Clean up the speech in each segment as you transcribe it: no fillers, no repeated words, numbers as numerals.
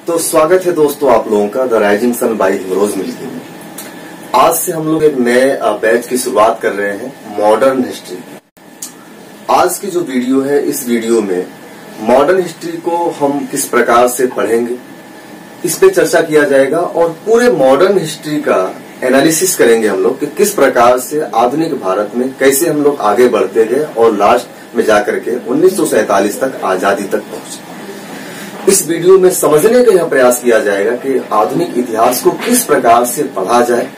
तो स्वागत है दोस्तों आप लोगों का the rising sun by Himroz Milky में। आज से हम लोग एक नए बैच की शुरुआत कर रहे हैं मॉडर्न हिस्ट्री की। आज की जो वीडियो है, इस वीडियो में मॉडर्न हिस्ट्री को हम किस प्रकार से पढ़ेंगे इस पे चर्चा किया जाएगा और पूरे मॉडर्न हिस्ट्री का एनालिसिस करेंगे हम लोग कि किस प्रकार से आधुनिक भारत में कैसे हम लोग आगे बढ़ते गए और लास्ट में जाकर के 1947 तक आजादी तक पहुंचे। इस वीडियो में समझने का यह प्रयास किया जाएगा कि आधुनिक इतिहास को किस प्रकार से पढ़ा जाए,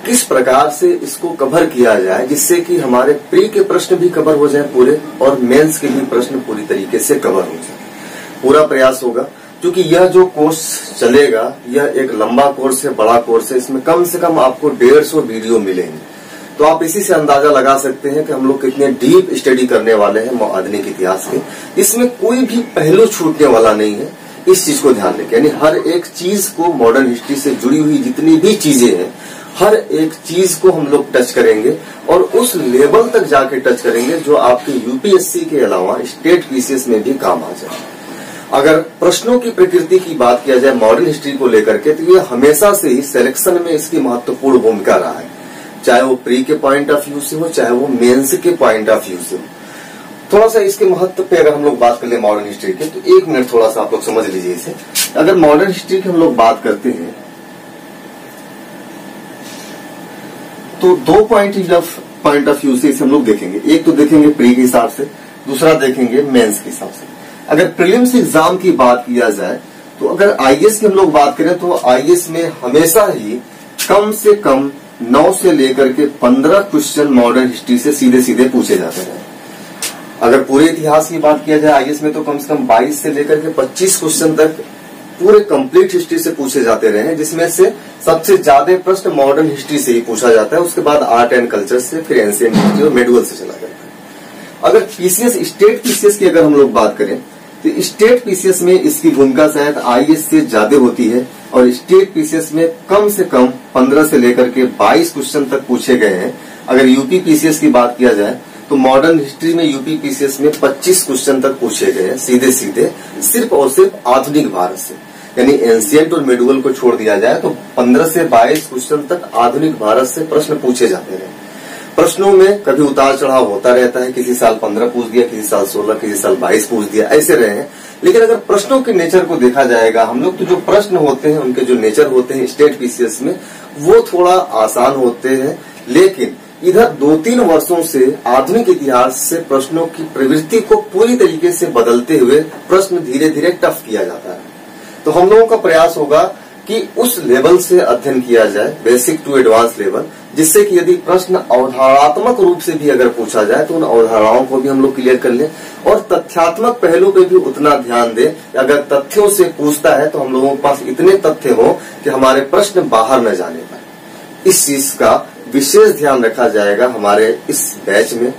किस प्रकार से इसको कवर किया जाए, जिससे कि हमारे प्री के प्रश्न भी कवर हो जाए पूरे और मेंस के भी प्रश्न पूरी तरीके से कवर हो जाए। पूरा प्रयास होगा क्योंकि यह जो कोर्स चलेगा यह एक लंबा कोर्स है, बड़ा कोर्स है। इसमें कम से कम आपको 150 वीडियो मिलेंगे। तो आप इसी से अंदाजा लगा सकते हैं कि हम लोग कितने डीप स्टडी करने वाले हैं आधुनिक इतिहास के। इसमें कोई भी पहलू छूटने वाला नहीं है, इस चीज को ध्यान रखें। यानी हर एक चीज को, मॉडर्न हिस्ट्री से जुड़ी हुई जितनी भी चीजें हैं, हर एक चीज को हम लोग टच करेंगे और उस लेवल तक जाके टच करेंगे जो आपके यूपीएससी के अलावा स्टेट पीसीएस में भी काम आ जाए। अगर प्रश्नों की प्रकृति की बात किया जाए मॉडर्न हिस्ट्री को लेकर के, तो ये हमेशा से ही सिलेक्शन में इसकी महत्वपूर्ण भूमिका रहा है, चाहे वो प्री के पॉइंट ऑफ व्यू से हो, चाहे वो मेंस के पॉइंट ऑफ व्यू से हो। थोड़ा सा इसके महत्व पे अगर हम लोग बात कर ले मॉडर्न हिस्ट्री के, तो एक मिनट थोड़ा सा आप लोग समझ लीजिए इसे। अगर मॉडर्न हिस्ट्री की हम लोग बात करते हैं तो दो पॉइंट ऑफ व्यू से इसे हम लोग देखेंगे। एक तो देखेंगे प्री के हिसाब से, दूसरा देखेंगे मेंस के हिसाब से। अगर प्रीलिम्स एग्जाम की बात किया जाए तो अगर आईएएस की हम लोग बात करें तो आईएएस में हमेशा ही कम से कम 9 से लेकर के 15 क्वेश्चन मॉडर्न हिस्ट्री से सीधे सीधे पूछे जाते हैं। अगर पूरे इतिहास की बात किया जाए आईएएस में तो कम से कम 22 से लेकर के 25 क्वेश्चन तक पूरे कंप्लीट हिस्ट्री से पूछे जाते रहे हैं, जिसमें से सबसे ज्यादा प्रश्न मॉडर्न हिस्ट्री से ही पूछा जाता है। उसके बाद आर्ट एंड कल्चर से, फिर एंशिएंट हिस्ट्री और मेडुअल से चला जाता है। अगर पीसीएस, स्टेट पीसीएस की अगर हम लोग बात करें तो स्टेट पीसीएस में इसकी भूमिका शायद आईएएस से ज्यादा होती है और स्टेट पीसीएस में कम से कम 15 से लेकर के 22 क्वेश्चन तक पूछे गए हैं। अगर यूपी पीसीएस की बात किया जाए तो मॉडर्न हिस्ट्री में यूपी पीसीएस में 25 क्वेश्चन तक पूछे गए हैं सीधे सीधे, सिर्फ और सिर्फ आधुनिक भारत से। यानी एंशिएंट और मेडुअल को छोड़ दिया जाए तो 15 से 22 क्वेश्चन तक आधुनिक भारत से प्रश्न पूछे जाते रहे। प्रश्नों में कभी उतार चढ़ाव होता रहता है, किसी साल 15 पूछ दिया, किसी साल 16, किसी साल 22 पूछ दिया, ऐसे रहे हैं। लेकिन अगर प्रश्नों के नेचर को देखा जाएगा हम लोग तो जो प्रश्न होते हैं उनके जो नेचर होते हैं स्टेट पीसीएस में वो थोड़ा आसान होते हैं। लेकिन इधर 2-3 वर्षों से आधुनिक इतिहास से प्रश्नों की प्रवृत्ति को पूरी तरीके से बदलते हुए प्रश्न धीरे धीरे टफ किया जाता है। तो हम लोगों का प्रयास होगा कि उस लेवल से अध्ययन किया जाए, बेसिक टू एडवांस लेवल, जिससे कि यदि प्रश्न अवधारणात्मक रूप से भी अगर पूछा जाए तो उन अवधारणाओं को भी हम लोग क्लियर कर लें और तथ्यात्मक पहलू पे भी उतना ध्यान दें। अगर तथ्यों से पूछता है तो हम लोगों के पास इतने तथ्य हो कि हमारे प्रश्न बाहर न जाने पाए। इस चीज का विशेष ध्यान रखा जाएगा हमारे इस बैच में।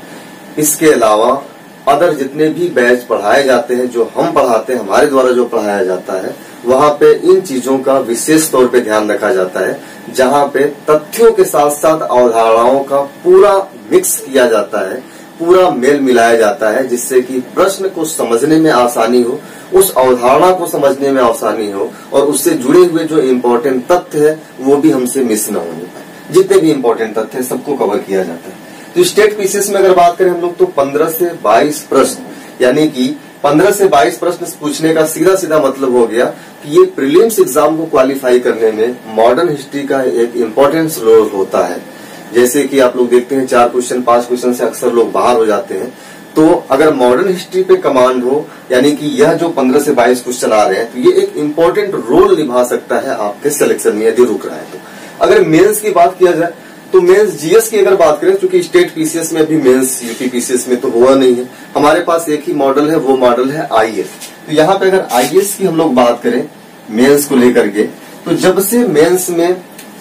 इसके अलावा अदर जितने भी बैच पढ़ाए जाते हैं, जो हम पढ़ाते हैं, हमारे द्वारा जो पढ़ाया जाता है, वहां पे इन चीजों का विशेष तौर पे ध्यान रखा जाता है, जहां पे तथ्यों के साथ साथ अवधारणाओं का पूरा मिक्स किया जाता है, पूरा मेल मिलाया जाता है, जिससे कि प्रश्न को समझने में आसानी हो, उस अवधारणा को समझने में आसानी हो और उससे जुड़े हुए जो इम्पोर्टेंट तथ्य है वो भी हमसे मिस न होने पाए। जितने भी इम्पोर्टेंट तथ्य है सबको कवर किया जाता है। तो स्टेट पीसीएस में अगर बात करें हम लोग तो 15 से 22 प्रश्न, यानी कि 15 से 22 प्रश्न पूछने का सीधा सीधा मतलब हो गया कि ये प्रीलिम्स एग्जाम को क्वालिफाई करने में मॉडर्न हिस्ट्री का एक इम्पोर्टेंस रोल होता है। जैसे कि आप लोग देखते हैं 4 क्वेश्चन 5 क्वेश्चन से अक्सर लोग बाहर हो जाते हैं। तो अगर मॉडर्न हिस्ट्री पे कमांड हो, यानी कि यह जो 15 से 22 क्वेश्चन आ रहे हैं, तो ये एक इम्पोर्टेंट रोल निभा सकता है आपके सिलेक्शन में यदि रुक रहा है तो। अगर मेंस की बात किया जाए तो मेंस जीएस की अगर बात करें, क्योंकि स्टेट पीसीएस में भी मेंस यूपी पीसीएस में तो हुआ नहीं है, हमारे पास एक ही मॉडल है, वो मॉडल है आईएएस। तो यहाँ पे अगर आईएएस की हम लोग बात करें मेंस को लेकर के, तो जब से मेंस में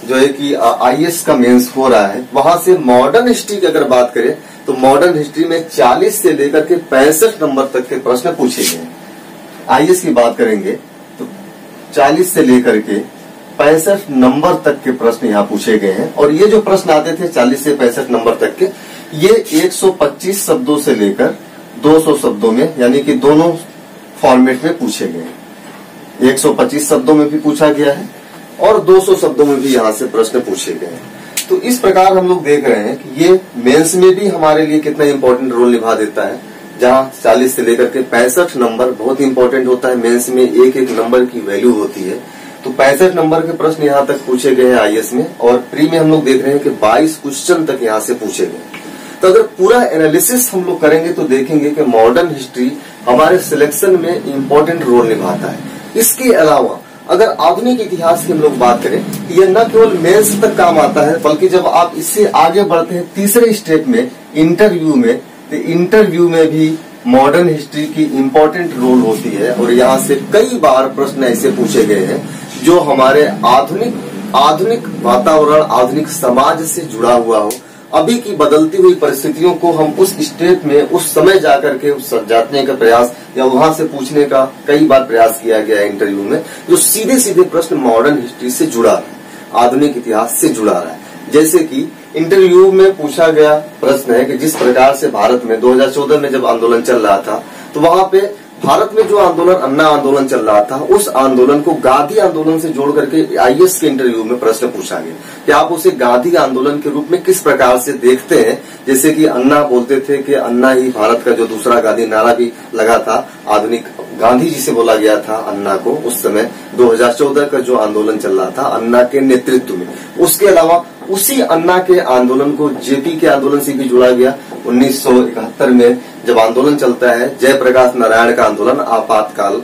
जो है कि आईएएस का मेंस हो रहा है, वहां से मॉडर्न हिस्ट्री की अगर बात करें तो मॉडर्न हिस्ट्री में 40 से लेकर के 65 नंबर तक के प्रश्न पूछे गए। आईएएस की बात करेंगे तो 40 से लेकर के 65 नंबर तक के प्रश्न यहाँ पूछे गए हैं। और ये जो प्रश्न आते थे 40 से 65 नंबर तक के, ये 125 शब्दों से लेकर 200 शब्दों में, यानी कि दोनों फॉर्मेट में पूछे गए हैं। 125 शब्दों में भी पूछा गया है और 200 शब्दों में भी यहाँ से प्रश्न पूछे गए हैं। तो इस प्रकार हम लोग देख रहे हैं कि ये मेंस में भी हमारे लिए कितना इंपॉर्टेंट रोल निभा देता है, जहाँ 40 से लेकर के 65 नंबर बहुत इंपॉर्टेंट होता है। मेंस में एक एक नंबर की वैल्यू होती है। तो 65 नंबर के प्रश्न यहाँ तक पूछे गए हैं आईएएस में, और प्री में हम लोग देख रहे हैं कि 22 क्वेश्चन तक यहाँ से पूछे गए। तो अगर पूरा एनालिसिस हम लोग करेंगे तो देखेंगे कि मॉडर्न हिस्ट्री हमारे सिलेक्शन में इंपॉर्टेंट रोल निभाता है। इसके अलावा अगर आधुनिक इतिहास की हम लोग बात करें, यह न केवल मेंस तक काम आता है, बल्कि जब आप इससे आगे बढ़ते हैं तीसरे स्टेप में इंटरव्यू में, तो इंटरव्यू में भी मॉडर्न हिस्ट्री की इंपॉर्टेंट रोल होती है। और यहाँ से कई बार प्रश्न ऐसे पूछे गए हैं जो हमारे आधुनिक वातावरण, आधुनिक समाज से जुड़ा हुआ हो। अभी की बदलती हुई परिस्थितियों को हम उस स्टेप में उस समय जाकर के जानने का प्रयास या वहां से पूछने का कई बार प्रयास किया गया है इंटरव्यू में, जो सीधे सीधे प्रश्न मॉडर्न हिस्ट्री से जुड़ा है, आधुनिक इतिहास से जुड़ा है। जैसे कि इंटरव्यू में पूछा गया प्रश्न है कि जिस प्रकार से भारत में 2014 में जब आंदोलन चल रहा था, तो वहां पे भारत में जो आंदोलन, अन्ना आंदोलन चल रहा था, उस आंदोलन को गांधी आंदोलन से जोड़ करके आईएएस के इंटरव्यू में प्रश्न पूछा गया कि आप उसे गांधी आंदोलन के रूप में किस प्रकार से देखते हैं। जैसे कि अन्ना बोलते थे कि अन्ना ही भारत का जो दूसरा गांधी नारा भी लगा था, आधुनिक गांधी जी से बोला गया था अन्ना को उस समय 2014 का जो आंदोलन चल रहा था अन्ना के नेतृत्व में। उसके अलावा उसी अन्ना के आंदोलन को जेपी के आंदोलन से भी जोड़ा गया। 1971 में जब आंदोलन चलता है, जयप्रकाश नारायण का आंदोलन आपातकाल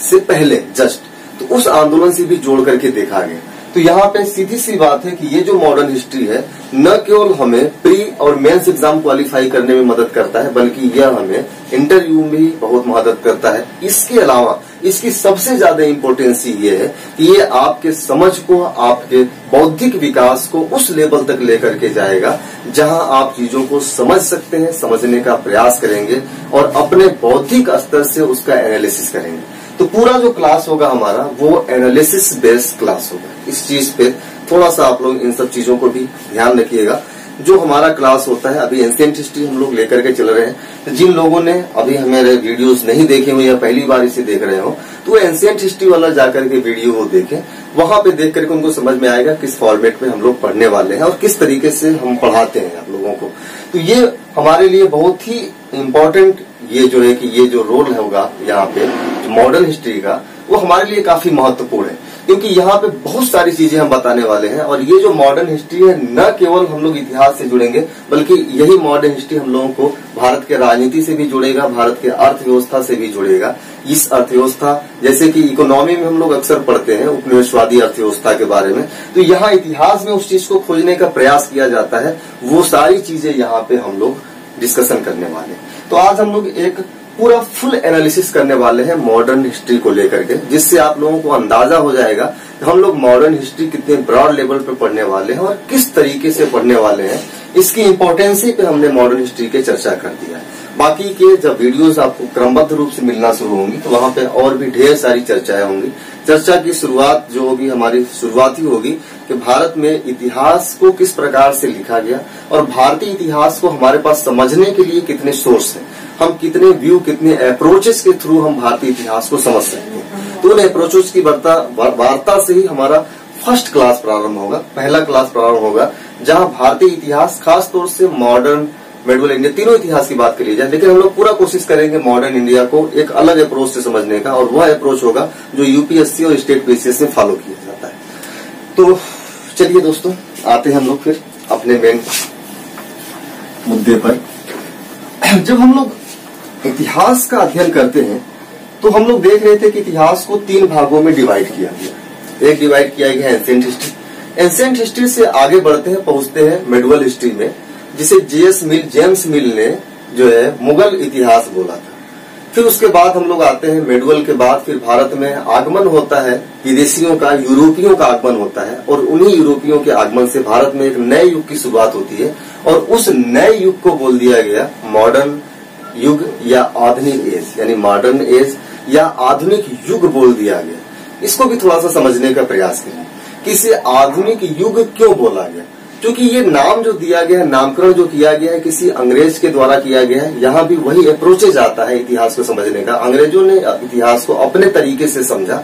से पहले जस्ट, तो उस आंदोलन से भी जोड़ करके देखा गया। तो यहाँ पे सीधी सी बात है कि ये जो मॉडर्न हिस्ट्री है न केवल हमें प्री और मेंस एग्जाम क्वालिफाई करने में मदद करता है, बल्कि यह हमें इंटरव्यू में भी बहुत मदद करता है। इसके अलावा इसकी सबसे ज्यादा इम्पोर्टेंस ये है कि ये आपके समझ को, आपके बौद्धिक विकास को उस लेवल तक लेकर के जाएगा जहां आप चीजों को समझ सकते हैं, समझने का प्रयास करेंगे और अपने बौद्धिक स्तर से उसका एनालिसिस करेंगे। तो पूरा जो क्लास होगा हमारा वो एनालिसिस बेस्ड क्लास होगा। इस चीज पे थोड़ा सा आप लोग इन सब चीजों को भी ध्यान रखिएगा। जो हमारा क्लास होता है, अभी एंशिएंट हिस्ट्री हम लोग लेकर के चल रहे हैं, तो जिन लोगों ने अभी हमारे वीडियोस नहीं देखे हुए या पहली बार इसे देख रहे हो, तो वो एंशिएंट हिस्ट्री वाला जाकर के वीडियो वो देखें। वहां पे देख करके उनको समझ में आएगा किस फॉर्मेट में हम लोग पढ़ने वाले हैं और किस तरीके से हम पढ़ाते हैं आप लोगों को। तो ये हमारे लिए बहुत ही इम्पोर्टेंट ये जो है कि ये जो रोल होगा यहाँ पे मॉडर्न हिस्ट्री का, वो हमारे लिए काफी महत्वपूर्ण है, क्योंकि यहाँ पे बहुत सारी चीजें हम बताने वाले हैं। और ये जो मॉडर्न हिस्ट्री है, न केवल हम लोग इतिहास से जुड़ेंगे, बल्कि यही मॉडर्न हिस्ट्री हम लोगों को भारत के राजनीति से भी जुड़ेगा, भारत के अर्थव्यवस्था से भी जुड़ेगा। इस अर्थव्यवस्था, जैसे कि इकोनॉमी में हम लोग अक्सर पढ़ते हैं उपनिवेशवादी अर्थव्यवस्था के बारे में, तो यहाँ इतिहास में उस चीज को खोजने का प्रयास किया जाता है। वो सारी चीजें यहाँ पे हम लोग डिस्कशन करने वाले हैं। तो आज हम लोग एक पूरा फुल एनालिसिस करने वाले हैं मॉडर्न हिस्ट्री को लेकर के, जिससे आप लोगों को अंदाजा हो जाएगा कि हम लोग मॉडर्न हिस्ट्री कितने ब्रॉड लेवल पे पढ़ने वाले हैं और किस तरीके से पढ़ने वाले हैं। इसकी इम्पोर्टेंसी पे हमने मॉडर्न हिस्ट्री के चर्चा कर दिया है। बाकी के जब वीडियोस आपको क्रमबद्ध रूप से मिलना शुरू होंगी तो वहां पे और भी ढेर सारी चर्चाएं होंगी। चर्चा की शुरुआत जो होगी हमारी शुरुआती होगी कि भारत में इतिहास को किस प्रकार से लिखा गया और भारतीय इतिहास को हमारे पास समझने के लिए कितने सोर्स हैं, हम कितने व्यू, कितने अप्रोचेस के थ्रू हम भारतीय इतिहास को समझ सकते हैं। तो उन अप्रोचेस की वार्ता से ही हमारा फर्स्ट क्लास प्रारंभ होगा, पहला क्लास प्रारंभ होगा, जहां भारतीय इतिहास खास तौर से मॉडर्न, मेडुअल इंडिया, तीनों इतिहास की बात करी जाए। लेकिन हम लोग पूरा कोशिश करेंगे मॉडर्न इंडिया को एक अलग अप्रोच से समझने का, और वह अप्रोच होगा जो यूपीएससी और स्टेट पीसीएस में फॉलो किया जाता है। तो चलिए दोस्तों, आते हैं हम लोग फिर अपने मेन मुद्दे पर। जब हम लोग इतिहास का अध्ययन करते हैं तो हम लोग देख रहे थे कि इतिहास को 3 भागों में डिवाइड किया गया। एक डिवाइड किया गया है एंशिएंट हिस्ट्री। एंशिएंट हिस्ट्री से आगे बढ़ते हैं, पहुंचते हैं मेडुअल हिस्ट्री में, जिसे जेम्स मिल ने जो है मुगल इतिहास बोला था। फिर उसके बाद हम लोग आते हैं मेडुअल के बाद फिर भारत में आगमन होता है विदेशियों का, यूरोपियों का आगमन होता है, और उन्हीं यूरोपियों के आगमन से भारत में एक नए युग की शुरुआत होती है, और उस नए युग को बोल दिया गया मॉडर्न युग या आधुनिक एज, यानी मॉडर्न एज या आधुनिक युग बोल दिया गया। इसको भी थोड़ा सा समझने का प्रयास करें कि इसे आधुनिक युग क्यों बोला गया, क्योंकि ये नाम जो दिया गया है, नामकरण जो किया गया है, किसी अंग्रेज के द्वारा किया गया है। यहाँ भी वही अप्रोचेज आता है इतिहास को समझने का। अंग्रेजों ने इतिहास को अपने तरीके से समझा,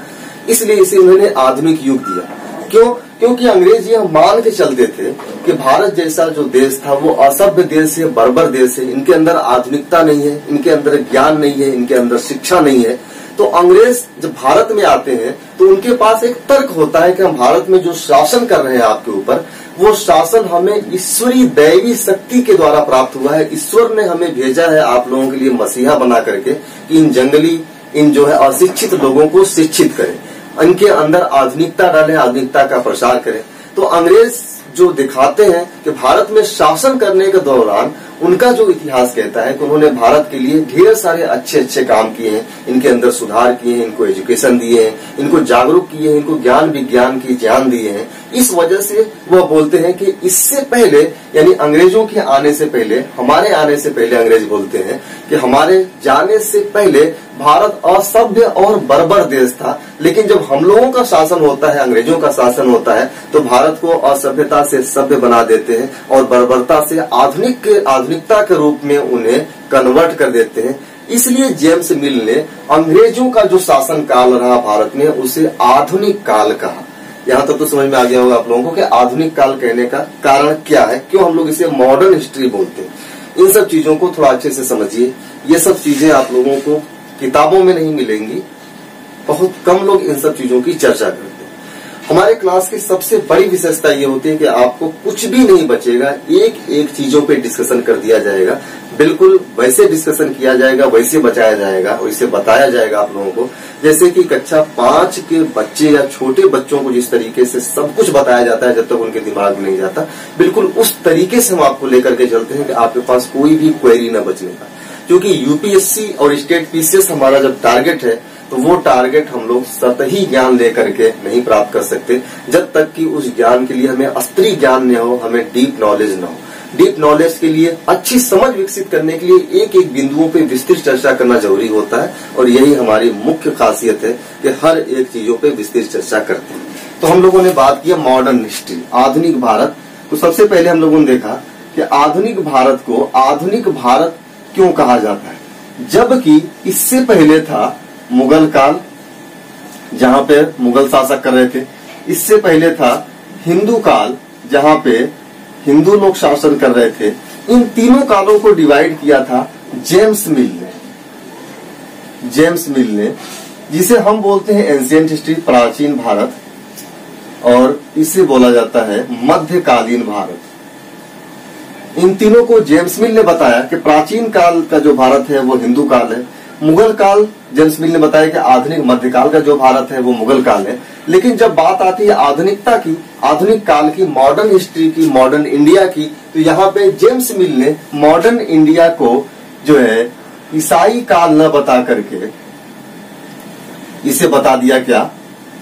इसलिए इसे उन्होंने आधुनिक युग दिया। क्यों? क्योंकि अंग्रेज यह मान के चलते थे कि भारत जैसा जो देश था वो असभ्य देश है, बर्बर देश है, इनके अंदर आधुनिकता नहीं है, इनके अंदर ज्ञान नहीं है, इनके अंदर शिक्षा नहीं है। तो अंग्रेज जब भारत में आते हैं तो उनके पास एक तर्क होता है कि हम भारत में जो शासन कर रहे हैं आपके ऊपर, वो शासन हमें ईश्वरीय दैवी शक्ति के द्वारा प्राप्त हुआ है। ईश्वर ने हमें भेजा है आप लोगों के लिए मसीहा बना करके कि इन जंगली, इन जो है अशिक्षित लोगों को शिक्षित करें, इनके अंदर आधुनिकता डालें, आधुनिकता का प्रसार करें। तो अंग्रेज जो दिखाते हैं कि भारत में शासन करने के दौरान उनका जो इतिहास कहता है कि उन्होंने भारत के लिए ढेर सारे अच्छे अच्छे काम किए हैं, इनके अंदर सुधार किए हैं, इनको एजुकेशन दिए हैं, इनको जागरूक किए हैं, इनको ज्ञान विज्ञान की ज्ञान दिए हैं। इस वजह से वह बोलते हैं कि इससे पहले, यानी अंग्रेजों के आने से पहले, हमारे आने से पहले, अंग्रेज बोलते हैं कि हमारे जाने से पहले भारत असभ्य और बर्बर देश था, लेकिन जब हम लोगों का शासन होता है, अंग्रेजों का शासन होता है, तो भारत को असभ्यता से सभ्य बना देते हैं और बर्बरता से आधुनिकता के रूप में उन्हें कन्वर्ट कर देते हैं। इसलिए जेम्स मिल ने अंग्रेजों का जो शासन काल रहा भारत में उसे आधुनिक काल कहा। यहाँ तक तो समझ में आ गया होगा आप लोगों को कि आधुनिक काल कहने का कारण क्या है, क्यों हम लोग इसे मॉडर्न हिस्ट्री बोलते हैं। इन सब चीजों को थोड़ा अच्छे से समझिए। ये सब चीजें आप लोगों को किताबों में नहीं मिलेंगी, बहुत कम लोग इन सब चीजों की चर्चा करते हैं। हमारे क्लास की सबसे बड़ी विशेषता ये होती है कि आपको कुछ भी नहीं बचेगा, एक एक चीजों पे डिस्कशन कर दिया जाएगा, बिल्कुल वैसे डिस्कशन किया जाएगा, वैसे बचाया जाएगा, वैसे बताया जाएगा आप लोगों को, जैसे कि कक्षा 5 के बच्चे या छोटे बच्चों को जिस तरीके से सब कुछ बताया जाता है जब तक उनके दिमाग में नहीं जाता, बिल्कुल उस तरीके से हम आपको लेकर के चलते हैं कि आपके पास कोई भी क्वेरी न बचने का। क्योंकि यूपीएससी और स्टेट पीसीएस हमारा जब टारगेट है तो वो टारगेट हम लोग सतही ज्ञान लेकर के नहीं प्राप्त कर सकते जब तक कि उस ज्ञान के लिए हमें स्तरीय ज्ञान न हो, हमें डीप नॉलेज न हो। डीप नॉलेज के लिए, अच्छी समझ विकसित करने के लिए एक एक बिंदुओं पे विस्तृत चर्चा करना जरूरी होता है और यही हमारी मुख्य खासियत है कि हर एक चीजों पे विस्तृत चर्चा करते हैं। तो हम लोगों ने बात किया मॉडर्न हिस्ट्री, आधुनिक भारत। तो सबसे पहले हम लोगों ने देखा कि आधुनिक भारत को आधुनिक भारत क्यों कहा जाता है, जबकि इससे पहले था मुगल काल, जहां पे मुगल शासक कर रहे थे। इससे पहले था हिंदू काल, जहां पे हिंदू लोग शासन कर रहे थे। इन तीनों कालों को डिवाइड किया था जेम्स मिल ने। जेम्स मिल ने, जिसे हम बोलते हैं एंशिएंट हिस्ट्री, प्राचीन भारत, और इसे बोला जाता है मध्यकालीन भारत। इन तीनों को जेम्स मिल ने बताया कि प्राचीन काल का जो भारत है वो हिंदू काल है, मुगल काल जेम्स मिल ने बताया कि आधुनिक मध्यकाल का जो भारत है वो मुगल काल है। लेकिन जब बात आती है आधुनिकता की, आधुनिक काल की, मॉडर्न हिस्ट्री की, मॉडर्न इंडिया की, तो यहाँ पे जेम्स मिल ने मॉडर्न इंडिया को जो है ईसाई काल न बता करके इसे बता दिया क्या,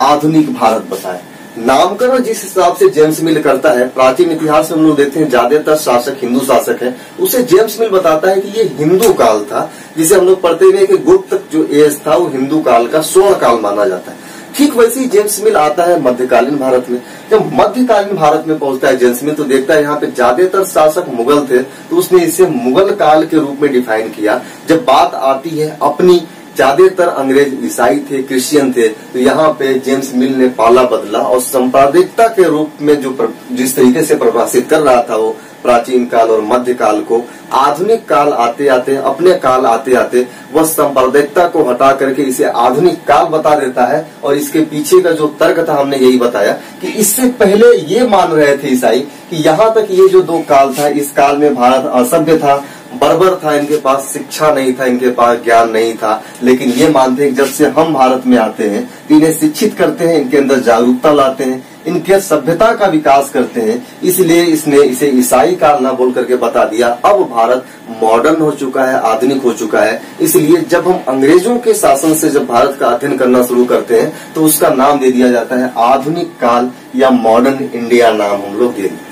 आधुनिक भारत बताया। नामकरण जिस हिसाब से जेम्स मिल करता है, प्राचीन इतिहास में हम लोग देखते हैं ज्यादातर शासक हिंदू शासक हैं, उसे जेम्स मिल बताता है कि ये हिंदू काल था, जिसे हम लोग पढ़ते हुए कि गुप्त जो एज था वो हिंदू काल का स्वर्ण काल माना जाता है। ठीक वैसे ही जेम्स मिल आता है मध्यकालीन भारत में। जब मध्यकालीन भारत में पहुंचता है जेम्स मिल तो देखता है यहाँ पे ज्यादातर शासक मुगल थे, तो उसने इसे मुगल काल के रूप में डिफाइन किया। जब बात आती है अपनी, ज्यादातर अंग्रेज ईसाई थे, क्रिश्चियन थे, तो यहाँ पे जेम्स मिल ने पाला बदला और सांप्रदायिकता के रूप में जो जिस तरीके से परिभाषित कर रहा था वो प्राचीन काल और मध्य काल को, आधुनिक काल आते आते, अपने काल आते आते वह सांप्रदायिकता को हटा करके इसे आधुनिक काल बता देता है। और इसके पीछे का जो तर्क था हमने यही बताया कि इससे पहले ये मान रहे थे ईसाई कि यहाँ तक ये जो दो काल था, इस काल में भारत असभ्य था, बर्बर था, इनके पास शिक्षा नहीं था, इनके पास ज्ञान नहीं था। लेकिन ये मानते हैं कि जब से हम भारत में आते हैं तो इन्हें शिक्षित करते हैं, इनके अंदर जागरूकता लाते हैं, इनके सभ्यता का विकास करते हैं, इसलिए इसने इसे ईसाई काल ना बोल करके बता दिया। अब भारत मॉडर्न हो चुका है, आधुनिक हो चुका है। इसलिए जब हम अंग्रेजों के शासन से जब भारत का अध्ययन करना शुरू करते हैं तो उसका नाम दे दिया जाता है आधुनिक काल या मॉडर्न इंडिया, नाम हम लोग दे देते हैं।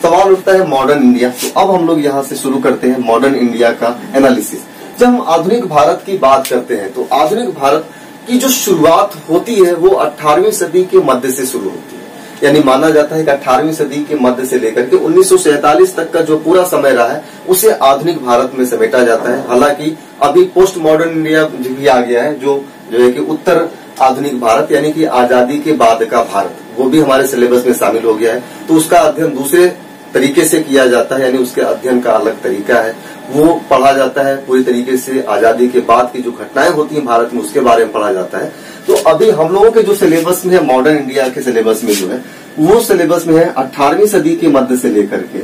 सवाल उठता है मॉडर्न इंडिया, तो अब हम लोग यहाँ से शुरू करते हैं मॉडर्न इंडिया का एनालिसिस। जब हम आधुनिक भारत की बात करते हैं तो आधुनिक भारत की जो शुरुआत होती है वो 18वीं सदी के मध्य से शुरू होती है। यानी माना जाता है कि 18वीं सदी के मध्य से लेकर के 1947 तक का जो पूरा समय रहा है उसे आधुनिक भारत में समेटा जाता है। हालांकि अभी पोस्ट मॉडर्न इंडिया भी आ गया है, जो है कि उत्तर आधुनिक भारत यानी कि आजादी के बाद का भारत, वो भी हमारे सिलेबस में शामिल हो गया है। तो उसका अध्ययन दूसरे तरीके से किया जाता है, यानी उसके अध्ययन का अलग तरीका है, वो पढ़ा जाता है पूरी तरीके से। आजादी के बाद की जो घटनाएं होती हैं भारत में उसके बारे में पढ़ा जाता है। तो अभी हम लोगों के जो सिलेबस में है, मॉडर्न इंडिया के सिलेबस में जो है, वो सिलेबस में है 18वीं सदी के मध्य से लेकर के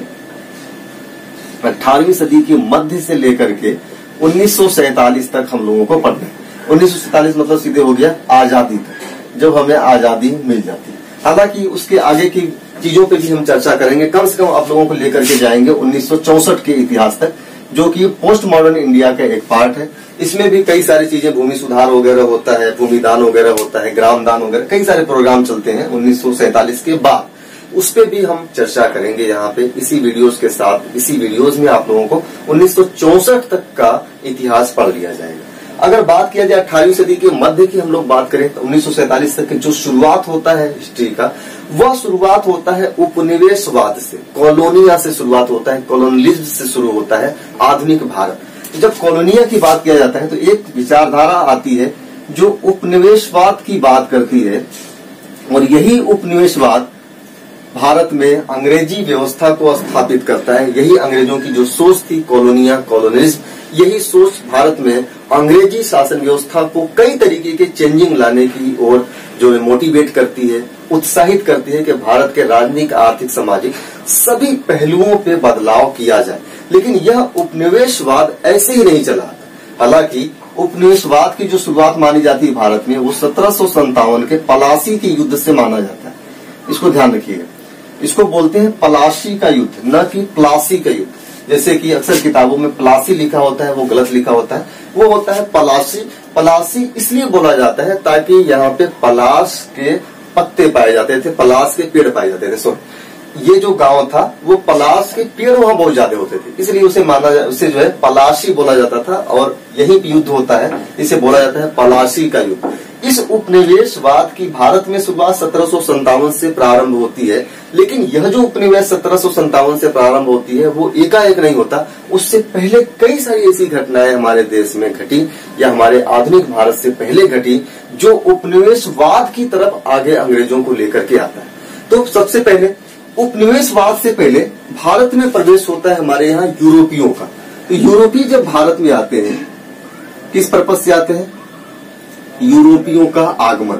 18वीं सदी के मध्य से लेकर के 1947 तक हम लोगों को पढ़ना है। 1947 मतलब सीधे हो गया आजादी तक, जब हमें आजादी मिल जाती है। हालांकि उसके आगे की चीजों पे भी हम चर्चा करेंगे, कम से कम आप लोगों को लेकर के जाएंगे 1964 के इतिहास तक, जो कि पोस्ट मॉडर्न इंडिया का एक पार्ट है। इसमें भी कई सारी चीजें, भूमि सुधार वगैरह होता है, भूमि दान वगैरह होता है, ग्राम दान वगैरह, कई सारे प्रोग्राम चलते हैं 1947 के बाद। उस पे भी हम चर्चा करेंगे यहाँ पे इसी वीडियोस के साथ। इसी वीडियोस में आप लोगों को 1964 तक का इतिहास पढ़ लिया जाएगा। अगर बात किया जाए 18वीं सदी के मध्य की हम लोग बात करें तो 1947 तक जो शुरुआत होता है हिस्ट्री का, वह शुरुआत होता है उपनिवेशवाद से, कॉलोनिया से शुरुआत होता है, कॉलोनियलिज्म से शुरू होता है आधुनिक भारत। जब कॉलोनिया की बात किया जाता है तो एक विचारधारा आती है जो उपनिवेशवाद की बात करती है, और यही उपनिवेशवाद भारत में अंग्रेजी व्यवस्था को स्थापित करता है। यही अंग्रेजों की जो सोच थी, कॉलोनिया, कॉलोनियलिज्म, यही सोच भारत में अंग्रेजी शासन व्यवस्था को कई तरीके के चेंजिंग लाने की ओर जो मोटिवेट करती है, उत्साहित करती है कि भारत के राजनीतिक, आर्थिक, सामाजिक सभी पहलुओं पे बदलाव किया जाए। लेकिन यह उपनिवेशवाद ऐसे ही नहीं चला। हालांकि उपनिवेशवाद की जो शुरुआत मानी जाती है भारत में, वो 1757 के पलासी के युद्ध से माना जाता है। इसको ध्यान रखिएगा, इसको बोलते हैं पलासी का युद्ध, न कि प्लासी का युद्ध। जैसे कि अक्सर किताबों में प्लासी लिखा होता है, वो गलत लिखा होता है, वो होता है पलासी। पलासी इसलिए बोला जाता है ताकि यहाँ पे पलाश के पत्ते पाए जाते थे, पलाश के पेड़ पाए जाते थे। सो ये जो गांव था वो पलाश के पेड़ वहां बहुत ज्यादा होते थे, इसलिए उसे जो है पलासी बोला जाता था। और यही युद्ध होता है, इसे बोला जाता है पलासी का युद्ध। इस उपनिवेशवाद की भारत में शुरुआत 1757 से प्रारंभ होती है। लेकिन यह जो उपनिवेश 1757 से प्रारंभ होती है वो एकाएक नहीं होता। उससे पहले कई सारी ऐसी घटनाएं हमारे देश में घटी या हमारे आधुनिक भारत से पहले घटी, जो उपनिवेशवाद की तरफ आगे अंग्रेजों को लेकर के आता है। तो सबसे पहले उपनिवेशवाद से पहले भारत में प्रवेश होता है हमारे यहाँ यूरोपियों का। तो यूरोपीय जब भारत में आते हैं, किस पर्पज से आते हैं? यूरोपियों का आगमन।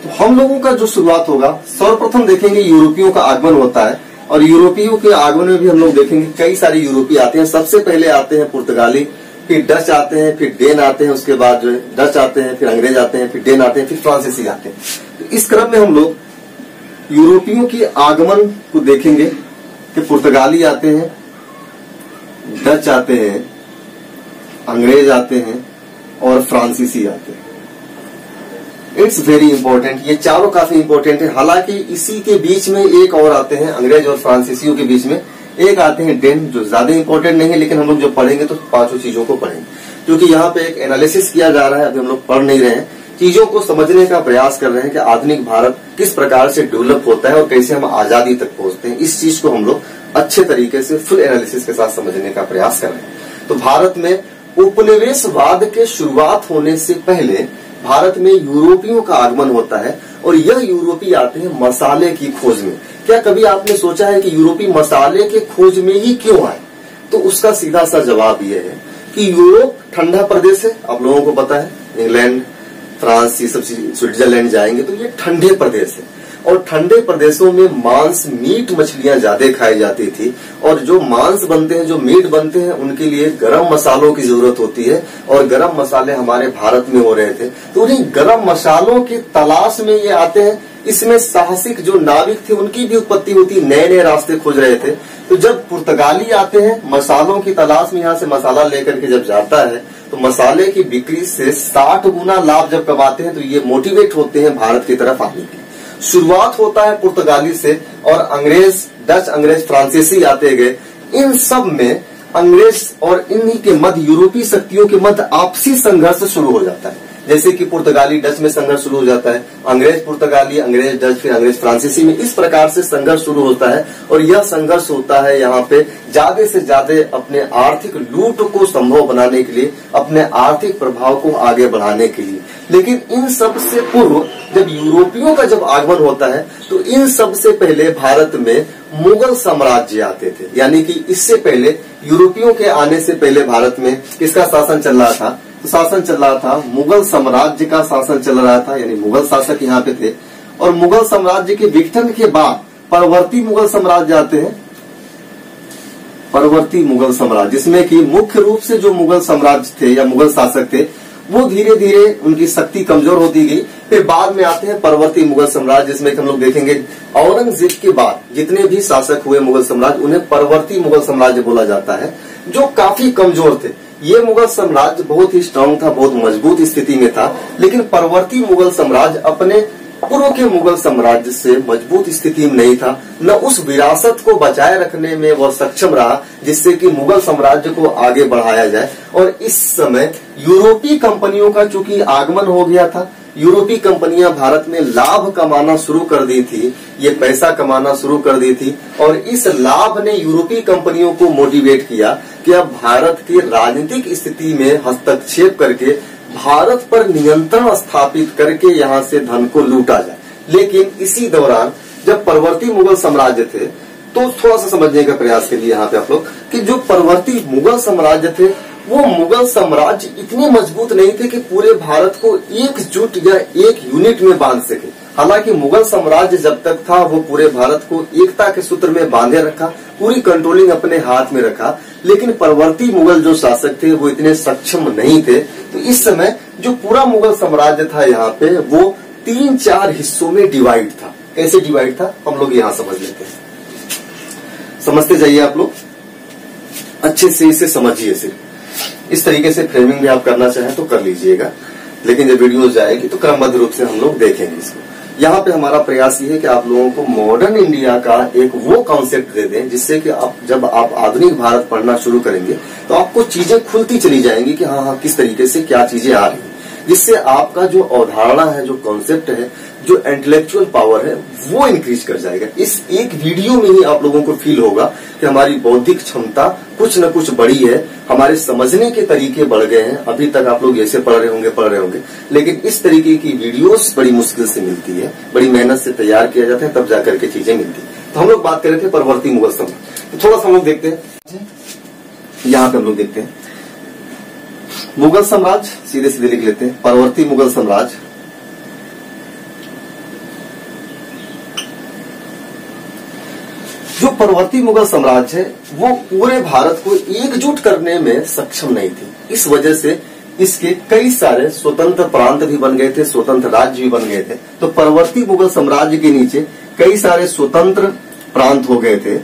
तो हम लोगों का जो शुरुआत होगा, सर्वप्रथम देखेंगे यूरोपियों का आगमन होता है। और यूरोपियों के आगमन में भी हम लोग देखेंगे कई सारे यूरोपीय आते हैं। सबसे पहले आते हैं पुर्तगाली, फिर डच आते हैं, फिर डेन आते हैं, उसके बाद जो है डच आते हैं, फिर अंग्रेज आते हैं, फिर डेन आते हैं, फिर फ्रांसीसी आते हैं। तो इस क्रम में हम लोग यूरोपियों के आगमन को देखेंगे कि पुर्तगाली आते हैं, डच आते हैं, अंग्रेज आते हैं और फ्रांसीसी आते हैं। इट्स वेरी इंपॉर्टेंट, ये चारों काफी इंपॉर्टेंट है। हालांकि इसी के बीच में एक और आते हैं, अंग्रेज और फ्रांसीसियों के बीच में एक आते हैं डेन, जो ज्यादा इंपॉर्टेंट नहीं है। लेकिन हम लोग जो पढ़ेंगे तो पांचों चीजों को पढ़ेंगे, क्योंकि यहाँ पे एक एनालिसिस किया जा रहा है। अभी हम लोग पढ़ नहीं रहे हैं, चीजों को समझने का प्रयास कर रहे हैं कि आधुनिक भारत किस प्रकार से डेवलप होता है और कैसे हम आजादी तक पहुंचते हैं। इस चीज को हम लोग अच्छे तरीके से फुल एनालिसिस के साथ समझने का प्रयास कर रहे हैं। तो भारत में उपनिवेशवाद के शुरुआत होने से पहले भारत में यूरोपियों का आगमन होता है। और यह यूरोपीय आते हैं मसाले की खोज में। क्या कभी आपने सोचा है कि यूरोपीय मसाले के खोज में ही क्यों आए? तो उसका सीधा सा जवाब यह है कि यूरोप ठंडा प्रदेश है, आप लोगों को पता है। इंग्लैंड, फ्रांस, ये सब स्विट्जरलैंड जाएंगे तो ये ठंडे प्रदेश है। और ठंडे प्रदेशों में मांस, मीट मछलियां ज्यादा खाई जाती थी। और जो मांस बनते हैं, जो मीट बनते हैं, उनके लिए गरम मसालों की जरूरत होती है। और गरम मसाले हमारे भारत में हो रहे थे, तो उन्हीं गरम मसालों की तलाश में ये आते हैं। इसमें साहसिक जो नाविक थे उनकी भी उत्पत्ति होती, नए नए रास्ते खोज रहे थे। तो जब पुर्तगाली आते हैं मसालों की तलाश में, यहाँ से मसाला लेकर के जब जाता है तो मसाले की बिक्री से 60 गुना लाभ जब कमाते हैं, तो ये मोटिवेट होते हैं भारत की तरफ आने की। शुरुआत होता है पुर्तगाली से, और अंग्रेज, डच, अंग्रेज, फ्रांसीसी आते गए। इन सब में अंग्रेज और इन्हीं के मध्य, यूरोपीय शक्तियों के मध्य आपसी संघर्ष शुरू हो जाता है। जैसे कि पुर्तगाली डच में संघर्ष शुरू हो जाता है, अंग्रेज पुर्तगाली, अंग्रेज डच, फिर अंग्रेज फ्रांसीसी में, इस प्रकार से संघर्ष शुरू होता है। और यह संघर्ष होता है यहाँ पे ज्यादा से ज्यादा अपने आर्थिक लूट को संभव बनाने के लिए, अपने आर्थिक प्रभाव को आगे बढ़ाने के लिए। लेकिन इन सब से पूर्व जब यूरोपियों का जब आगमन होता है तो इन सब से पहले भारत में मुगल साम्राज्य आते थे। यानी कि इससे पहले यूरोपियों के आने से पहले भारत में किसका शासन चल रहा था? तो शासन चल रहा था मुगल साम्राज्य का शासन चल रहा था, यानी मुगल शासक यहाँ पे थे। और मुगल साम्राज्य के विघटन के बाद परवर्ती मुगल साम्राज्य आते हैं, परवर्ती मुगल साम्राज्य, जिसमें कि मुख्य रूप से जो मुगल साम्राज्य थे या मुगल शासक थे वो धीरे धीरे उनकी शक्ति कमजोर होती गई। फिर बाद में आते हैं परवर्ती मुगल साम्राज्य, जिसमें हम लोग देखेंगे औरंगजेब के बाद जितने भी शासक हुए मुगल साम्राज्य उन्हें परवर्ती मुगल साम्राज्य बोला जाता है, जो काफी कमजोर थे। ये मुगल साम्राज्य बहुत ही स्ट्रांग था, बहुत मजबूत स्थिति में था, लेकिन परवर्ती मुगल साम्राज्य अपने पूर्व के मुगल साम्राज्य से मजबूत स्थिति में नहीं था, न उस विरासत को बचाए रखने में वह सक्षम रहा जिससे कि मुगल साम्राज्य को आगे बढ़ाया जाए। और इस समय यूरोपीय कंपनियों का चूंकि आगमन हो गया था, यूरोपीय कंपनियां भारत में लाभ कमाना शुरू कर दी थी, ये पैसा कमाना शुरू कर दी थी, और इस लाभ ने यूरोपीय कंपनियों को मोटिवेट किया कि अब भारत की राजनीतिक स्थिति में हस्तक्षेप करके भारत पर नियंत्रण स्थापित करके यहाँ से धन को लूटा जाए। लेकिन इसी दौरान जब परवर्ती मुगल साम्राज्य थे, तो थोड़ा सा समझने का प्रयास करिए यहाँ पे आप लोग कि जो परवर्ती मुगल साम्राज्य थे वो मुगल साम्राज्य इतने मजबूत नहीं थे कि पूरे भारत को एकजुट या एक यूनिट में बांध सके। हालांकि मुगल साम्राज्य जब तक था वो पूरे भारत को एकता के सूत्र में बांधे रखा, पूरी कंट्रोलिंग अपने हाथ में रखा, लेकिन परवर्ती मुगल जो शासक थे वो इतने सक्षम नहीं थे। तो इस समय जो पूरा मुगल साम्राज्य था यहाँ पे वो 3-4 हिस्सों में डिवाइड था। कैसे डिवाइड था हम लोग यहाँ समझ लेते हैं, समझते जाइए आप लोग, अच्छे से इसे समझिए। सिर्फ इस तरीके से फ्रेमिंग भी आप करना चाहें तो कर लीजिएगा, लेकिन जब वीडियो जाएगी तो क्रमबद्ध रूप से हम लोग देखेंगे इसको। यहाँ पे हमारा प्रयास ये है कि आप लोगों को मॉडर्न इंडिया का एक वो कॉन्सेप्ट दे दें जिससे कि आप जब आप आधुनिक भारत पढ़ना शुरू करेंगे तो आपको चीजें खुलती चली जाएंगी कि हाँ किस तरीके से क्या चीजें आ रही हैं, जिससे आपका जो अवधारणा है, जो कॉन्सेप्ट है, जो इंटेलेक्चुअल पावर है वो इंक्रीज कर जाएगा। इस एक वीडियो में ही आप लोगों को फील होगा कि हमारी बौद्धिक क्षमता कुछ न कुछ बढ़ी है, हमारे समझने के तरीके बढ़ गए हैं। अभी तक आप लोग ऐसे पढ़ रहे होंगे, लेकिन इस तरीके की वीडियोस बड़ी मुश्किल से मिलती है, बड़ी मेहनत से तैयार किया जाता है, तब जाकर के चीजें मिलती है। तो हम लोग बात कर रहे थे परवर्ती मुगल साम्राज्य, तो थोड़ा सा हम लोग देखते हैं, यहाँ पे हम लोग देखते हैं मुगल साम्राज्य, सीधे सीधे लिख लेते हैं परवर्ती मुगल साम्राज्य। जो परवर्ती मुगल साम्राज्य है वो पूरे भारत को एकजुट करने में सक्षम नहीं थी। इस वजह से इसके कई सारे स्वतंत्र प्रांत भी बन गए थे, स्वतंत्र राज्य भी बन गए थे। तो परवर्ती मुगल साम्राज्य के नीचे कई सारे स्वतंत्र प्रांत हो गए थे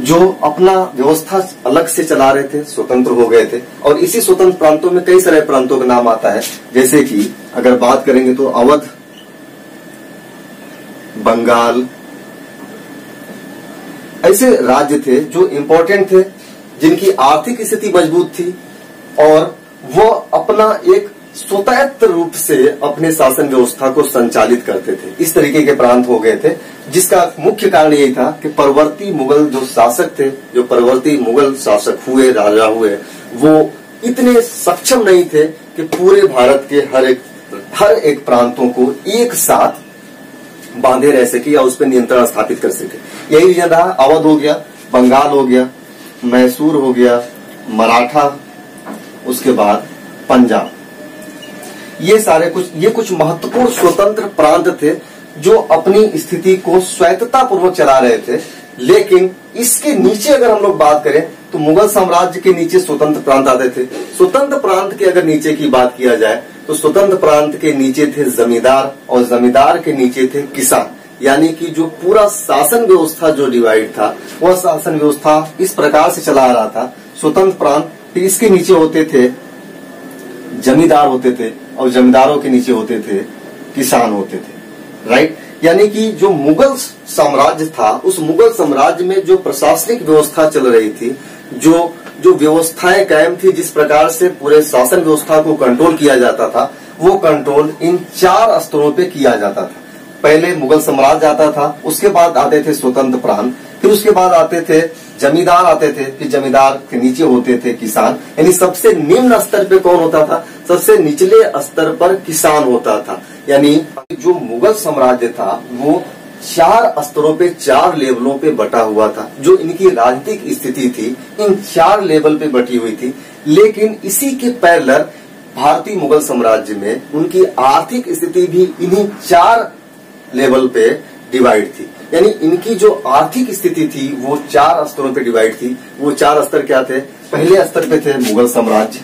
जो अपना व्यवस्था अलग से चला रहे थे, स्वतंत्र हो गए थे। और इसी स्वतंत्र प्रांतों में कई सारे प्रांतों का नाम आता है, जैसे कि अगर बात करेंगे तो अवध, बंगाल, ऐसे राज्य थे जो इम्पोर्टेंट थे, जिनकी आर्थिक स्थिति मजबूत थी और वो अपना एक स्वतंत्र रूप से अपने शासन व्यवस्था को संचालित करते थे। इस तरीके के प्रांत हो गए थे, जिसका मुख्य कारण यही था कि परवर्ती मुगल जो शासक थे, जो परवर्ती मुगल शासक हुए, राजा हुए, वो इतने सक्षम नहीं थे कि पूरे भारत के हर एक प्रांतों को एक साथ बांधे रह सके या उस पर नियंत्रण स्थापित कर सके। यही रीजन रहा। अवध हो गया, बंगाल हो गया, मैसूर हो गया, मराठा, उसके बाद पंजाब, ये कुछ महत्वपूर्ण स्वतंत्र प्रांत थे जो अपनी स्थिति को स्वायत्तता पूर्वक चला रहे थे। लेकिन इसके नीचे अगर हम लोग बात करें तो मुगल साम्राज्य के नीचे स्वतंत्र प्रांत आते थे। स्वतंत्र प्रांत के अगर नीचे की बात किया जाए तो स्वतंत्र प्रांत के नीचे थे जमींदार और जमींदार के नीचे थे किसान। यानी कि जो पूरा शासन व्यवस्था जो डिवाइड था वह शासन व्यवस्था इस प्रकार से चला आ रहा था। स्वतंत्र प्रांत, फिर इसके नीचे होते थे जमींदार होते थे और जमींदारों के नीचे होते थे किसान होते थे, राइट। यानी कि जो मुगल साम्राज्य था उस मुगल साम्राज्य में जो प्रशासनिक व्यवस्था चल रही थी, जो व्यवस्थाएं कायम थी, जिस प्रकार से पूरे शासन व्यवस्था को कंट्रोल किया जाता था, वो कंट्रोल इन 4 स्तरों पे किया जाता था। पहले मुगल साम्राज्य आता था, उसके बाद आते थे स्वतंत्र प्रांत, फिर उसके बाद आते थे जमींदार आते थे, फिर जमींदार के नीचे होते थे किसान। यानी सबसे निम्न स्तर पे कौन होता था? सबसे निचले स्तर पर किसान होता था। यानी जो मुगल साम्राज्य था वो 4 स्तरों पे, 4 लेवलों पे बटा हुआ था। जो इनकी राजनीतिक स्थिति थी इन 4 लेवल पे बटी हुई थी। लेकिन इसी के पैरेलल भारतीय मुगल साम्राज्य में उनकी आर्थिक स्थिति भी इन्हीं 4 लेवल पे डिवाइड थी। यानी इनकी जो आर्थिक स्थिति थी वो 4 स्तरों पे डिवाइड थी। वो 4 स्तर क्या थे? पहले स्तर पे थे मुगल साम्राज्य,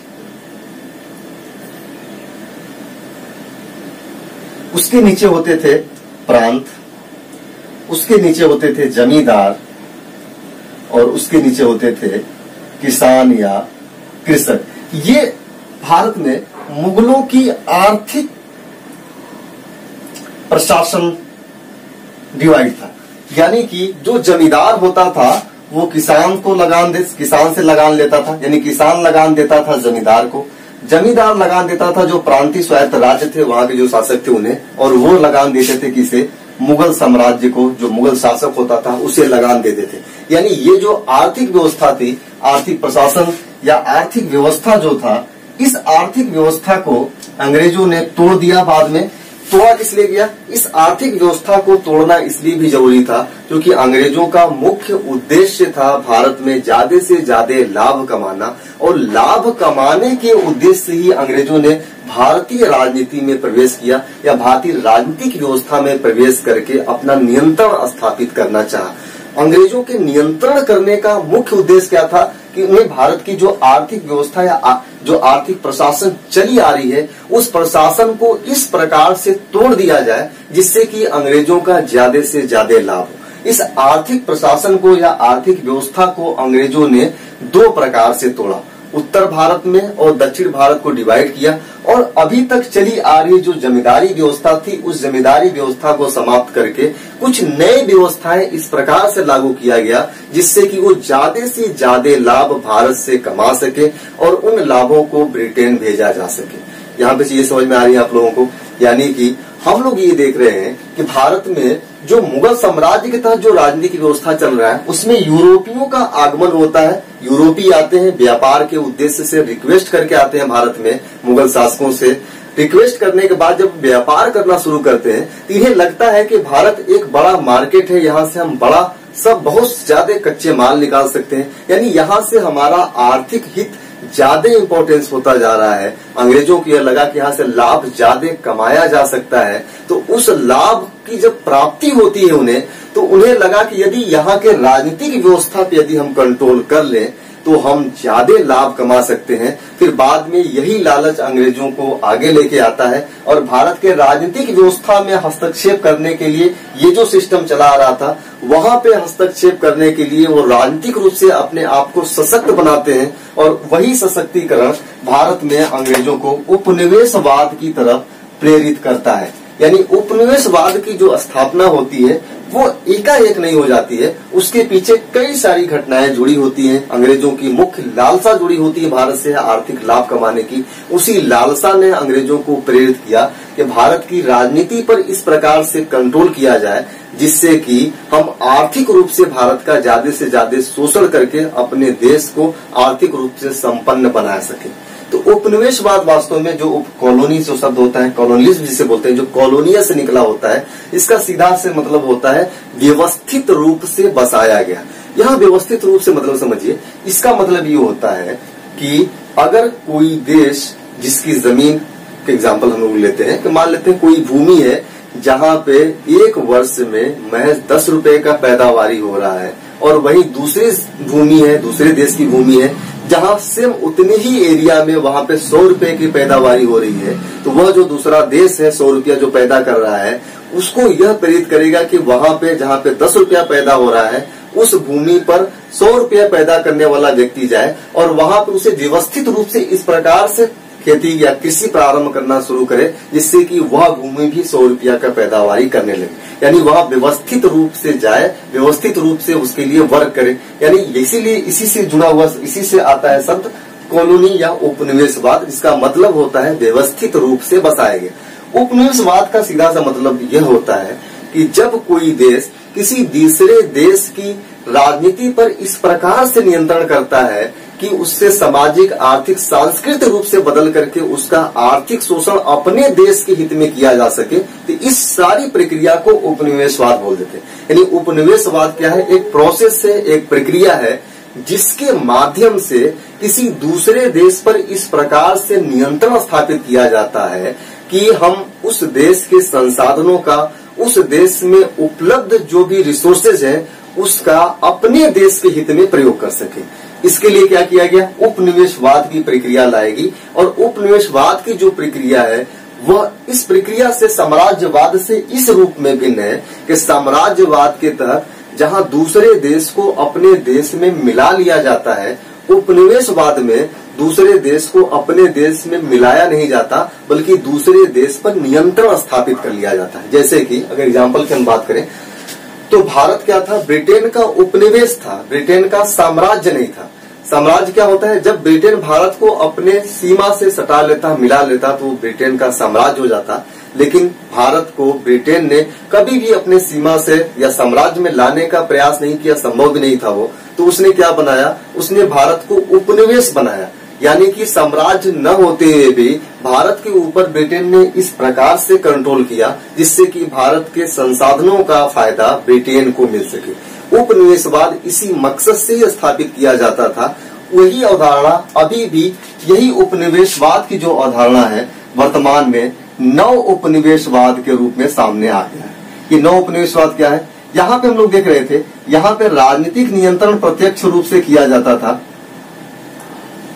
उसके नीचे होते थे प्रांत, उसके नीचे होते थे जमींदार, और उसके नीचे होते थे किसान या कृषक। ये भारत में मुगलों की आर्थिक प्रशासन डिवाइड था। यानी कि जो जमींदार होता था वो किसान से लगान लेता था, यानी किसान लगान देता था जमींदार को, जमींदार लगान देता था जो प्रांतीय स्वायत्त राज्य थे वहां के जो शासक थे उन्हें, और वो लगान देते थे किसे? मुगल साम्राज्य को, जो मुगल शासक होता था उसे लगान देते थे। यानी ये जो आर्थिक व्यवस्था थी, आर्थिक प्रशासन या आर्थिक व्यवस्था जो था, इस आर्थिक व्यवस्था को अंग्रेजों ने तोड़ दिया। बाद में तोड़ा किस लिए गया? इस आर्थिक व्यवस्था को तोड़ना इसलिए भी जरूरी था क्योंकि अंग्रेजों का मुख्य उद्देश्य था भारत में ज्यादा से ज्यादा लाभ कमाना, और लाभ कमाने के उद्देश्य से ही अंग्रेजों ने भारतीय राजनीति में प्रवेश किया या भारतीय राजनीतिक व्यवस्था में प्रवेश करके अपना नियंत्रण स्थापित करना चाहा। अंग्रेजों के नियंत्रण करने का मुख्य उद्देश्य क्या था? कि उन्हें भारत की जो आर्थिक व्यवस्था या जो आर्थिक प्रशासन चली आ रही है उस प्रशासन को इस प्रकार से तोड़ दिया जाए जिससे कि अंग्रेजों का ज्यादा से ज्यादा लाभ हो। इस आर्थिक प्रशासन को या आर्थिक व्यवस्था को अंग्रेजों ने 2 प्रकार से तोड़ा, उत्तर भारत में और दक्षिण भारत को डिवाइड किया, और अभी तक चली आ रही जो जमींदारी व्यवस्था थी उस जमींदारी व्यवस्था को समाप्त करके कुछ नए व्यवस्थाएं इस प्रकार से लागू किया गया जिससे कि वो ज्यादा से ज्यादा लाभ भारत से कमा सके और उन लाभों को ब्रिटेन भेजा जा सके। यहाँ पे ये समझ में आ रही है आप लोगों को? यानी कि हम लोग ये देख रहे हैं कि भारत में जो मुगल साम्राज्य के तहत जो राजनीतिक व्यवस्था चल रहा है उसमें यूरोपियों का आगमन होता है। यूरोपीय आते हैं व्यापार के उद्देश्य से, रिक्वेस्ट करके आते हैं भारत में मुगल शासकों से। रिक्वेस्ट करने के बाद जब व्यापार करना शुरू करते हैं तो इन्हें लगता है कि भारत एक बड़ा मार्केट है, यहाँ से हम बहुत ज्यादा कच्चे माल निकाल सकते हैं, यानी यहाँ से हमारा आर्थिक हित ज्यादा इंपॉर्टेंस होता जा रहा है। अंग्रेजों को यह लगा कि यहाँ से लाभ ज्यादा कमाया जा सकता है, तो उस लाभ की जब प्राप्ति होती है उन्हें, तो उन्हें लगा कि यदि यहाँ के राजनीतिक व्यवस्था पे यदि हम कंट्रोल कर लें तो हम ज्यादा लाभ कमा सकते हैं। फिर बाद में यही लालच अंग्रेजों को आगे लेके आता है और भारत के राजनीतिक व्यवस्था में हस्तक्षेप करने के लिए ये जो सिस्टम चला आ रहा था वहां पे हस्तक्षेप करने के लिए वो राजनीतिक रूप से अपने आप को सशक्त बनाते हैं, और वही सशक्तिकरण भारत में अंग्रेजों को उपनिवेशवाद की तरफ प्रेरित करता है। यानी उपनिवेशवाद की जो स्थापना होती है वो एकाएक नहीं हो जाती है, उसके पीछे कई सारी घटनाएं जुड़ी होती हैं। अंग्रेजों की मुख्य लालसा जुड़ी होती है भारत से आर्थिक लाभ कमाने की। उसी लालसा ने अंग्रेजों को प्रेरित किया कि भारत की राजनीति पर इस प्रकार से कंट्रोल किया जाए जिससे कि हम आर्थिक रूप से भारत का ज्यादा से ज्यादा शोषण करके अपने देश को आर्थिक रूप से संपन्न बना सके। तो उपनिवेशवाद वास्तव में जो कॉलोनी जो शब्द होता है, कॉलोनियलिज्म जिसे बोलते हैं, जो कॉलोनिया से निकला होता है, इसका सीधा से मतलब होता है व्यवस्थित रूप से बसाया गया। यहाँ व्यवस्थित रूप से मतलब समझिए, इसका मतलब ये होता है कि अगर कोई देश जिसकी जमीन के एग्जाम्पल हम लोग लेते हैं कि मान लेते हैं कोई भूमि है जहाँ पे 1 वर्ष में महज 10 रुपए का पैदावारी हो रहा है, और वही दूसरी भूमि है, दूसरे देश की भूमि है जहाँ सेम उतने ही एरिया में वहां पे 100 रुपए की पैदावारी हो रही है, तो वह जो दूसरा देश है 100 रुपया जो पैदा कर रहा है उसको यह प्रेरित करेगा कि वहां पे जहाँ पे 10 रुपया पैदा हो रहा है उस भूमि पर 100 रुपया पैदा करने वाला व्यक्ति जाए और वहां पर उसे व्यवस्थित रूप से इस प्रकार से खेती या कृषि प्रारंभ करना शुरू करे जिससे कि वह भूमि भी 100 रुपया का पैदावारी करने लगे। यानी वह व्यवस्थित रूप से जाए, व्यवस्थित रूप से उसके लिए वर्क करे। यानी इसीलिए इसी से जुड़ा हुआ, इसी से आता है शब्द कॉलोनी या उपनिवेशवाद, जिसका मतलब होता है व्यवस्थित रूप से बसाया गया। उपनिवेशवाद का सीधा सा मतलब यह होता है कि जब कोई देश किसी दूसरे देश की राजनीति पर इस प्रकार से नियंत्रण करता है कि उससे सामाजिक, आर्थिक, सांस्कृतिक रूप से बदल करके उसका आर्थिक शोषण अपने देश के हित में किया जा सके, तो इस सारी प्रक्रिया को उपनिवेशवाद बोल देते हैं। यानी उपनिवेशवाद क्या है? एक प्रोसेस है, एक प्रक्रिया है जिसके माध्यम से किसी दूसरे देश पर इस प्रकार से नियंत्रण स्थापित किया जाता है कि हम उस देश के संसाधनों का, उस देश में उपलब्ध जो भी रिसोर्सेज है उसका अपने देश के हित में प्रयोग कर सके। इसके लिए क्या किया गया? उपनिवेशवाद की प्रक्रिया लाएगी। और उपनिवेशवाद की जो प्रक्रिया है वह इस प्रक्रिया से साम्राज्यवाद से इस रूप में भिन्न है कि साम्राज्यवाद के तहत जहां दूसरे देश को अपने देश में मिला लिया जाता है, उपनिवेशवाद में दूसरे देश को अपने देश में मिलाया नहीं जाता बल्कि दूसरे देश पर नियंत्रण स्थापित कर लिया जाता है। जैसे कि अगर एग्जाम्पल की हम बात करें तो भारत क्या था? ब्रिटेन का उपनिवेश था, ब्रिटेन का साम्राज्य नहीं था। साम्राज्य क्या होता है? जब ब्रिटेन भारत को अपने सीमा से सटा लेता, मिला लेता तो ब्रिटेन का साम्राज्य हो जाता। लेकिन भारत को ब्रिटेन ने कभी भी अपने सीमा से या साम्राज्य में लाने का प्रयास नहीं किया, संभव भी नहीं था वो। तो उसने क्या बनाया? उसने भारत को उपनिवेश बनाया, यानी कि साम्राज्य न होते हुए भी भारत के ऊपर ब्रिटेन ने इस प्रकार से कंट्रोल किया जिससे कि भारत के संसाधनों का फायदा ब्रिटेन को मिल सके। उपनिवेशवाद इसी मकसद से ही स्थापित किया जाता था। वही अवधारणा अभी भी, यही उपनिवेशवाद की जो अवधारणा है वर्तमान में नव उपनिवेशवाद के रूप में सामने आ गया है। ये नव उपनिवेशवाद क्या है? यहाँ पे हम लोग देख रहे थे, यहाँ पे राजनीतिक नियंत्रण प्रत्यक्ष रूप से किया जाता था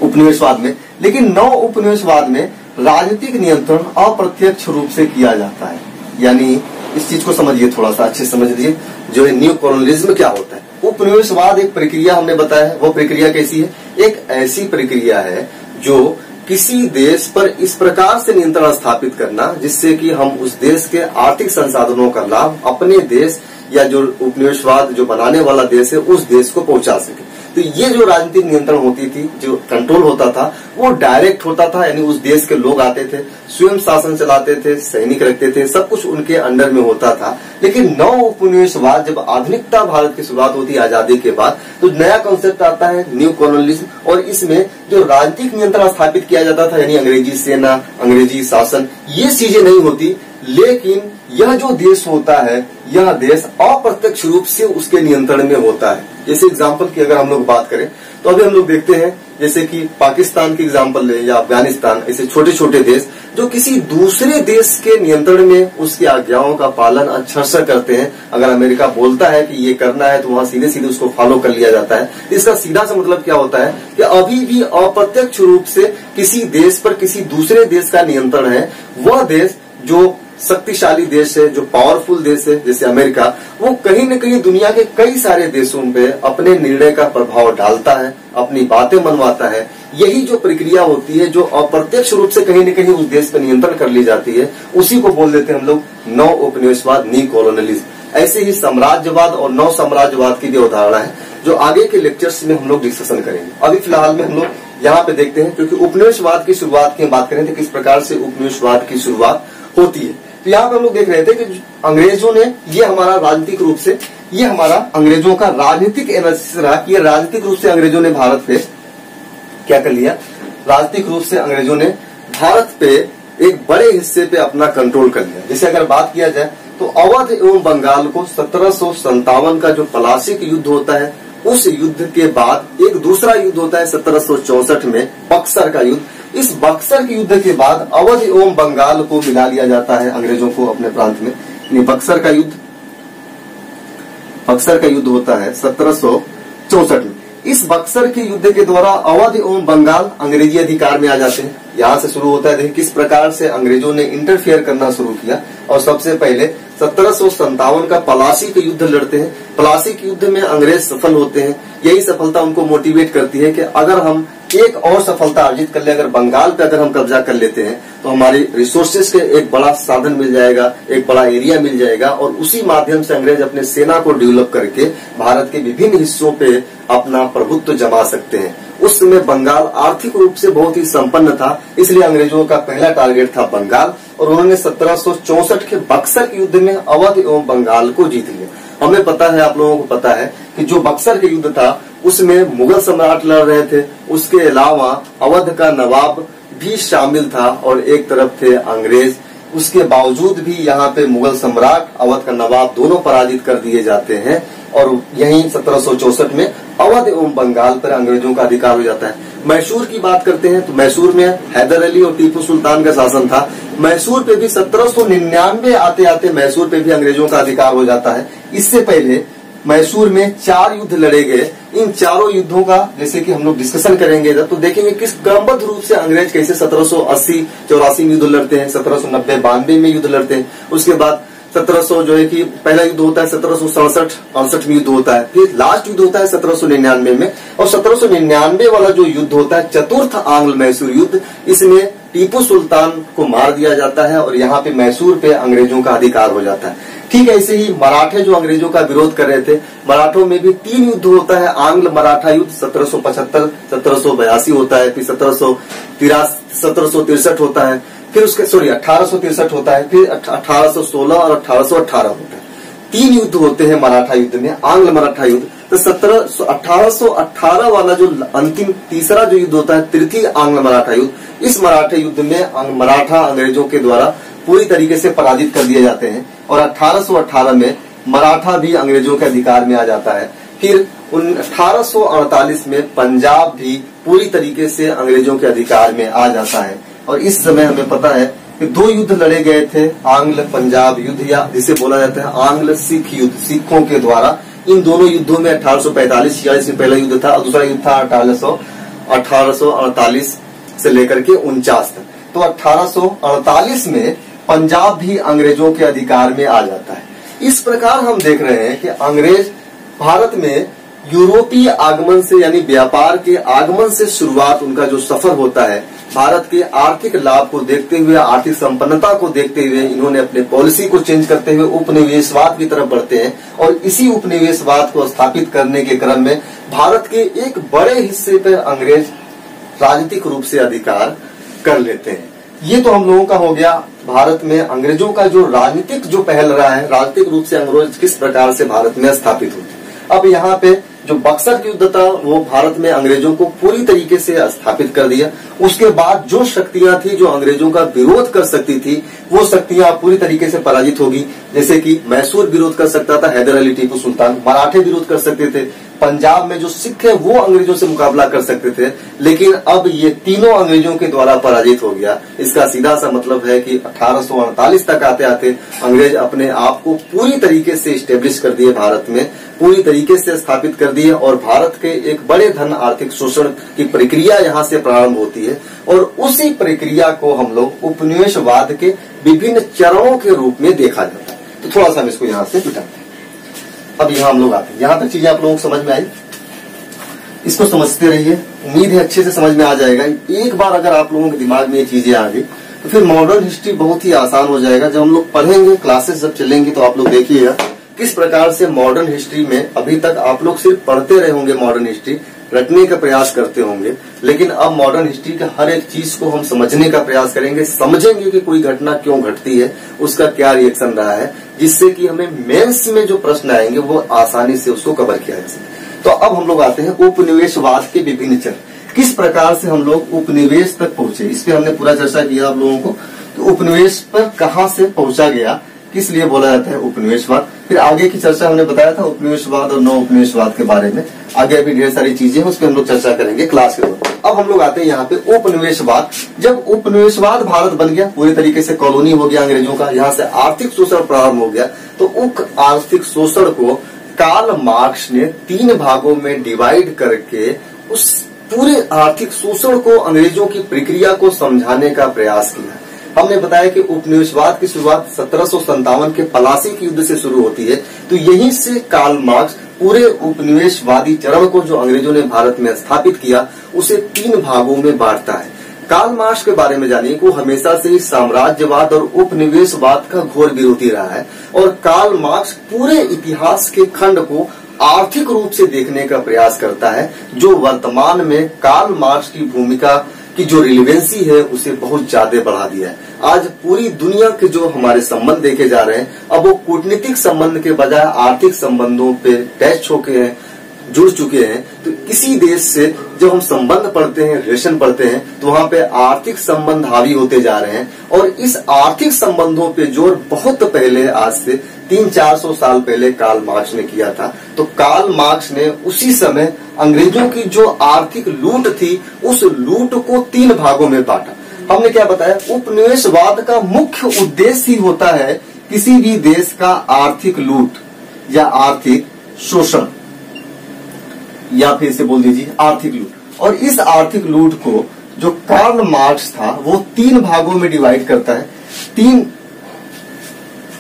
उपनिवेशवाद में, लेकिन नव उपनिवेशवाद में राजनीतिक नियंत्रण अप्रत्यक्ष रूप से किया जाता है। यानी इस चीज को समझिए, थोड़ा सा अच्छे समझ लीजिए, जो न्यू कॉलोनियलिज्म क्या होता है। उपनिवेशवाद एक प्रक्रिया हमने बताया है। वो प्रक्रिया कैसी है? एक ऐसी प्रक्रिया है जो किसी देश पर इस प्रकार से नियंत्रण स्थापित करना जिससे कि हम उस देश के आर्थिक संसाधनों का लाभ अपने देश या जो उपनिवेशवाद जो बनाने वाला देश है उस देश को पहुंचा सके। तो ये जो राजनीतिक नियंत्रण होती थी, जो कंट्रोल होता था, वो डायरेक्ट होता था। यानी उस देश के लोग आते थे, स्वयं शासन चलाते थे, सैनिक रखते थे, सब कुछ उनके अंडर में होता था। लेकिन नव उपनिवेशवाद, जब आधुनिकता भारत की शुरुआत होती है आजादी के बाद, तो नया कॉन्सेप्ट आता है न्यू कॉलोनियलिज्म। और इसमें जो राजनीतिक नियंत्रण स्थापित किया जाता था, यानी अंग्रेजी सेना, अंग्रेजी शासन, ये चीजें नहीं होती। लेकिन यह जो देश होता है, यह देश अप्रत्यक्ष रूप से उसके नियंत्रण में होता है। जैसे एग्जाम्पल की अगर हम लोग बात करें तो अभी हम लोग देखते हैं जैसे कि पाकिस्तान की एग्जाम्पल ले या अफगानिस्तान, ऐसे छोटे छोटे देश जो किसी दूसरे देश के नियंत्रण में उसकी आज्ञाओं का पालन अक्षरशः करते हैं। अगर अमेरिका बोलता है कि ये करना है तो वहां सीधे सीधे उसको फॉलो कर लिया जाता है। इसका सीधा सा मतलब क्या होता है कि अभी भी अप्रत्यक्ष रूप से किसी देश पर किसी दूसरे देश का नियंत्रण है। वह देश जो शक्तिशाली देश है, जो पावरफुल देश है जैसे अमेरिका, वो कहीं न कहीं दुनिया के कई सारे देशों पे अपने निर्णय का प्रभाव डालता है, अपनी बातें मनवाता है। यही जो प्रक्रिया होती है जो अप्रत्यक्ष रूप से कहीं न कहीं उस देश पर नियंत्रण कर ली जाती है, उसी को बोल देते हैं हम लोग नव उपनिवेशवाद, न्यू कॉलोनियलिज्म। ऐसे ही साम्राज्यवाद और नव साम्राज्यवाद की भी अवधारणा है जो आगे के लेक्चर्स में हम लोग डिस्कशन करेंगे। अभी फिलहाल में हम लोग यहाँ पे देखते हैं, क्योंकि उपनिवेशवाद की शुरुआत की बात करें तो किस प्रकार से उपनिवेशवाद की शुरुआत होती है। तो यहाँ पे हम लोग देख रहे थे कि अंग्रेजों ने, ये हमारा राजनीतिक रूप से, ये हमारा अंग्रेजों का राजनीतिक एनालिसिस रहा कि ये राजनीतिक रूप से अंग्रेजों ने भारत पे क्या कर लिया, राजनीतिक रूप से अंग्रेजों ने भारत पे एक बड़े हिस्से पे अपना कंट्रोल कर लिया। जैसे अगर बात किया जाए तो अवध एवं बंगाल को 1757 का जो पलासी का युद्ध होता है, उस युद्ध के बाद एक दूसरा युद्ध होता है 1764 में, बक्सर का युद्ध। इस बक्सर के युद्ध के बाद अवध एवं बंगाल को मिला लिया जाता है अंग्रेजों को अपने प्रांत में। बक्सर का युद्ध होता है 1764 में। इस बक्सर के युद्ध के द्वारा अवध एवं बंगाल अंग्रेजी अधिकार में आ जाते हैं। यहाँ से शुरू होता है, देखिए किस प्रकार से अंग्रेजों ने इंटरफेयर करना शुरू किया। और सबसे पहले 1757 का पलासी का युद्ध लड़ते हैं। पलासी के युद्ध में अंग्रेज सफल होते हैं। यही सफलता उनको मोटिवेट करती है कि अगर हम एक और सफलता अर्जित कर ले, अगर बंगाल पे अगर हम कब्जा कर लेते हैं तो हमारे रिसोर्सेज के एक बड़ा साधन मिल जाएगा, एक बड़ा एरिया मिल जाएगा। और उसी माध्यम से अंग्रेज अपने सेना को डेवलप करके भारत के विभिन्न हिस्सों पे अपना प्रभुत्व जमा सकते हैं। उस समय बंगाल आर्थिक रूप से बहुत ही संपन्न था, इसलिए अंग्रेजों का पहला टारगेट था बंगाल, और उन्होंने 1764 के बक्सर के युद्ध में अवध एवं बंगाल को जीत लिया। हमें पता है, आप लोगों को पता है कि जो बक्सर के युद्ध था उसमें मुगल सम्राट लड़ रहे थे, उसके अलावा अवध का नवाब भी शामिल था और एक तरफ थे अंग्रेज। उसके बावजूद भी यहाँ पे मुगल सम्राट, अवध का नवाब दोनों पराजित कर दिए जाते हैं, और यहीं 1764 में अवध एवं बंगाल पर अंग्रेजों का अधिकार हो जाता है। मैसूर की बात करते हैं तो मैसूर में हैदर अली और टीपू सुल्तान का शासन था। मैसूर पे भी 1799 आते आते मैसूर पे भी अंग्रेजों का अधिकार हो जाता है। इससे पहले मैसूर में 4 युद्ध लड़े गए। इन चारों युद्धों का जैसे कि हम लोग डिस्कशन करेंगे तो देखेंगे किस क्रमबद्ध रूप से अंग्रेज कैसे 1780-84 में युद्ध लड़ते हैं, 1790-92 में युद्ध लड़ते हैं। उसके बाद 1700 जो है कि पहला युद्ध होता है 1767-68 में युद्ध होता है, फिर लास्ट युद्ध होता है 1799 में, और 1799 वाला जो युद्ध होता है चतुर्थ आंग्ल मैसूर युद्ध, इसमें टीपू सुल्तान को मार दिया जाता है और यहाँ पे मैसूर पे अंग्रेजों का अधिकार हो जाता है। ठीक है, ऐसे ही मराठे जो अंग्रेजों का विरोध कर रहे थे, मराठों में भी 3 युद्ध होता है। आंग्ल मराठा युद्ध 1775, 1782 होता है, फिर 1763 होता है, फिर उसके 1863 होता है, फिर 1816 और 1818 होता है। 3 युद्ध होते हैं मराठा युद्ध में, आंग्ल मराठा युद्ध। तो 1818 वाला जो अंतिम तीसरा जो युद्ध होता है, तृतीय आंग्ल मराठा युद्ध, इस मराठा युद्ध में मराठा अंग्रेजों के द्वारा पूरी तरीके से पराजित कर दिए जाते हैं, और 1818 में मराठा भी अंग्रेजों के अधिकार में आ जाता है। फिर 1848 में पंजाब भी पूरी तरीके से अंग्रेजों के अधिकार में आ जाता है, और इस समय हमें पता है कि 2 युद्ध लड़े गए थे, आंग्ल पंजाब युद्ध या जिसे बोला जाता है आंग्ल सिख युद्ध, सिखों के द्वारा। इन दोनों युद्धों में 1845-46 में पहला युद्ध था और दूसरा युद्ध था 1848 से लेकर के 49 तक। तो 1848 में पंजाब भी अंग्रेजों के अधिकार में आ जाता है। इस प्रकार हम देख रहे हैं कि अंग्रेज भारत में यूरोपीय आगमन से यानी व्यापार के आगमन से शुरुआत उनका जो सफर होता है, भारत के आर्थिक लाभ को देखते हुए, आर्थिक संपन्नता को देखते हुए इन्होंने अपने पॉलिसी को चेंज करते हुए उपनिवेशवाद की तरफ बढ़ते हैं, और इसी उपनिवेशवाद को स्थापित करने के क्रम में भारत के एक बड़े हिस्से पर अंग्रेज राजनीतिक रूप से अधिकार कर लेते हैं। ये तो हम लोगों का हो गया भारत में अंग्रेजों का जो राजनीतिक जो पहल रहा है, राजनीतिक रूप से अंग्रेज किस प्रकार से भारत में स्थापित होते हैं। अब यहाँ पे जो बक्सर की युद्ध था वो भारत में अंग्रेजों को पूरी तरीके से स्थापित कर दिया। उसके बाद जो शक्तियां थी जो अंग्रेजों का विरोध कर सकती थी, वो शक्तियां पूरी तरीके से पराजित होगी। जैसे कि मैसूर विरोध कर सकता था हैदर अली टीपू सुल्तान, मराठे विरोध कर सकते थे, पंजाब में जो सिख है वो अंग्रेजों से मुकाबला कर सकते थे, लेकिन अब ये तीनों अंग्रेजों के द्वारा पराजित हो गया। इसका सीधा सा मतलब है कि 1848 तक आते आते अंग्रेज अपने आप को पूरी तरीके से स्टेब्लिश कर दिए, भारत में पूरी तरीके से स्थापित कर दिए, और भारत के एक बड़े धन आर्थिक शोषण की प्रक्रिया यहाँ से प्रारंभ होती है, और उसी प्रक्रिया को हम लोग उपनिवेशवाद के विभिन्न चरणों के रूप में देखा जाता है। तो थोड़ा सा हम इसको यहाँ से मिटाते हैं। अब यहाँ हम लोग आते हैं, यहाँ तक चीजें आप लोगों को समझ में आई, इसको समझते रहिए, उम्मीद है अच्छे से समझ में आ जाएगा। एक बार अगर आप लोगों के दिमाग में ये चीजें आ गई तो फिर मॉडर्न हिस्ट्री बहुत ही आसान हो जाएगा। जब हम लोग पढ़ेंगे, क्लासेस जब चलेंगी, तो आप लोग देखिएगा किस प्रकार से मॉडर्न हिस्ट्री में अभी तक आप लोग सिर्फ पढ़ते रहे होंगे, मॉडर्न हिस्ट्री रटने का प्रयास करते होंगे, लेकिन अब मॉडर्न हिस्ट्री के हर एक चीज को हम समझने का प्रयास करेंगे, समझेंगे कि कोई घटना क्यों घटती है, उसका क्या रिएक्शन रहा है, जिससे कि हमें मेंस में जो प्रश्न आएंगे वो आसानी से उसको कवर किया जा सके। तो अब हम लोग आते हैं उपनिवेशवाद के विभिन्न चरण, किस प्रकार से हम लोग उपनिवेश तक पहुंचे, इस पे हमने पूरा चर्चा किया आप लोगों को। तो उपनिवेश पर कहां से पहुंचा गया, किस लिए बोला जाता है उपनिवेशवाद। फिर आगे की चर्चा हमने बताया था उपनिवेशवाद और नव उपनिवेशवाद के बारे में, आगे अभी ढेर सारी चीजें हैं, उस पर हम लोग चर्चा करेंगे क्लास के दौरान। अब हम लोग आते हैं यहाँ पे उपनिवेशवाद। जब उपनिवेशवाद भारत बन गया, पूरी तरीके से कॉलोनी हो गया अंग्रेजों का, यहाँ से आर्थिक शोषण प्रारंभ हो गया, तो उस आर्थिक शोषण को कार्ल मार्क्स ने 3 भागों में डिवाइड करके उस पूरे आर्थिक शोषण को, अंग्रेजों की प्रक्रिया को समझाने का प्रयास किया। हमने बताया कि उपनिवेशवाद की शुरुआत 1757 के प्लासी के युद्ध से शुरू होती है। तो यहीं से कार्ल मार्क्स पूरे उपनिवेशवादी चरण को जो अंग्रेजों ने भारत में स्थापित किया, उसे 3 भागों में बांटता है। कार्ल मार्क्स के बारे में जानिए कि वो हमेशा से ही साम्राज्यवाद और उपनिवेशवाद का घोर विरोधी रहा है, और कार्ल मार्क्स पूरे इतिहास के खंड को आर्थिक रूप से देखने का प्रयास करता है, जो वर्तमान में कार्ल मार्क्स की भूमिका की जो रिलेवेंसी है उसे बहुत ज्यादा बढ़ा दिया है। आज पूरी दुनिया के जो हमारे संबंध देखे जा रहे हैं, अब वो कूटनीतिक संबंध के बजाय आर्थिक संबंधों पे अटैच होके हैं, जुड़ चुके हैं। तो किसी देश से जब हम संबंध पढ़ते हैं, रिलेशन पढ़ते हैं, तो वहां पे आर्थिक संबंध हावी होते जा रहे हैं। और इस आर्थिक संबंधों पे जोर बहुत पहले, आज से 300-400 साल पहले कार्ल मार्क्स ने किया था। तो कार्ल मार्क्स ने उसी समय अंग्रेजों की जो आर्थिक लूट थी, उस लूट को 3 भागों में बांटा। हमने क्या बताया, उपनिवेशवाद का मुख्य उद्देश्य ही होता है किसी भी देश का आर्थिक लूट या आर्थिक शोषण, या फिर से बोल दीजिए आर्थिक लूट। और इस आर्थिक लूट को जो कार्ल मार्क्स था वो 3 भागों में डिवाइड करता है, 3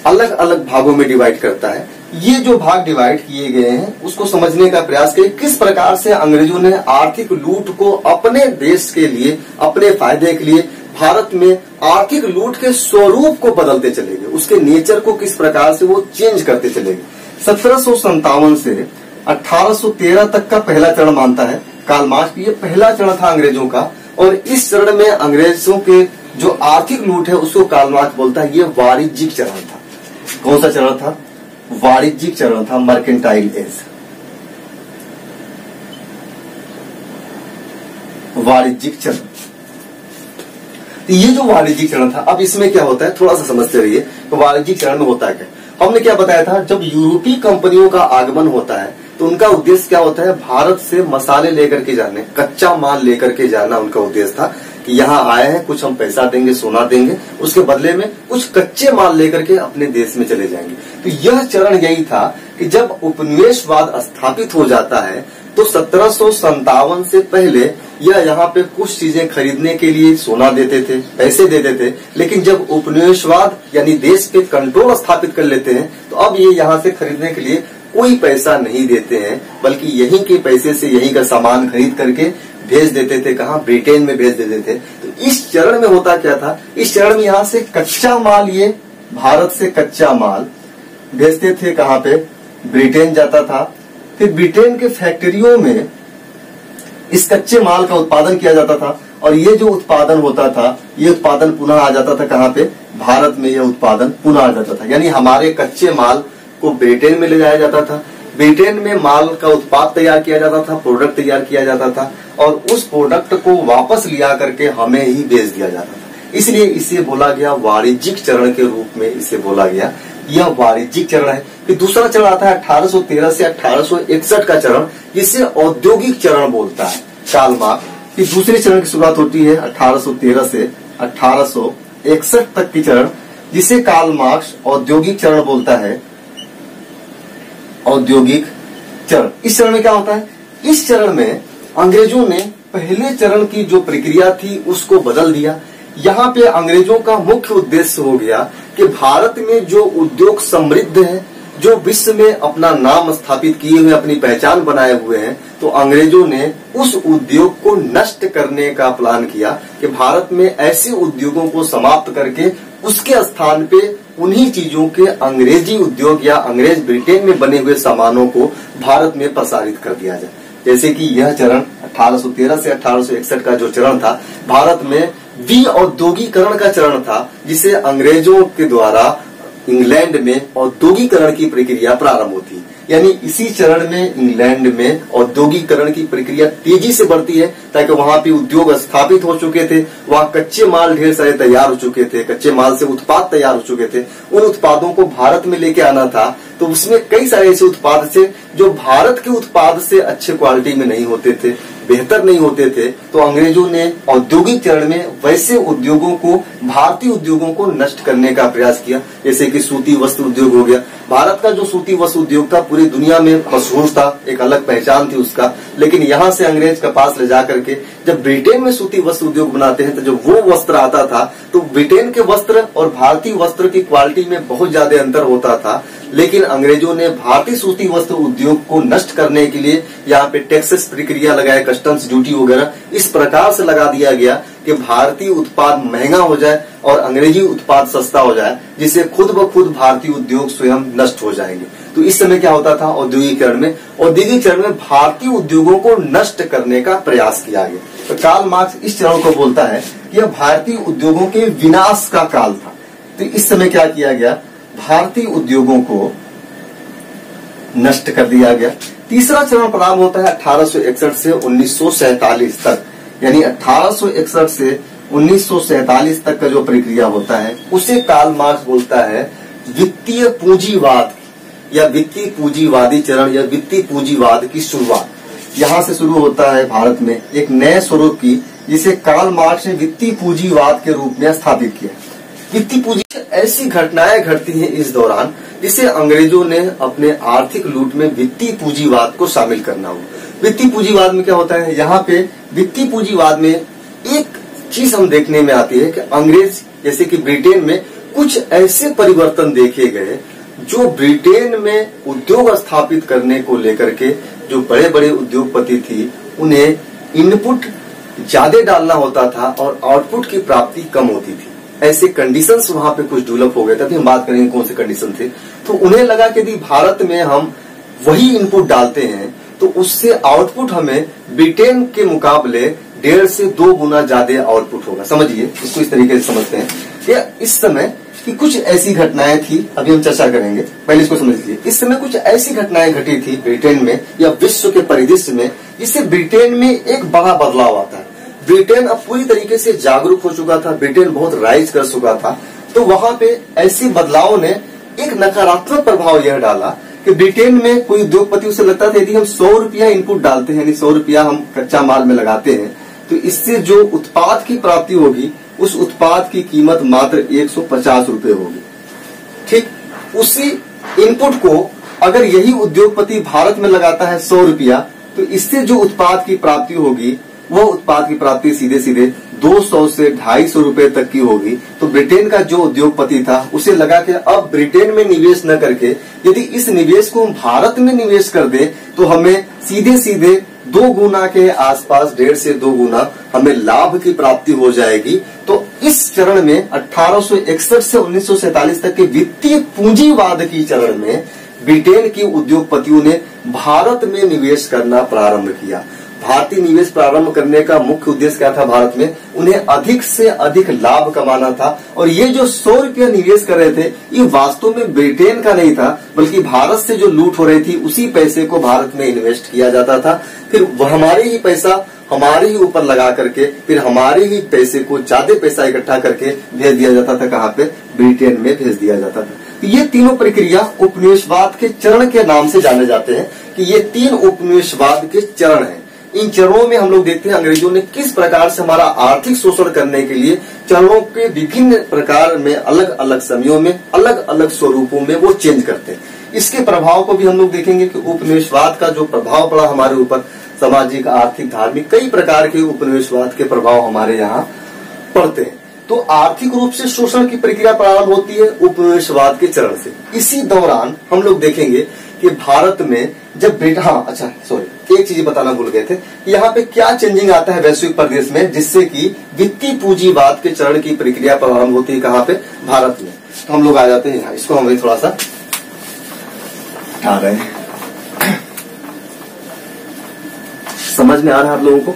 अलग अलग भागों में डिवाइड करता है। ये जो भाग डिवाइड किए गए हैं उसको समझने का प्रयास करें, किस प्रकार से अंग्रेजों ने आर्थिक लूट को अपने देश के लिए, अपने फायदे के लिए भारत में आर्थिक लूट के स्वरूप को बदलते चले गए, उसके नेचर को किस प्रकार से वो चेंज करते चले गए। 1757 से 1813 तक का पहला चरण मानता है कार्ल मार्क्स। ये पहला चरण था अंग्रेजों का, और इस चरण में अंग्रेजों के जो आर्थिक लूट है उसको कार्ल मार्क्स बोलता है ये वाणिज्यिक चरण था। कौन सा चरण था? वाणिज्यिक चरण था, मर्केंटाइल एज, वाणिज्यिक चरण। तो ये जो वाणिज्यिक चरण था, अब इसमें क्या होता है थोड़ा सा समझते रहिए। तो वाणिज्यिक चरण में होता है क्या, हमने क्या बताया था, जब यूरोपीय कंपनियों का आगमन होता है तो उनका उद्देश्य क्या होता है, भारत से मसाले लेकर के जाने, कच्चा माल लेकर के जाना उनका उद्देश्य था कि यहाँ आए हैं, कुछ हम पैसा देंगे, सोना देंगे, उसके बदले में कुछ कच्चे माल लेकर के अपने देश में चले जाएंगे। तो यह चरण यही था कि जब उपनिवेशवाद स्थापित हो जाता है तो 1757 से पहले यह यहाँ पे कुछ चीजें खरीदने के लिए सोना देते थे, पैसे देते थे, लेकिन जब उपनिवेशवाद यानी देश पे कंट्रोल स्थापित कर लेते हैं तो अब ये यहाँ से खरीदने के लिए कोई पैसा नहीं देते हैं, बल्कि यहीं के पैसे से यहीं का सामान खरीद करके भेज देते थे। कहाँ? ब्रिटेन में भेज देते थे। तो इस चरण में होता क्या था, इस चरण में यहाँ से कच्चा माल, ये भारत से कच्चा माल भेजते थे, कहाँ पे? ब्रिटेन जाता था। फिर ब्रिटेन के फैक्ट्रियों में इस कच्चे माल का उत्पादन किया जाता था, और ये जो उत्पादन होता था, ये उत्पादन पुनः आ जाता था कहाँ पे? भारत में। यह उत्पादन पुनः आ जाता था, यानी हमारे कच्चे माल को ब्रिटेन में ले जाया जाता था, ब्रिटेन में माल का उत्पाद तैयार किया जाता था, प्रोडक्ट तैयार किया जाता था, और उस प्रोडक्ट को वापस लिया करके हमें ही बेच दिया जाता था। इसलिए इसे बोला गया वाणिज्यिक चरण के रूप में इसे बोला गया, यह वाणिज्यिक चरण है। फिर दूसरा चरण आता है 1813 से 1861 का चरण, जिसे औद्योगिक चरण बोलता है कार्ल मार्क्स। फिर दूसरे चरण की शुरुआत होती है 1813 से 1861 तक की चरण, जिसे कार्ल मार्क्स औद्योगिक चरण बोलता है, औद्योगिक चरण। इस चरण में क्या होता है, इस चरण में अंग्रेजों ने पहले चरण की जो प्रक्रिया थी उसको बदल दिया। यहाँ पे अंग्रेजों का मुख्य उद्देश्य हो गया कि भारत में जो उद्योग समृद्ध है, जो विश्व में अपना नाम स्थापित किए हुए, अपनी पहचान बनाए हुए हैं, तो अंग्रेजों ने उस उद्योग को नष्ट करने का प्लान किया कि भारत में ऐसे उद्योगों को समाप्त करके उसके स्थान पे उन्हीं चीजों के अंग्रेजी उद्योग या अंग्रेज ब्रिटेन में बने हुए सामानों को भारत में प्रसारित कर दिया जाए। जैसे कि यह चरण 1813 से 1861 का जो चरण था, भारत में विऔद्योगीकरण का चरण था, जिसे अंग्रेजों के द्वारा इंग्लैंड में औद्योगिकरण की प्रक्रिया प्रारंभ होती है। यानी इसी चरण में इंग्लैंड में औद्योगिकरण की प्रक्रिया तेजी से बढ़ती है, ताकि वहां पे उद्योग स्थापित हो चुके थे, वहां कच्चे माल ढेर सारे तैयार हो चुके थे, कच्चे माल से उत्पाद तैयार हो चुके थे। उन उत्पादों को भारत में लेके आना था, तो उसमें कई सारे ऐसे उत्पाद थे जो भारत के उत्पाद से अच्छे क्वालिटी में नहीं होते थे, बेहतर नहीं होते थे। तो अंग्रेजों ने औद्योगिक चरण में वैसे उद्योगों को, भारतीय उद्योगों को नष्ट करने का प्रयास किया। जैसे कि सूती वस्त्र उद्योग हो गया। भारत का जो सूती वस्त्र उद्योग था पूरी दुनिया में मशहूर था, एक अलग पहचान थी उसका। लेकिन यहाँ से अंग्रेज कपास ले जा करके जब ब्रिटेन में सूती वस्त्र उद्योग बनाते हैं, तो जब वो वस्त्र आता था तो ब्रिटेन के वस्त्र और भारतीय वस्त्र की क्वालिटी में बहुत ज्यादा अंतर होता था। लेकिन अंग्रेजों ने भारतीय सूती वस्त्र उद्योग को नष्ट करने के लिए यहाँ पे टैक्सेस प्रक्रिया लगाए, कस्टम्स ड्यूटी वगैरह इस प्रकार से लगा दिया गया कि भारतीय उत्पाद महंगा हो जाए और अंग्रेजी उत्पाद सस्ता हो जाए, जिससे खुद ब खुद भारतीय उद्योग स्वयं नष्ट हो जाएंगे। तो इस समय क्या होता था, औद्योगिकरण में भारतीय उद्योगों को नष्ट करने का प्रयास किया गया। तो कार्ल मार्क्स इस चरण को बोलता है कि यह भारतीय उद्योगों के विनाश का काल था। तो इस समय क्या किया गया, भारतीय उद्योगों को नष्ट कर दिया गया। तीसरा चरण प्रारंभ होता है 1861 से 1947 तक, यानी 1861 से 1947 तक का जो प्रक्रिया होता है उसे कार्ल मार्क्स बोलता है वित्तीय पूंजीवाद या वित्तीय पूंजीवादी चरण या वित्तीय पूंजीवाद की शुरुआत। यहाँ से शुरू होता है भारत में एक नए स्वरूप की, जिसे कार्ल मार्क्स ने वित्तीय पूंजीवाद के रूप में स्थापित किया। वित्तीय पूंजी ऐसी घटनाएं घटती हैं इस दौरान जिसे अंग्रेजों ने अपने आर्थिक लूट में वित्तीय पूंजीवाद को शामिल करना हो। वित्तीय पूंजीवाद में क्या होता है, यहाँ पे वित्तीय पूंजीवाद में एक चीज हम देखने में आती है कि अंग्रेज जैसे कि ब्रिटेन में कुछ ऐसे परिवर्तन देखे गए जो ब्रिटेन में उद्योग स्थापित करने को लेकर के जो बड़े बड़े उद्योगपति थी उन्हें इनपुट ज्यादा डालना होता था और आउटपुट की प्राप्ति कम होती थी। ऐसे कंडीशंस वहां पे कुछ डेवलप हो गए थे। अभी हम बात करेंगे कौन से कंडीशन थे। तो उन्हें लगा कि यदि भारत में हम वही इनपुट डालते हैं तो उससे आउटपुट हमें ब्रिटेन के मुकाबले 1.5 से 2 गुना ज्यादा आउटपुट होगा। समझिए, इसको इस तरीके से समझते हैं कि इस समय कि कुछ ऐसी घटनाएं थी, अभी हम चर्चा करेंगे, पहले इसको समझ लीजिए। इस समय कुछ ऐसी घटनाएं घटी थी ब्रिटेन में या विश्व के परिदृश्य में, जिससे ब्रिटेन में एक बड़ा बदलाव आता है। ब्रिटेन अब पूरी तरीके से जागरूक हो चुका था, ब्रिटेन बहुत राइज कर चुका था। तो वहां पे ऐसे बदलाव ने एक नकारात्मक प्रभाव यह डाला कि ब्रिटेन में कोई उद्योगपति उसे लगता था यदि हम 100 रुपया इनपुट डालते हैं, यानी 100 रुपया हम कच्चा माल में लगाते हैं, तो इससे जो उत्पाद की प्राप्ति होगी उस उत्पाद की कीमत मात्र 150 रुपए होगी। ठीक, उसी इनपुट को अगर यही उद्योगपति भारत में लगाता है 100 रुपया, तो इससे जो उत्पाद की प्राप्ति होगी वो उत्पाद की प्राप्ति सीधे सीधे 200 से 250 रुपए तक की होगी। तो ब्रिटेन का जो उद्योगपति था उसे लगा कि अब ब्रिटेन में निवेश न करके यदि इस निवेश को हम भारत में निवेश कर दे तो हमें सीधे सीधे 2 गुना के आसपास, 1.5 से 2 गुना हमें लाभ की प्राप्ति हो जाएगी। तो इस चरण में 1861 से 1947 तक के वित्तीय पूंजीवाद की चरण में ब्रिटेन के उद्योगपतियों ने भारत में निवेश करना प्रारंभ किया। भारतीय निवेश प्रारंभ करने का मुख्य उद्देश्य क्या था, भारत में उन्हें अधिक से अधिक लाभ कमाना था। और ये जो 100 रुपया निवेश कर रहे थे ये वास्तव में ब्रिटेन का नहीं था, बल्कि भारत से जो लूट हो रही थी उसी पैसे को भारत में इन्वेस्ट किया जाता था। फिर हमारे ही पैसा हमारे ही ऊपर लगा करके फिर हमारे ही पैसे को ज्यादा पैसा इकट्ठा करके भेज दिया जाता था। कहाँ पे, ब्रिटेन में भेज दिया जाता था। तो ये तीनों प्रक्रिया उपनिवेशवाद के चरण के नाम से जाने जाते हैं कि ये 3 उपनिवेशवाद के चरण हैं। इन चरणों में हम लोग देखते हैं अंग्रेजों ने किस प्रकार से हमारा आर्थिक शोषण करने के लिए चरणों के विभिन्न प्रकार में अलग अलग समयों में अलग अलग स्वरूपों में वो चेंज करते हैं। इसके प्रभाव को भी हम लोग देखेंगे कि उपनिवेशवाद का जो प्रभाव पड़ा हमारे ऊपर, सामाजिक, आर्थिक, धार्मिक, कई प्रकार के उपनिवेशवाद के प्रभाव हमारे यहाँ पड़ते हैं। तो आर्थिक रूप से शोषण की प्रक्रिया प्रारंभ होती है उपनिवेशवाद के चरण से। इसी दौरान हम लोग देखेंगे कि भारत में जब एक चीज बताना भूल गए थे, यहाँ पे क्या चेंजिंग आता है वैश्विक परिवेश में, जिससे कि वित्तीय पूंजीवाद के चरण की प्रक्रिया प्रारंभ होती है। कहाँ पे, भारत में। तो हम लोग आ जाते हैं यहाँ, इसको हम थोड़ा सा हटा रहे हैं। समझ में आ रहा है आप लोगों को?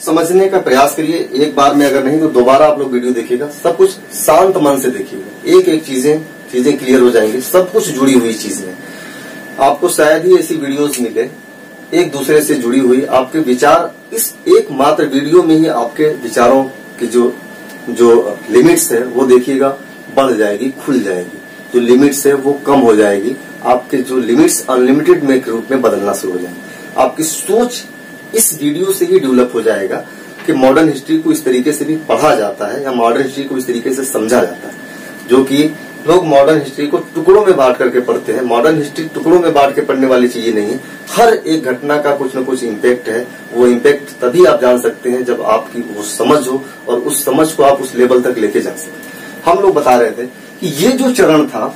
समझने का प्रयास करिए एक बार में, अगर नहीं तो दोबारा आप लोग वीडियो देखिएगा। सब कुछ शांत मन से देखिएगा, एक एक चीजें क्लियर हो जाएंगी। सब कुछ जुड़ी हुई चीजें, आपको शायद ही ऐसी वीडियोस मिले एक दूसरे से जुड़ी हुई। आपके विचार इस एकमात्र वीडियो में ही आपके विचारों की जो लिमिट्स है वो देखिएगा बढ़ जाएगी, खुल जाएगी। जो लिमिट्स है वो कम हो जाएगी। आपके जो लिमिट्स अनलिमिटेड में के रूप में बदलना शुरू हो जाएंगे। आपकी सोच इस वीडियो से ही डेवलप हो जाएगा कि मॉडर्न हिस्ट्री को इस तरीके से भी पढ़ा जाता है या मॉडर्न हिस्ट्री को इस तरीके से समझा जाता है। जो कि लोग मॉडर्न हिस्ट्री को टुकड़ों में बांट करके पढ़ते हैं। मॉडर्न हिस्ट्री टुकड़ों में बांट के पढ़ने वाली चीजें नहीं है। हर एक घटना का कुछ न कुछ इम्पैक्ट है। वो इम्पैक्ट तभी आप जान सकते हैं जब आपकी वो समझ हो और उस समझ को आप उस लेवल तक लेके जा सकते। हम लोग बता रहे थे कि ये जो चरण था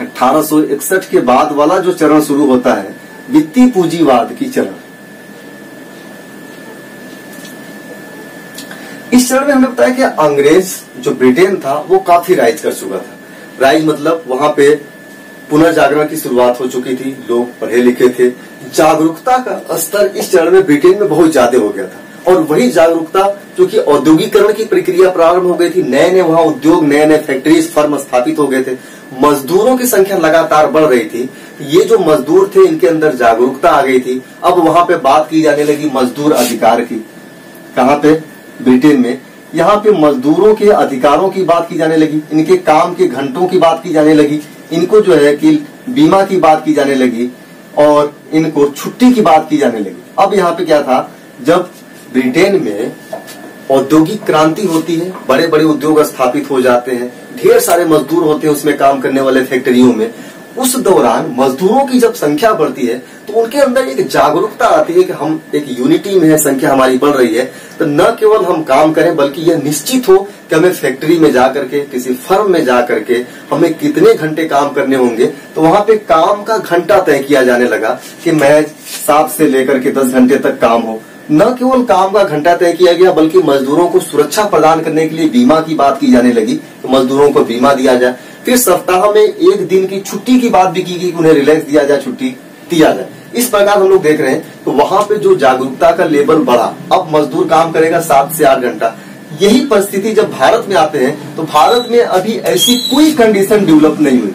1861 के बाद वाला जो चरण शुरू होता है वित्तीय पूंजीवाद की चरण। इस चरण में हमने बताया कि अंग्रेज जो ब्रिटेन था वो काफी राइज कर चुका था। राइज मतलब वहां पे पुनर्जागरण की शुरुआत हो चुकी थी, लोग पढ़े लिखे थे, जागरूकता का स्तर इस चरण में ब्रिटेन में बहुत ज्यादा हो गया था। और वही जागरूकता जो कि औद्योगिकरण की प्रक्रिया प्रारंभ हो गई थी, नए नए वहां उद्योग, नए नए फैक्ट्रीज, फर्म स्थापित हो गए थे, मजदूरों की संख्या लगातार बढ़ रही थी। ये जो मजदूर थे इनके अंदर जागरूकता आ गई थी। अब वहां पे बात की जाने लगी मजदूर अधिकार की। कहां पे? ब्रिटेन में। यहाँ पे मजदूरों के अधिकारों की बात की जाने लगी, इनके काम के घंटों की बात की जाने लगी, इनको जो है कि बीमा की बात की जाने लगी और इनको छुट्टी की बात की जाने लगी। अब यहाँ पे क्या था, जब ब्रिटेन में औद्योगिक क्रांति होती है, बड़े बड़े उद्योग स्थापित हो जाते हैं, ढेर सारे मजदूर होते हैं उसमें काम करने वाले फैक्ट्रियों में। उस दौरान मजदूरों की जब संख्या बढ़ती है तो उनके अंदर एक जागरूकता आती है कि हम एक यूनिटी में है, संख्या हमारी बढ़ रही है, तो न केवल हम काम करें बल्कि यह निश्चित हो कि हमें फैक्ट्री में जाकर के, किसी फर्म में जाकर के हमें कितने घंटे काम करने होंगे। तो वहां पे काम का घंटा तय किया जाने लगा कि मैं 7 से लेकर के 10 घंटे तक काम हो। न केवल काम का घंटा तय किया गया बल्कि मजदूरों को सुरक्षा प्रदान करने के लिए बीमा की बात की जाने लगी, तो मजदूरों को बीमा दिया जाए। फिर सप्ताह में 1 दिन की छुट्टी की बात भी की गई कि उन्हें रिलैक्स दिया जाए, छुट्टी दिया जाए। इस प्रकार हम लोग देख रहे हैं तो वहां पे जो जागरूकता का लेवल बढ़ा, अब मजदूर काम करेगा 7 से 8 घंटा। यही परिस्थिति जब भारत में आते हैं तो भारत में अभी ऐसी कोई कंडीशन डेवलप नहीं हुई।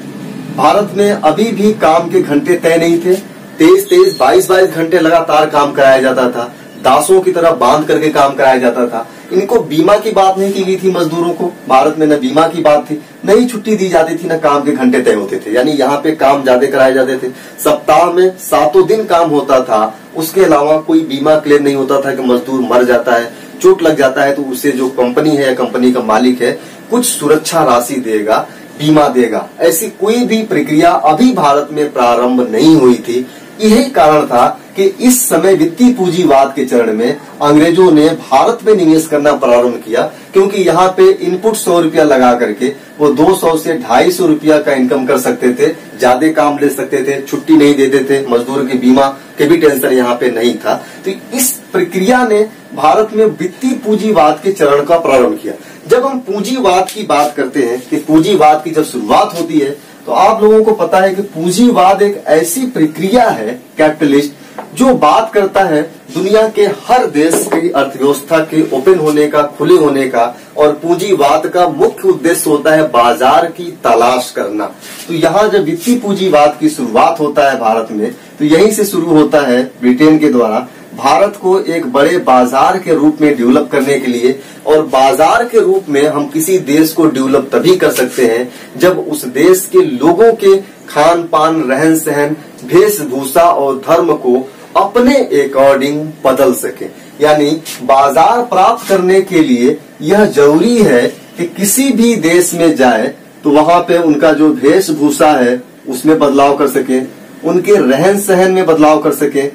भारत में अभी भी काम के घंटे तय नहीं थे, 23-23, 22-22 घंटे लगातार काम कराया जाता था, दासों की तरह बांध करके काम कराया जाता था। इनको बीमा की बात नहीं की गई थी मजदूरों को, भारत में न बीमा की बात थी, न ही छुट्टी दी जाती थी, न काम के घंटे तय होते थे। यानी यहाँ पे काम ज्यादा कराए जाते थे, सप्ताह में 7 दिन काम होता था। उसके अलावा कोई बीमा क्लेम नहीं होता था कि मजदूर मर जाता है, चोट लग जाता है तो उसे जो कंपनी है या कंपनी का मालिक है कुछ सुरक्षा राशि देगा, बीमा देगा। ऐसी कोई भी प्रक्रिया अभी भारत में प्रारंभ नहीं हुई थी। यही कारण था कि इस समय वित्तीय पूंजीवाद के चरण में अंग्रेजों ने भारत में निवेश करना प्रारंभ किया, क्योंकि यहाँ पे इनपुट 100 रुपया लगा करके वो 200 से 250 रुपया का इनकम कर सकते थे, ज्यादा काम ले सकते थे, छुट्टी नहीं देते थे, मजदूर की बीमा के भी टेंशन यहाँ पे नहीं था। तो इस प्रक्रिया ने भारत में वित्तीय पूंजीवाद के चरण का प्रारंभ किया। जब हम पूंजीवाद की बात करते हैं कि पूंजीवाद की जब शुरुआत होती है तो आप लोगों को पता है कि पूंजीवाद एक ऐसी प्रक्रिया है, कैपिटलिस्ट, जो बात करता है दुनिया के हर देश की अर्थव्यवस्था के ओपन होने का, खुले होने का। और पूंजीवाद का मुख्य उद्देश्य होता है बाजार की तलाश करना। तो यहाँ जब वित्तीय पूंजीवाद की शुरुआत होता है भारत में, तो यहीं से शुरू होता है ब्रिटेन के द्वारा भारत को एक बड़े बाजार के रूप में डेवलप करने के लिए। और बाजार के रूप में हम किसी देश को डेवलप तभी कर सकते हैं जब उस देश के लोगों के खान पान, रहन सहन, वेशभूषा और धर्म को अपने अकॉर्डिंग बदल सके। यानी बाजार प्राप्त करने के लिए यह जरूरी है कि किसी भी देश में जाए तो वहां पे उनका जो वेशभूषा है उसमें बदलाव कर सके, उनके रहन सहन में बदलाव कर सके,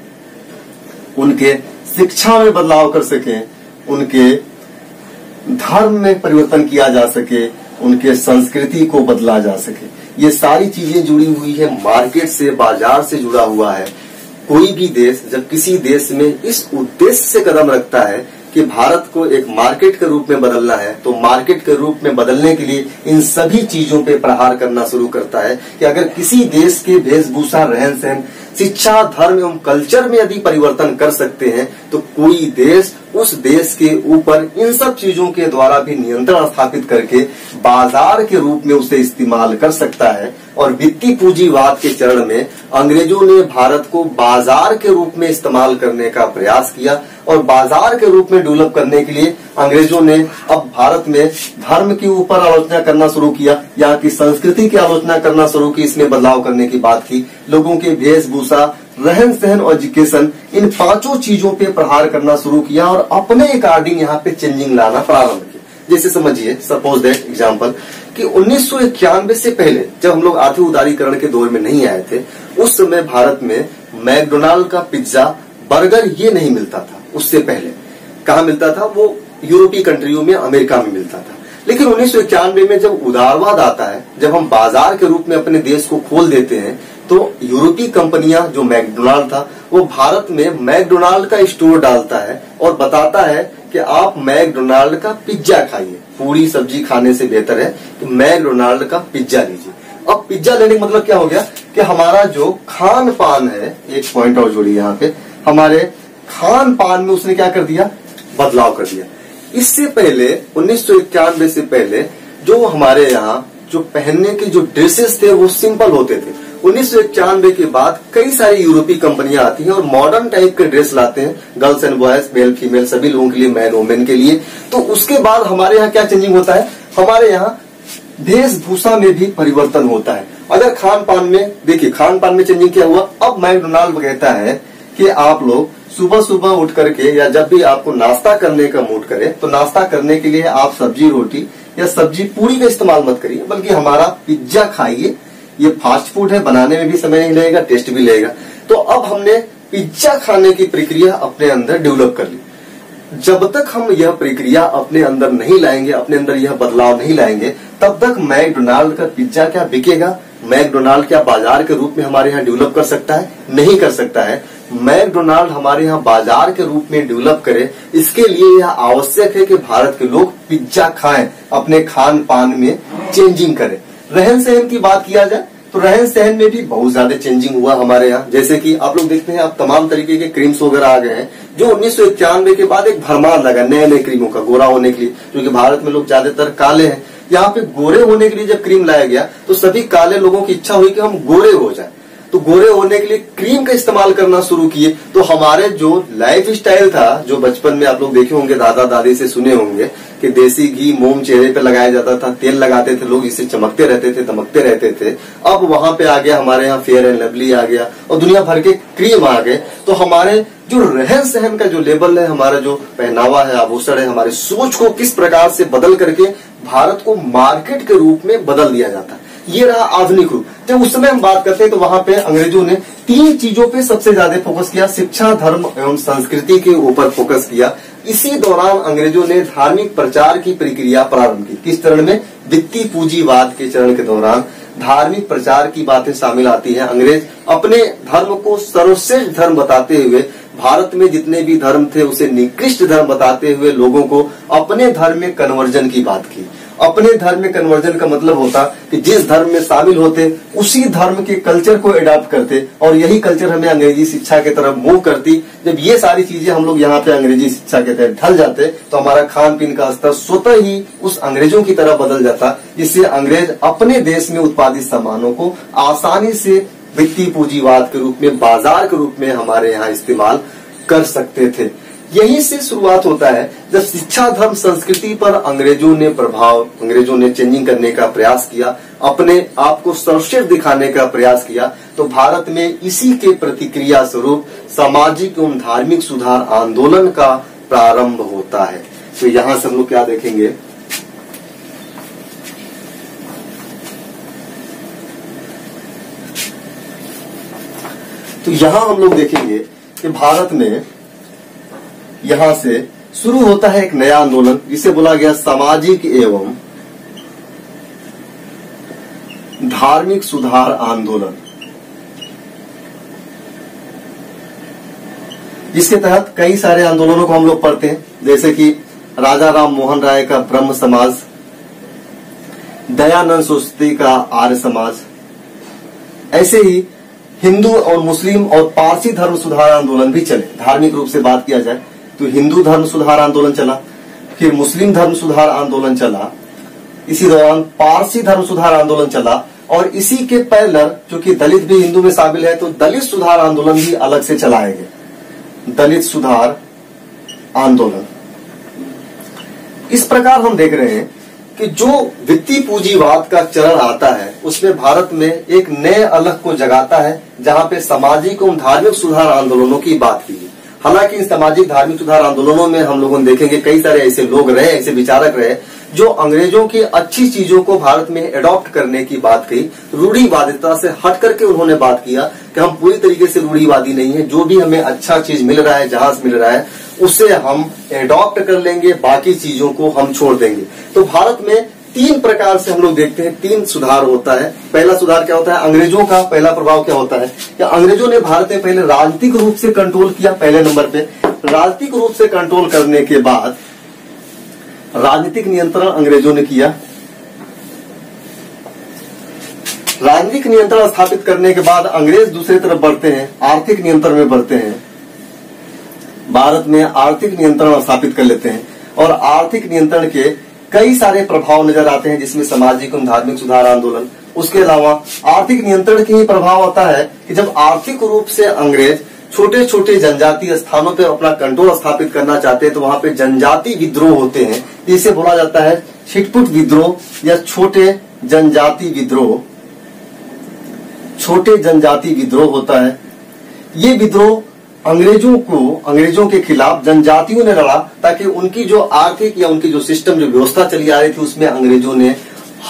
उनके शिक्षा में बदलाव कर सके, उनके धर्म में परिवर्तन किया जा सके, उनके संस्कृति को बदला जा सके। ये सारी चीजें जुड़ी हुई है, मार्केट से, बाजार से जुड़ा हुआ है। कोई भी देश जब किसी देश में इस उद्देश्य से कदम रखता है कि भारत को एक मार्केट के रूप में बदलना है, तो मार्केट के रूप में बदलने के लिए इन सभी चीजों पे प्रहार करना शुरू करता है कि अगर किसी देश के वेशभूषा, रहन सहन, शिक्षा, धर्म एवं कल्चर में यदि परिवर्तन कर सकते हैं तो कोई देश उस देश के ऊपर इन सब चीजों के द्वारा भी नियंत्रण स्थापित करके बाजार के रूप में उसे इस्तेमाल कर सकता है। और वित्तीय पूंजीवाद के चरण में अंग्रेजों ने भारत को बाजार के रूप में इस्तेमाल करने का प्रयास किया। और बाजार के रूप में डेवलप करने के लिए अंग्रेजों ने अब भारत में धर्म के ऊपर आलोचना करना शुरू किया, यहाँ की संस्कृति की आलोचना करना शुरू की, इसमें बदलाव करने की बात की, लोगों के वेशभूषा, रहन सहन और एजुकेशन, इन 5 चीजों पे प्रहार करना शुरू किया और अपने अकॉर्डिंग यहाँ पे चेंजिंग लाना प्रारंभ किया। जैसे समझिए, सपोज दैट एग्जाम्पल कि 1991 से पहले जब हम लोग आर्थिक उदारीकरण के दौर में नहीं आए थे, उस समय भारत में मैकडोनाल्ड का पिज्जा, बर्गर ये नहीं मिलता था। उससे पहले कहाँ मिलता था? वो यूरोपीय कंट्रियों में, अमेरिका में मिलता था। लेकिन 1991 में जब उदारवाद आता है, जब हम बाजार के रूप में अपने देश को खोल देते हैं, तो यूरोपीय कंपनियां जो मैकडोनाल्ड था वो भारत में मैकडोनाल्ड का स्टोर डालता है और बताता है कि आप मैकडोनाल्ड का पिज्जा खाइए, पूरी सब्जी खाने से बेहतर है कि मैकडोनाल्ड का पिज्जा लीजिए। अब पिज्जा लेने का मतलब क्या हो गया कि हमारा जो खान पान है, एक पॉइंट और जोड़िए यहाँ पे, हमारे खान पान में उसने क्या कर दिया, बदलाव कर दिया। इससे पहले 1991 से पहले जो हमारे यहाँ जो पहनने के जो ड्रेसेस थे वो सिंपल होते थे। 1991 के बाद कई सारी यूरोपीय कंपनियां आती हैं और मॉडर्न टाइप के ड्रेस लाते हैं, girls and boys, male female सभी लोगों के लिए, मैन वुमेन के लिए। तो उसके बाद हमारे यहाँ क्या चेंजिंग होता है, हमारे यहाँ वेशभूषा में भी परिवर्तन होता है। अगर खान पान में देखिए, खान पान में चेंजिंग क्या हुआ, अब मैकडोनाल्ड कहता है कि आप लोग सुबह सुबह उठ करके या जब भी आपको नाश्ता करने का मूड करे तो नाश्ता करने के लिए आप सब्जी रोटी या सब्जी पूरी का इस्तेमाल मत करिए, बल्कि हमारा पिज्जा खाइए। ये फास्ट फूड है, बनाने में भी समय नहीं लगेगा, टेस्ट भी लगेगा। तो अब हमने पिज्जा खाने की प्रक्रिया अपने अंदर डेवलप कर ली। जब तक हम यह प्रक्रिया अपने अंदर नहीं लाएंगे, अपने अंदर यह बदलाव नहीं लाएंगे, तब तक मैकडोनाल्ड का पिज्जा क्या बिकेगा, मैकडोनाल्ड क्या बाजार के रूप में हमारे यहाँ डेवलप कर सकता है, नहीं कर सकता है। मैकडोनाल्ड हमारे यहाँ बाजार के रूप में डेवलप करे, इसके लिए यह आवश्यक है कि भारत के लोग पिज्जा खाएं, अपने खान पान में चेंजिंग करें। रहन सहन की बात किया जाए तो रहन सहन में भी बहुत ज्यादा चेंजिंग हुआ हमारे यहाँ। जैसे कि आप लोग देखते हैं, अब तमाम तरीके के क्रीम्स वगैरह आ गए हैं, जो 1991 के बाद एक भरमार लगा नए नए क्रीमों का गोरा होने के लिए, क्योंकि भारत में लोग ज्यादातर काले हैं। यहाँ पे गोरे होने के लिए जब क्रीम लाया गया तो सभी काले लोगों की इच्छा हुई कि हम गोरे हो जाए, तो गोरे होने के लिए क्रीम का इस्तेमाल करना शुरू किए। तो हमारे जो लाइफ स्टाइल था, जो बचपन में आप लोग देखे होंगे, दादा दादी से सुने होंगे कि देसी घी मोम चेहरे पे लगाया जाता था, तेल लगाते थे लोग, इससे चमकते रहते थे, दमकते रहते थे। अब वहां पे आ गया हमारे यहाँ फेयर एंड लवली आ गया और दुनिया भर के क्रीम आ गए। तो हमारे जो रहन सहन का जो लेवल है, हमारा जो पहनावा है, आभूषण है, हमारी सोच को किस प्रकार से बदल करके भारत को मार्केट के रूप में बदल दिया जाता है, ये रहा आधुनिक रूप। जब उस समय हम बात करते हैं तो वहां पे अंग्रेजों ने 3 चीजों पे सबसे ज्यादा फोकस किया, शिक्षा, धर्म एवं संस्कृति के ऊपर फोकस किया। इसी दौरान अंग्रेजों ने धार्मिक प्रचार की प्रक्रिया प्रारंभ की। किस चरण में, वित्तीय पूंजीवाद के चरण के दौरान धार्मिक प्रचार की बातें शामिल आती है। अंग्रेज अपने धर्म को सर्वश्रेष्ठ धर्म बताते हुए, भारत में जितने भी धर्म थे उसे निकृष्ट धर्म बताते हुए लोगों को अपने धर्म में कन्वर्जन की बात की। अपने धर्म में कन्वर्जन का मतलब होता कि जिस धर्म में शामिल होते उसी धर्म के कल्चर को अडॉप्ट करते, और यही कल्चर हमें अंग्रेजी शिक्षा की तरफ मूव करती। जब ये सारी चीजें हम लोग यहाँ पे अंग्रेजी शिक्षा के तहत ढल जाते तो हमारा खान पीन का स्तर स्वतः ही उस अंग्रेजों की तरफ बदल जाता, जिससे अंग्रेज अपने देश में उत्पादित सामानों को आसानी से वित्तीय पूंजीवाद के रूप में, बाजार के रूप में हमारे यहाँ इस्तेमाल कर सकते थे। यहीं से शुरुआत होता है जब शिक्षा, धर्म, संस्कृति पर अंग्रेजों ने चेंजिंग करने का प्रयास किया, अपने आप को सर्वश्रेष्ठ दिखाने का प्रयास किया। तो भारत में इसी के प्रतिक्रिया स्वरूप सामाजिक एवं धार्मिक सुधार आंदोलन का प्रारंभ होता है। तो यहाँ से हम लोग क्या देखेंगे, तो यहाँ हम लोग देखेंगे कि भारत में यहां से शुरू होता है एक नया आंदोलन, जिसे बोला गया सामाजिक एवं धार्मिक सुधार आंदोलन, जिसके तहत कई सारे आंदोलनों को हम लोग पढ़ते हैं, जैसे कि राजा राम मोहन राय का ब्रह्म समाज, दयानंद सरस्वती का आर्य समाज, ऐसे ही हिंदू और मुस्लिम और पारसी धर्म सुधार आंदोलन भी चले। धार्मिक रूप से बात किया जाए तो हिंदू धर्म सुधार आंदोलन चला, फिर मुस्लिम धर्म सुधार आंदोलन चला, इसी दौरान पारसी धर्म सुधार आंदोलन चला, और इसी के पैरेलल चूंकि दलित भी हिंदू में शामिल है तो दलित सुधार आंदोलन भी अलग से चलाए गए, दलित सुधार आंदोलन। इस प्रकार हम देख रहे हैं कि जो वित्तीय पूंजीवाद का चरण आता है उसमें भारत में एक नए अलग को जगाता है, जहां पे सामाजिक एवं धार्मिक सुधार आंदोलनों की बात की। हालांकि इन सामाजिक धार्मिक सुधार आंदोलनों में हम लोगों ने देखेंगे कई सारे ऐसे लोग रहे, ऐसे विचारक रहे जो अंग्रेजों की अच्छी चीजों को भारत में एडॉप्ट करने की बात कही, रूढ़िवादिता से हट करके उन्होंने बात किया कि हम पूरी तरीके से रूढ़िवादी नहीं है, जो भी हमें अच्छा चीज मिल रहा है, जहाज मिल रहा है, उसे हम एडॉप्ट कर लेंगे, बाकी चीजों को हम छोड़ देंगे। तो भारत में 3 प्रकार से हम लोग देखते हैं, 3 सुधार होता है। पहला सुधार क्या होता है, अंग्रेजों का पहला प्रभाव क्या होता है कि अंग्रेजों ने भारत में पहले राजनीतिक रूप से कंट्रोल किया। पहले नंबर पे राजनीतिक रूप से कंट्रोल करने के बाद राजनीतिक नियंत्रण अंग्रेजों ने किया। राजनीतिक नियंत्रण स्थापित करने के बाद अंग्रेज दूसरी तरफ बढ़ते हैं, आर्थिक नियंत्रण में बढ़ते हैं। भारत में आर्थिक नियंत्रण स्थापित कर लेते हैं और आर्थिक नियंत्रण के कई सारे प्रभाव नजर आते हैं, जिसमें सामाजिक एवं धार्मिक सुधार आंदोलन। उसके अलावा आर्थिक नियंत्रण के ही प्रभाव होता है कि जब आर्थिक रूप से अंग्रेज छोटे छोटे जनजातीय स्थानों पर अपना कंट्रोल स्थापित करना चाहते हैं, तो वहां पे जनजाति विद्रोह होते हैं। इसे बोला जाता है छिटपुट विद्रोह या छोटे जनजाति विद्रोह। छोटे जनजाति विद्रोह होता है। ये विद्रोह अंग्रेजों के खिलाफ जनजातियों ने लड़ा, ताकि उनकी जो आर्थिक या उनकी जो सिस्टम, जो व्यवस्था चली आ रही थी, उसमें अंग्रेजों ने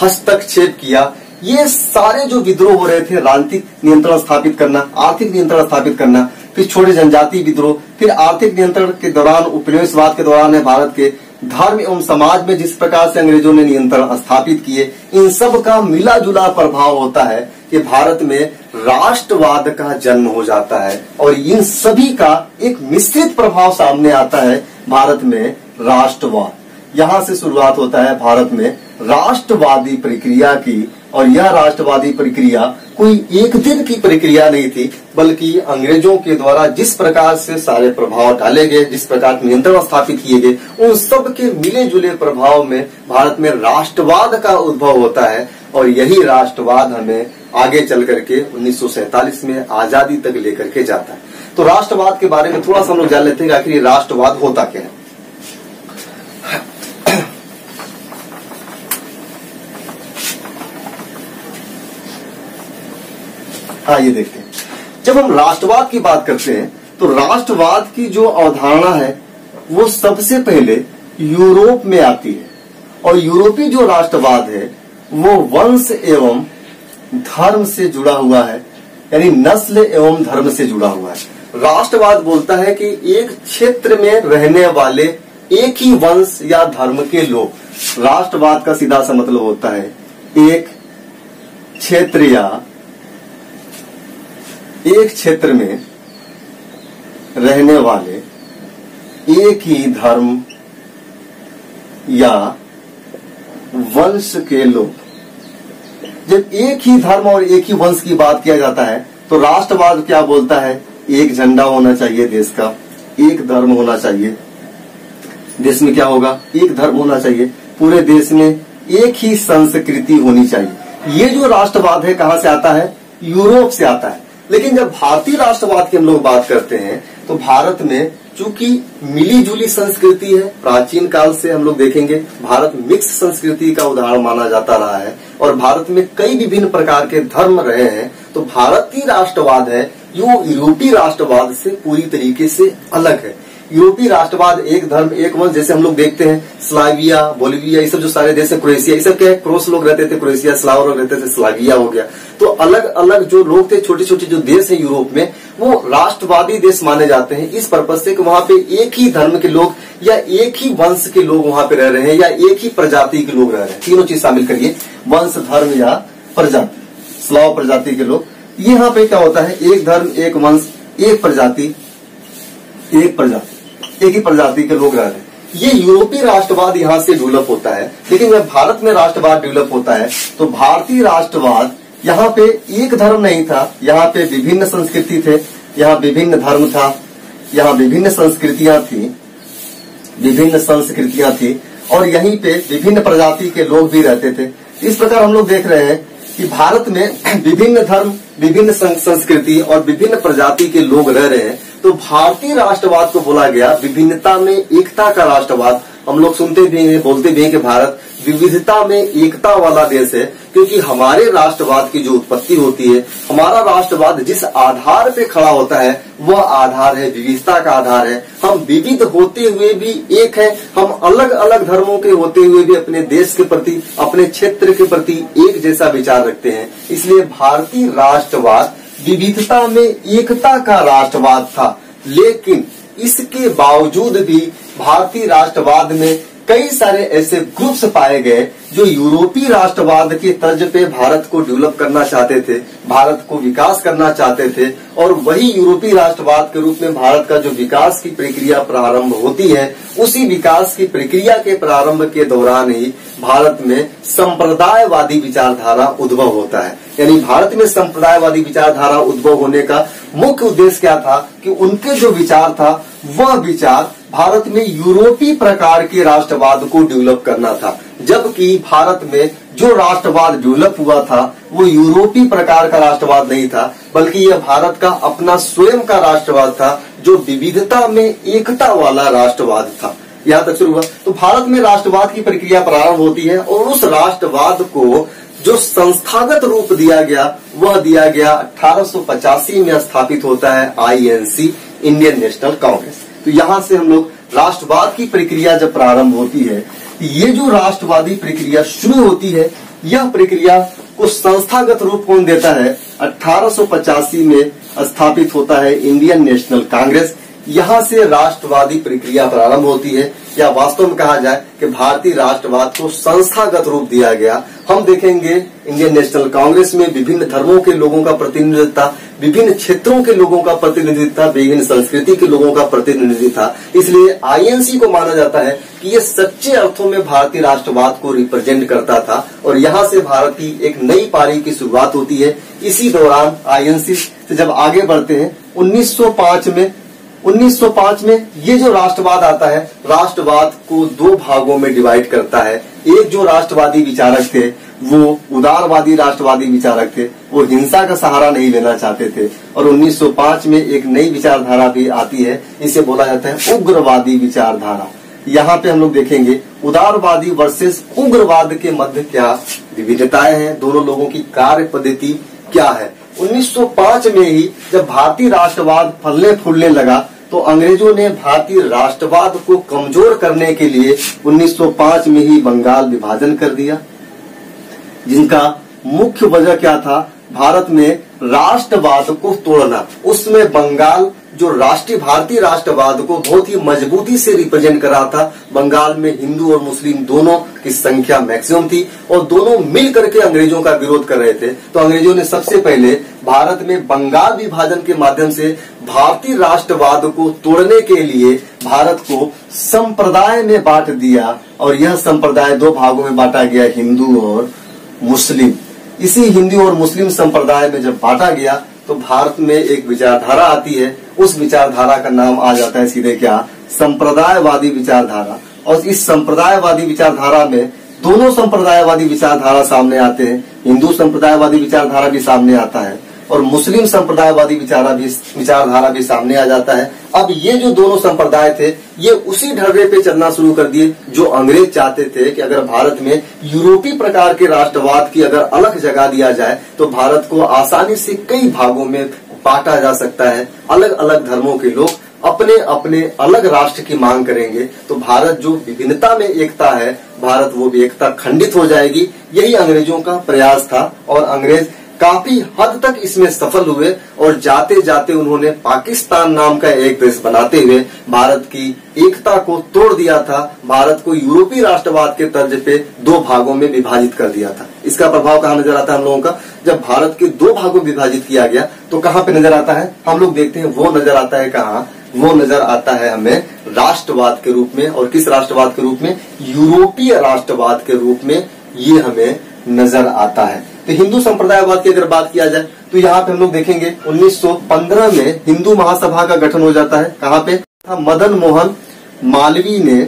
हस्तक्षेप किया। ये सारे जो विद्रोह हो रहे थे, राजनीतिक नियंत्रण स्थापित करना, आर्थिक नियंत्रण स्थापित करना, फिर छोटे जनजाति विद्रोह, फिर आर्थिक नियंत्रण के दौरान, उपनिवेशवाद के दौरान है भारत के धर्म एवं समाज में जिस प्रकार से अंग्रेजों ने नियंत्रण स्थापित किए, इन सब का मिला जुला प्रभाव होता है कि भारत में राष्ट्रवाद का जन्म हो जाता है। और इन सभी का एक मिश्रित प्रभाव सामने आता है भारत में राष्ट्रवाद। यहां से शुरुआत होता है भारत में राष्ट्रवादी प्रक्रिया की। और यह राष्ट्रवादी प्रक्रिया कोई एक दिन की प्रक्रिया नहीं थी, बल्कि अंग्रेजों के द्वारा जिस प्रकार से सारे प्रभाव डाले गए, जिस प्रकार नियंत्रण स्थापित किए गए, उन सब के मिले जुले प्रभाव में भारत में राष्ट्रवाद का उद्भव होता है। और यही राष्ट्रवाद हमें आगे चल करके 1947 में आजादी तक लेकर के जाता है। तो राष्ट्रवाद के बारे में थोड़ा सा हम लोग जान लेते हैं कि आखिर ये राष्ट्रवाद होता क्या है। ये देखते हैं, जब हम राष्ट्रवाद की बात करते हैं तो राष्ट्रवाद की जो अवधारणा है वो सबसे पहले यूरोप में आती है। और यूरोपीय जो राष्ट्रवाद है वो वंश एवं धर्म से जुड़ा हुआ है, यानी नस्ल एवं धर्म से जुड़ा हुआ है। राष्ट्रवाद बोलता है कि एक क्षेत्र में रहने वाले एक ही वंश या धर्म के लोग। राष्ट्रवाद का सीधा सा मतलब होता है एक क्षेत्र में रहने वाले एक ही धर्म या वंश के लोग। जब एक ही धर्म और एक ही वंश की बात किया जाता है तो राष्ट्रवाद क्या बोलता है, एक झंडा होना चाहिए देश का, एक धर्म होना चाहिए। देश में क्या होगा, एक धर्म होना चाहिए, पूरे देश में एक ही संस्कृति होनी चाहिए। ये जो राष्ट्रवाद है कहां से आता है, यूरोप से आता है। लेकिन जब भारतीय राष्ट्रवाद की हम लोग बात करते हैं तो भारत में चूंकि मिली जुली संस्कृति है, प्राचीन काल से हम लोग देखेंगे भारत मिक्स संस्कृति का उदाहरण माना जाता रहा है और भारत में कई विभिन्न प्रकार के धर्म रहे हैं। तो भारतीय राष्ट्रवाद है यो यूरोपीय राष्ट्रवाद से पूरी तरीके से अलग है। यूरोपीय राष्ट्रवाद एक धर्म एक वंश, जैसे हम लोग देखते हैं स्लाविया, बोलिविया, ये सब जो सारे देश है, क्रोएशिया, ये सब क्या है, क्रोस लोग रहते थे, क्रोएशिया, स्लाव लोग रहते थे, स्लाविया हो गया। तो अलग अलग जो लोग थे, छोटे छोटे जो देश है यूरोप में, वो राष्ट्रवादी देश माने जाते हैं इस पर्पज से कि वहां पे एक ही धर्म के लोग या एक ही वंश के लोग वहां पे रह रहे हैं या एक ही प्रजाति के लोग रह रहे हैं। तीनों चीज शामिल करिए, वंश, धर्म या प्रजाति, स्लाव प्रजाति के लोग। यहाँ पे क्या होता है, एक धर्म एक वंश एक प्रजाति, एक ही प्रजाति के लोग रह रहे हैं। ये यूरोपीय राष्ट्रवाद यहाँ से डेवलप होता है। लेकिन जब भारत में राष्ट्रवाद डेवलप होता है तो भारतीय राष्ट्रवाद यहाँ पे एक धर्म नहीं था, यहाँ पे विभिन्न संस्कृति थे, यहाँ विभिन्न धर्म था, यहाँ विभिन्न संस्कृतियां थी और यहीं पे विभिन्न प्रजाति के लोग भी रहते थे। इस प्रकार हम लोग देख रहे हैं कि भारत में विभिन्न धर्म, विभिन्न संस्कृति और विभिन्न प्रजाति के लोग रह रहे हैं। तो भारतीय राष्ट्रवाद को बोला गया विभिन्नता में एकता का राष्ट्रवाद। हम लोग सुनते भी हैं, बोलते भी हैं कि भारत विविधता में एकता वाला देश है, क्योंकि हमारे राष्ट्रवाद की जो उत्पत्ति होती है, हमारा राष्ट्रवाद जिस आधार पे खड़ा होता है वह आधार है विविधता का आधार है। हम विविध होते हुए भी एक है, हम अलग अलग धर्मों के होते हुए भी अपने देश के प्रति, अपने क्षेत्र के प्रति एक जैसा विचार रखते हैं। इसलिए भारतीय राष्ट्रवाद विविधता में एकता का राष्ट्रवाद था, लेकिन इसके बावजूद भी भारतीय राष्ट्रवाद में कई सारे ऐसे ग्रुप्स पाए गए जो यूरोपीय राष्ट्रवाद के तर्ज पे भारत को डेवलप करना चाहते थे, भारत को विकास करना चाहते थे, और वही यूरोपीय राष्ट्रवाद के रूप में भारत का जो विकास की प्रक्रिया प्रारंभ होती है, उसी विकास की प्रक्रिया के प्रारंभ के दौरान ही भारत में संप्रदायवादी विचारधारा उद्भव होता है। यानी भारत में संप्रदायवादी विचारधारा उद्भव होने का मुख्य उद्देश्य क्या था कि उनके जो विचार था वह विचार भारत में यूरोपीय प्रकार के राष्ट्रवाद को डेवलप करना था, जबकि भारत में जो राष्ट्रवाद डेवलप हुआ था वो यूरोपीय प्रकार का राष्ट्रवाद नहीं था, बल्कि यह भारत का अपना स्वयं का राष्ट्रवाद था जो विविधता में एकता वाला राष्ट्रवाद था। यहाँ तक शुरू हुआ। तो भारत में राष्ट्रवाद की प्रक्रिया प्रारंभ होती है और उस राष्ट्रवाद को जो संस्थागत रूप दिया गया वह दिया गया 1885 में स्थापित होता है आईएनसी, इंडियन नेशनल कांग्रेस। तो यहाँ से हम लोग राष्ट्रवाद की प्रक्रिया जब प्रारंभ होती है, ये जो राष्ट्रवादी प्रक्रिया शुरू होती है, यह प्रक्रिया को संस्थागत रूप कौन देता है? 1885 में स्थापित होता है इंडियन नेशनल कांग्रेस। यहाँ से राष्ट्रवादी प्रक्रिया प्रारंभ होती है, या वास्तव में कहा जाए कि भारतीय राष्ट्रवाद को संस्थागत रूप दिया गया। हम देखेंगे इंडियन नेशनल कांग्रेस में विभिन्न धर्मों के लोगों का प्रतिनिधित्व था, विभिन्न क्षेत्रों के लोगों का प्रतिनिधित्व था, विभिन्न संस्कृति के लोगों का प्रतिनिधित्व था। इसलिए आईएनसी को माना जाता है कि ये सच्चे अर्थों में भारतीय राष्ट्रवाद को रिप्रेजेंट करता था, और यहाँ से भारत की एक नई पारी की शुरुआत होती है। इसी दौरान आईएनसी से जब आगे बढ़ते हैं 1905 में ये जो राष्ट्रवाद आता है, राष्ट्रवाद को दो भागों में डिवाइड करता है। एक जो राष्ट्रवादी विचारक थे वो उदारवादी राष्ट्रवादी विचारक थे, वो हिंसा का सहारा नहीं लेना चाहते थे, और 1905 में एक नई विचारधारा भी आती है, इसे बोला जाता है उग्रवादी विचारधारा। यहाँ पे हम लोग देखेंगे उदारवादी वर्सेस उग्रवाद के मध्य क्या विविधताएं हैं, दोनों लोगों की कार्य पद्धति क्या है। 1905 में ही जब भारतीय राष्ट्रवाद फलने फूलने लगा तो अंग्रेजों ने भारतीय राष्ट्रवाद को कमजोर करने के लिए 1905 में ही बंगाल विभाजन कर दिया, जिनका मुख्य वजह क्या था? भारत में राष्ट्रवाद को तोड़ना। उसमें बंगाल जो भारतीय राष्ट्रवाद को बहुत ही मजबूती से रिप्रेजेंट कर रहा था। बंगाल में हिंदू और मुस्लिम दोनों की संख्या मैक्सिमम थी और दोनों मिल करके अंग्रेजों का विरोध कर रहे थे। तो अंग्रेजों ने सबसे पहले भारत में बंगाल विभाजन के माध्यम से भारतीय राष्ट्रवाद को तोड़ने के लिए भारत को संप्रदाय में बांट दिया, और यह संप्रदाय दो भागों में बांटा गया, हिंदू और मुस्लिम। इसी हिंदू और मुस्लिम संप्रदाय में जब बांटा गया तो भारत में एक विचारधारा आती है, उस विचारधारा का नाम आ जाता है सीधे क्या? संप्रदायवादी विचारधारा। और इस संप्रदायवादी विचारधारा में दोनों संप्रदायवादी विचारधारा सामने आते हैं, हिंदू संप्रदायवादी विचारधारा भी सामने आता है और मुस्लिम संप्रदायवादी विचारधारा भी सामने आ जाता है। अब ये जो दोनों संप्रदाय थे ये उसी ढर्रे पे चलना शुरू कर दिए जो अंग्रेज चाहते थे कि अगर भारत में यूरोपीय प्रकार के राष्ट्रवाद की अगर अलग जगह दिया जाए तो भारत को आसानी से कई भागों में बांटा जा सकता है। अलग अलग धर्मों के लोग अपने अपने अलग राष्ट्र की मांग करेंगे तो भारत जो विभिन्नता में एकता है, भारत वो भी एकता खंडित हो जाएगी। यही अंग्रेजों का प्रयास था और अंग्रेज काफी हद तक इसमें सफल हुए और जाते जाते उन्होंने पाकिस्तान नाम का एक देश बनाते हुए भारत की एकता को तोड़ दिया था। भारत को यूरोपीय राष्ट्रवाद के तर्ज पे दो भागों में विभाजित कर दिया था। इसका प्रभाव कहाँ नजर आता है हम लोगों का? जब भारत के दो भागों में विभाजित किया गया तो कहाँ पे नजर आता है? हम लोग देखते हैं वो नजर आता है कहाँ? वो नजर आता है हमें राष्ट्रवाद के रूप में। और किस राष्ट्रवाद के रूप में? यूरोपीय राष्ट्रवाद के रूप में ये हमें नजर आता है। तो हिंदू संप्रदायवाद की अगर बात किया जाए तो यहाँ पे हम लोग देखेंगे 1915 में हिंदू महासभा का गठन हो जाता है। कहाँ पे? मदन मोहन मालवीय ने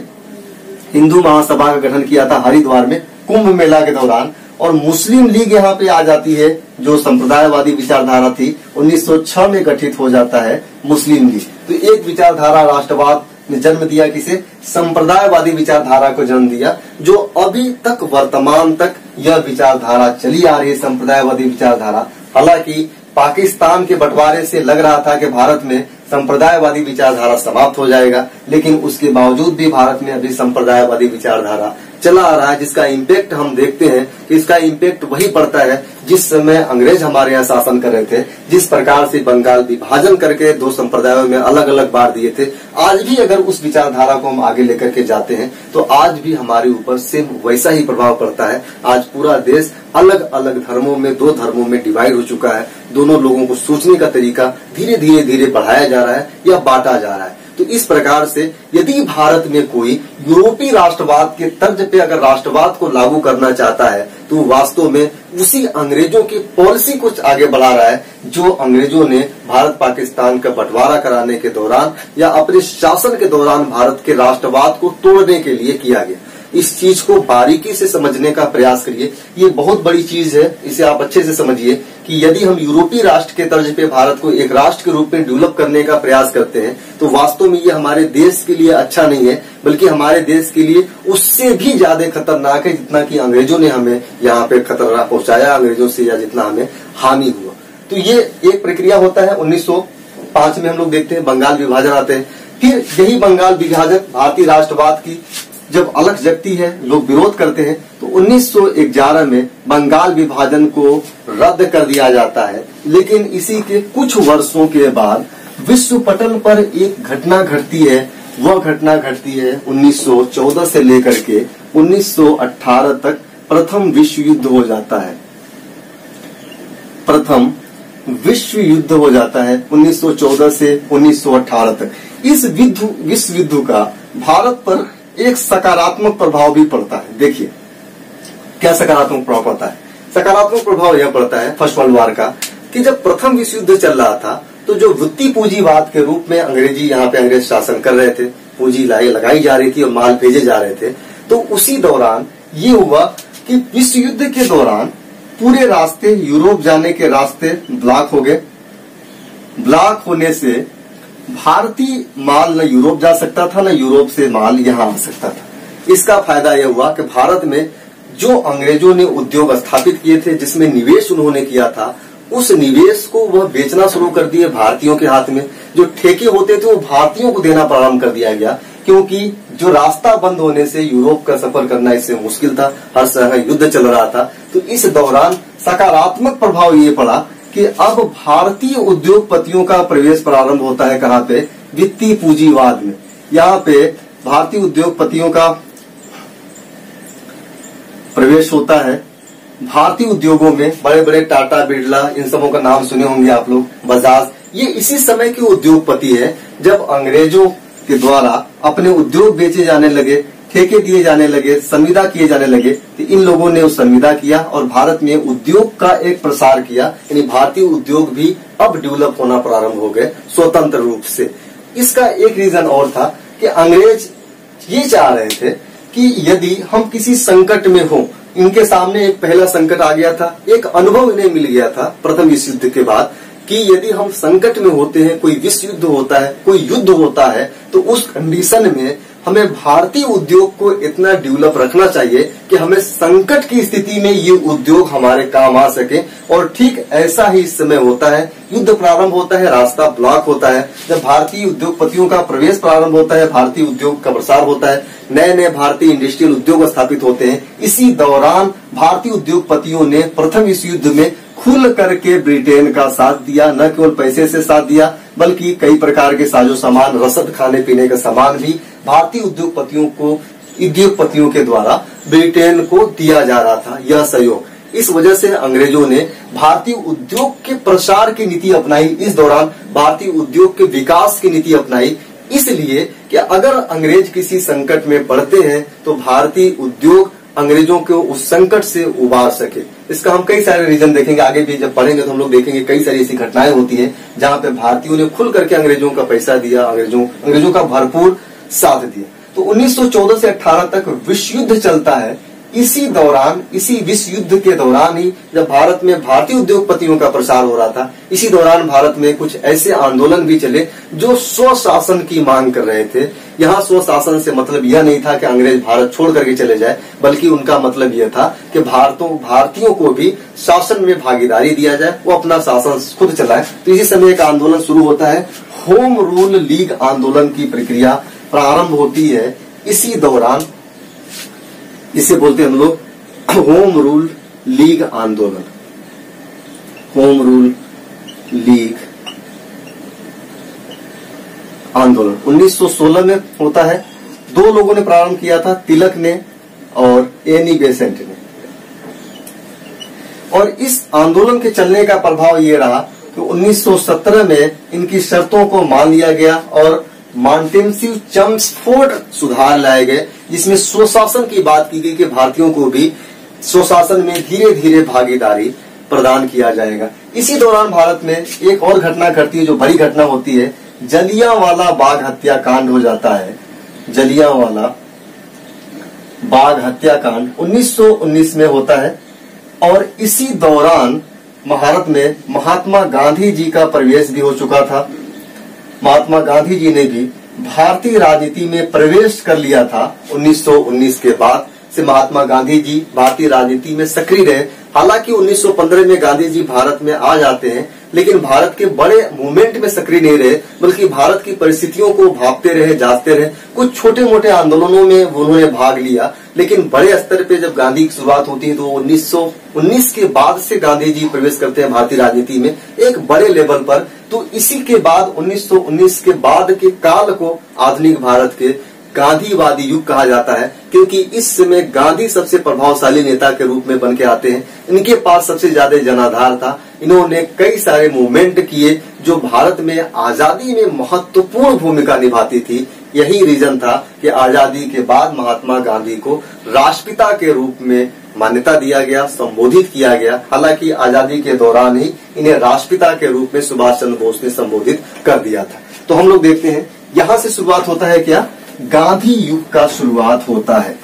हिंदू महासभा का गठन किया था हरिद्वार में कुंभ मेला के दौरान। और मुस्लिम लीग यहाँ पे आ जाती है जो संप्रदायवादी विचारधारा थी। 1906 में गठित हो जाता है मुस्लिम लीग। तो एक विचारधारा राष्ट्रवाद ने जन्म दिया, किसे? संप्रदायवादी विचारधारा को जन्म दिया, जो अभी तक वर्तमान तक यह विचारधारा चली आ रही है, संप्रदायवादी विचारधारा। हालांकि पाकिस्तान के बंटवारे से लग रहा था कि भारत में संप्रदायवादी विचारधारा समाप्त हो जाएगा, लेकिन उसके बावजूद भी भारत में अभी संप्रदायवादी विचारधारा चला आ रहा है, जिसका इम्पैक्ट हम देखते हैं कि इसका इम्पैक्ट वही पड़ता है जिस समय अंग्रेज हमारे यहाँ शासन कर रहे थे, जिस प्रकार से बंगाल विभाजन करके दो संप्रदायों में अलग अलग बांट दिए थे। आज भी अगर उस विचारधारा को हम आगे लेकर के जाते हैं तो आज भी हमारे ऊपर सेम वैसा ही प्रभाव पड़ता है। आज पूरा देश अलग अलग धर्मों में, दो धर्मों में डिवाइड हो चुका है। दोनों लोगों को सोचने का तरीका धीरे धीरे बढ़ाया जा रहा है या बांटा जा रहा है। तो इस प्रकार से यदि भारत में कोई यूरोपीय राष्ट्रवाद के तर्ज पे अगर राष्ट्रवाद को लागू करना चाहता है तो वास्तव में उसी अंग्रेजों की पॉलिसी को आगे बढ़ा रहा है, जो अंग्रेजों ने भारत पाकिस्तान का बंटवारा कराने के दौरान या अपने शासन के दौरान भारत के राष्ट्रवाद को तोड़ने के लिए किया गया। इस चीज को बारीकी से समझने का प्रयास करिए, ये बहुत बड़ी चीज है, इसे आप अच्छे से समझिए कि यदि हम यूरोपीय राष्ट्र के तर्ज पे भारत को एक राष्ट्र के रूप में डेवलप करने का प्रयास करते हैं तो वास्तव में ये हमारे देश के लिए अच्छा नहीं है, बल्कि हमारे देश के लिए उससे भी ज्यादा खतरनाक है जितना कि अंग्रेजों ने हमें यहाँ पे खतरा पहुंचाया, अंग्रेजों से या जितना हमें हानि हुआ। तो ये एक प्रक्रिया होता है। 1905 में हम लोग देखते हैं बंगाल विभाजन आते हैं। फिर यही बंगाल विभाजन भारतीय राष्ट्रवाद की जब अलग जगती है, लोग विरोध करते हैं, तो 1911 में बंगाल विभाजन को रद्द कर दिया जाता है। लेकिन इसी के कुछ वर्षों के बाद विश्व पटल पर एक घटना घटती है। वह घटना घटती है 1914 से लेकर के 1918 तक प्रथम विश्व युद्ध हो जाता है। प्रथम विश्व युद्ध हो जाता है 1914 से 1918 तक। इस विश्व युद्ध का भारत पर एक सकारात्मक प्रभाव भी पड़ता है। देखिए क्या सकारात्मक प्रभाव पड़ता है। सकारात्मक प्रभाव यह पड़ता है फर्स्ट वर्ल्ड वॉर का कि जब प्रथम विश्व युद्ध चल रहा था तो जो वृत्ति पूंजीवाद के रूप में अंग्रेजी यहाँ पे अंग्रेज शासन कर रहे थे, पूंजी लगाई जा रही थी और माल भेजे जा रहे थे, तो उसी दौरान ये हुआ कि विश्व युद्ध के दौरान पूरे रास्ते, यूरोप जाने के रास्ते ब्लॉक हो गए। ब्लॉक होने से भारतीय माल न यूरोप जा सकता था, न यूरोप से माल यहाँ आ सकता था। इसका फायदा यह हुआ कि भारत में जो अंग्रेजों ने उद्योग स्थापित किए थे, जिसमें निवेश उन्होंने किया था, उस निवेश को वह बेचना शुरू कर दिए भारतीयों के हाथ में। जो ठेके होते थे वो भारतीयों को देना प्रारंभ कर दिया गया, क्योंकि जो रास्ता बंद होने से यूरोप का सफर करना इससे मुश्किल था, हर समय युद्ध चल रहा था। तो इस दौरान सकारात्मक प्रभाव ये पड़ा कि अब भारतीय उद्योगपतियों का प्रवेश प्रारंभ होता है। कहाँ पे? वित्तीय पूंजीवाद में। यहाँ पे भारतीय उद्योगपतियों का प्रवेश होता है। भारतीय उद्योगों में बड़े बड़े टाटा, बिरला, इन सबों का नाम सुने होंगे आप लोग, बजाज, ये इसी समय के उद्योगपति है जब अंग्रेजों के द्वारा अपने उद्योग बेचे जाने लगे, ठेके दिए जाने लगे, संविदा किए जाने लगे। तो इन लोगों ने उस संविदा किया और भारत में उद्योग का एक प्रसार किया, यानी भारतीय उद्योग भी अब डेवलप होना प्रारंभ हो गए स्वतंत्र रूप से। इसका एक रीजन और था कि अंग्रेज ये चाह रहे थे कि यदि हम किसी संकट में हो, इनके सामने एक पहला संकट आ गया था, एक अनुभव इन्हें मिल गया था प्रथम विश्व युद्ध के बाद कि यदि हम संकट में होते हैं, कोई विश्व युद्ध होता है, कोई युद्ध होता है, तो उस कंडीशन में हमें भारतीय उद्योग को इतना डेवलप रखना चाहिए कि हमें संकट की स्थिति में ये उद्योग हमारे काम आ सके। और ठीक ऐसा ही इस समय होता है। युद्ध प्रारंभ होता है, रास्ता ब्लॉक होता है। जब भारतीय उद्योगपतियों का प्रवेश प्रारंभ होता है, भारतीय उद्योग का प्रसार होता है, नए नए भारतीय इंडस्ट्रियल उद्योग स्थापित होते हैं। इसी दौरान भारतीय उद्योगपतियों ने प्रथम विश्व युद्ध में खुल करके ब्रिटेन का साथ दिया। न केवल पैसे से साथ दिया, बल्कि कई प्रकार के साजो सामान, रसद, खाने पीने का सामान भी भारतीय उद्योगपतियों के द्वारा ब्रिटेन को दिया जा रहा था, यह सहयोग। इस वजह से अंग्रेजों ने भारतीय उद्योग के प्रसार की नीति अपनाई। इस दौरान भारतीय उद्योग के विकास की नीति अपनाई, इसलिए कि अगर अंग्रेज किसी संकट में पड़ते हैं तो भारतीय उद्योग अंग्रेजों को उस संकट से उबार सके। इसका हम कई सारे रीजन देखेंगे, आगे भी जब पढ़ेंगे तो हम लोग देखेंगे कई सारी ऐसी घटनाएं होती हैं जहां पे भारतीयों ने खुल करके अंग्रेजों का पैसा दिया, अंग्रेजों का भरपूर साथ दिया। तो 1914 से 18 तक विश्व युद्ध चलता है। इसी दौरान, इसी विश्व युद्ध के दौरान ही जब भारत में भारतीय उद्योगपतियों का प्रसार हो रहा था, इसी दौरान भारत में कुछ ऐसे आंदोलन भी चले जो स्वशासन की मांग कर रहे थे। यहाँ स्वशासन से मतलब यह नहीं था कि अंग्रेज भारत छोड़ करके चले जाए, बल्कि उनका मतलब यह था कि भारतीयों को भी शासन में भागीदारी दिया जाए, वो अपना शासन खुद चलाए। तो इसी समय एक आंदोलन शुरू होता है, होम रूल लीग आंदोलन की प्रक्रिया प्रारंभ होती है। इसी दौरान इसे बोलते हैं हम लोग होम रूल लीग आंदोलन। होम रूल लीग आंदोलन 1916 में होता है। दो लोगों ने प्रारंभ किया था, तिलक ने और एनी बेसेंट ने। और इस आंदोलन के चलने का प्रभाव ये रहा कि 1917 में इनकी शर्तों को मान लिया गया और मॉन्टेस्क्यू चम्सफोर्ड सुधार लाए गए, जिसमें स्वशासन की बात की गई कि भारतीयों को भी स्वशासन में धीरे धीरे भागीदारी प्रदान किया जाएगा। इसी दौरान भारत में एक और घटना घटती है जो बड़ी घटना होती है, जलियांवाला बाग हत्याकांड हो जाता है। जलियांवाला बाग हत्याकांड 1919 में होता है और इसी दौरान भारत में महात्मा गांधी जी का प्रवेश भी हो चुका था। महात्मा गांधी जी ने भी भारतीय राजनीति में प्रवेश कर लिया था। 1919 के बाद से महात्मा गांधी जी भारतीय राजनीति में सक्रिय रहे। हालांकि 1915 में गांधी जी भारत में आ जाते हैं, लेकिन भारत के बड़े मूवमेंट में सक्रिय नहीं रहे, बल्कि भारत की परिस्थितियों को भांपते रहे, जांचते रहे। कुछ छोटे मोटे आंदोलनों में उन्होंने भाग लिया, लेकिन बड़े स्तर पे जब गांधी की शुरुआत होती है तो 1919 के बाद से गांधी जी प्रवेश करते हैं भारतीय राजनीति में एक बड़े लेवल पर। तो इसी के बाद 1919 के बाद के काल को आधुनिक भारत के गांधीवादी युग कहा जाता है, क्योंकि इस समय गांधी सबसे प्रभावशाली नेता के रूप में बन के आते हैं। इनके पास सबसे ज्यादा जनाधार था। इन्होंने कई सारे मूवमेंट किए जो भारत में आजादी में महत्वपूर्ण भूमिका निभाती थी। यही रीजन था कि आजादी के बाद महात्मा गांधी को राष्ट्रपिता के रूप में मान्यता दिया गया, संबोधित किया गया। हालांकि आजादी के दौरान ही इन्हें राष्ट्रपिता के रूप में सुभाष चंद्र बोस ने संबोधित कर दिया था। तो हम लोग देखते हैं यहाँ से शुरुआत होता है क्या, गांधी युग का शुरुआत होता है।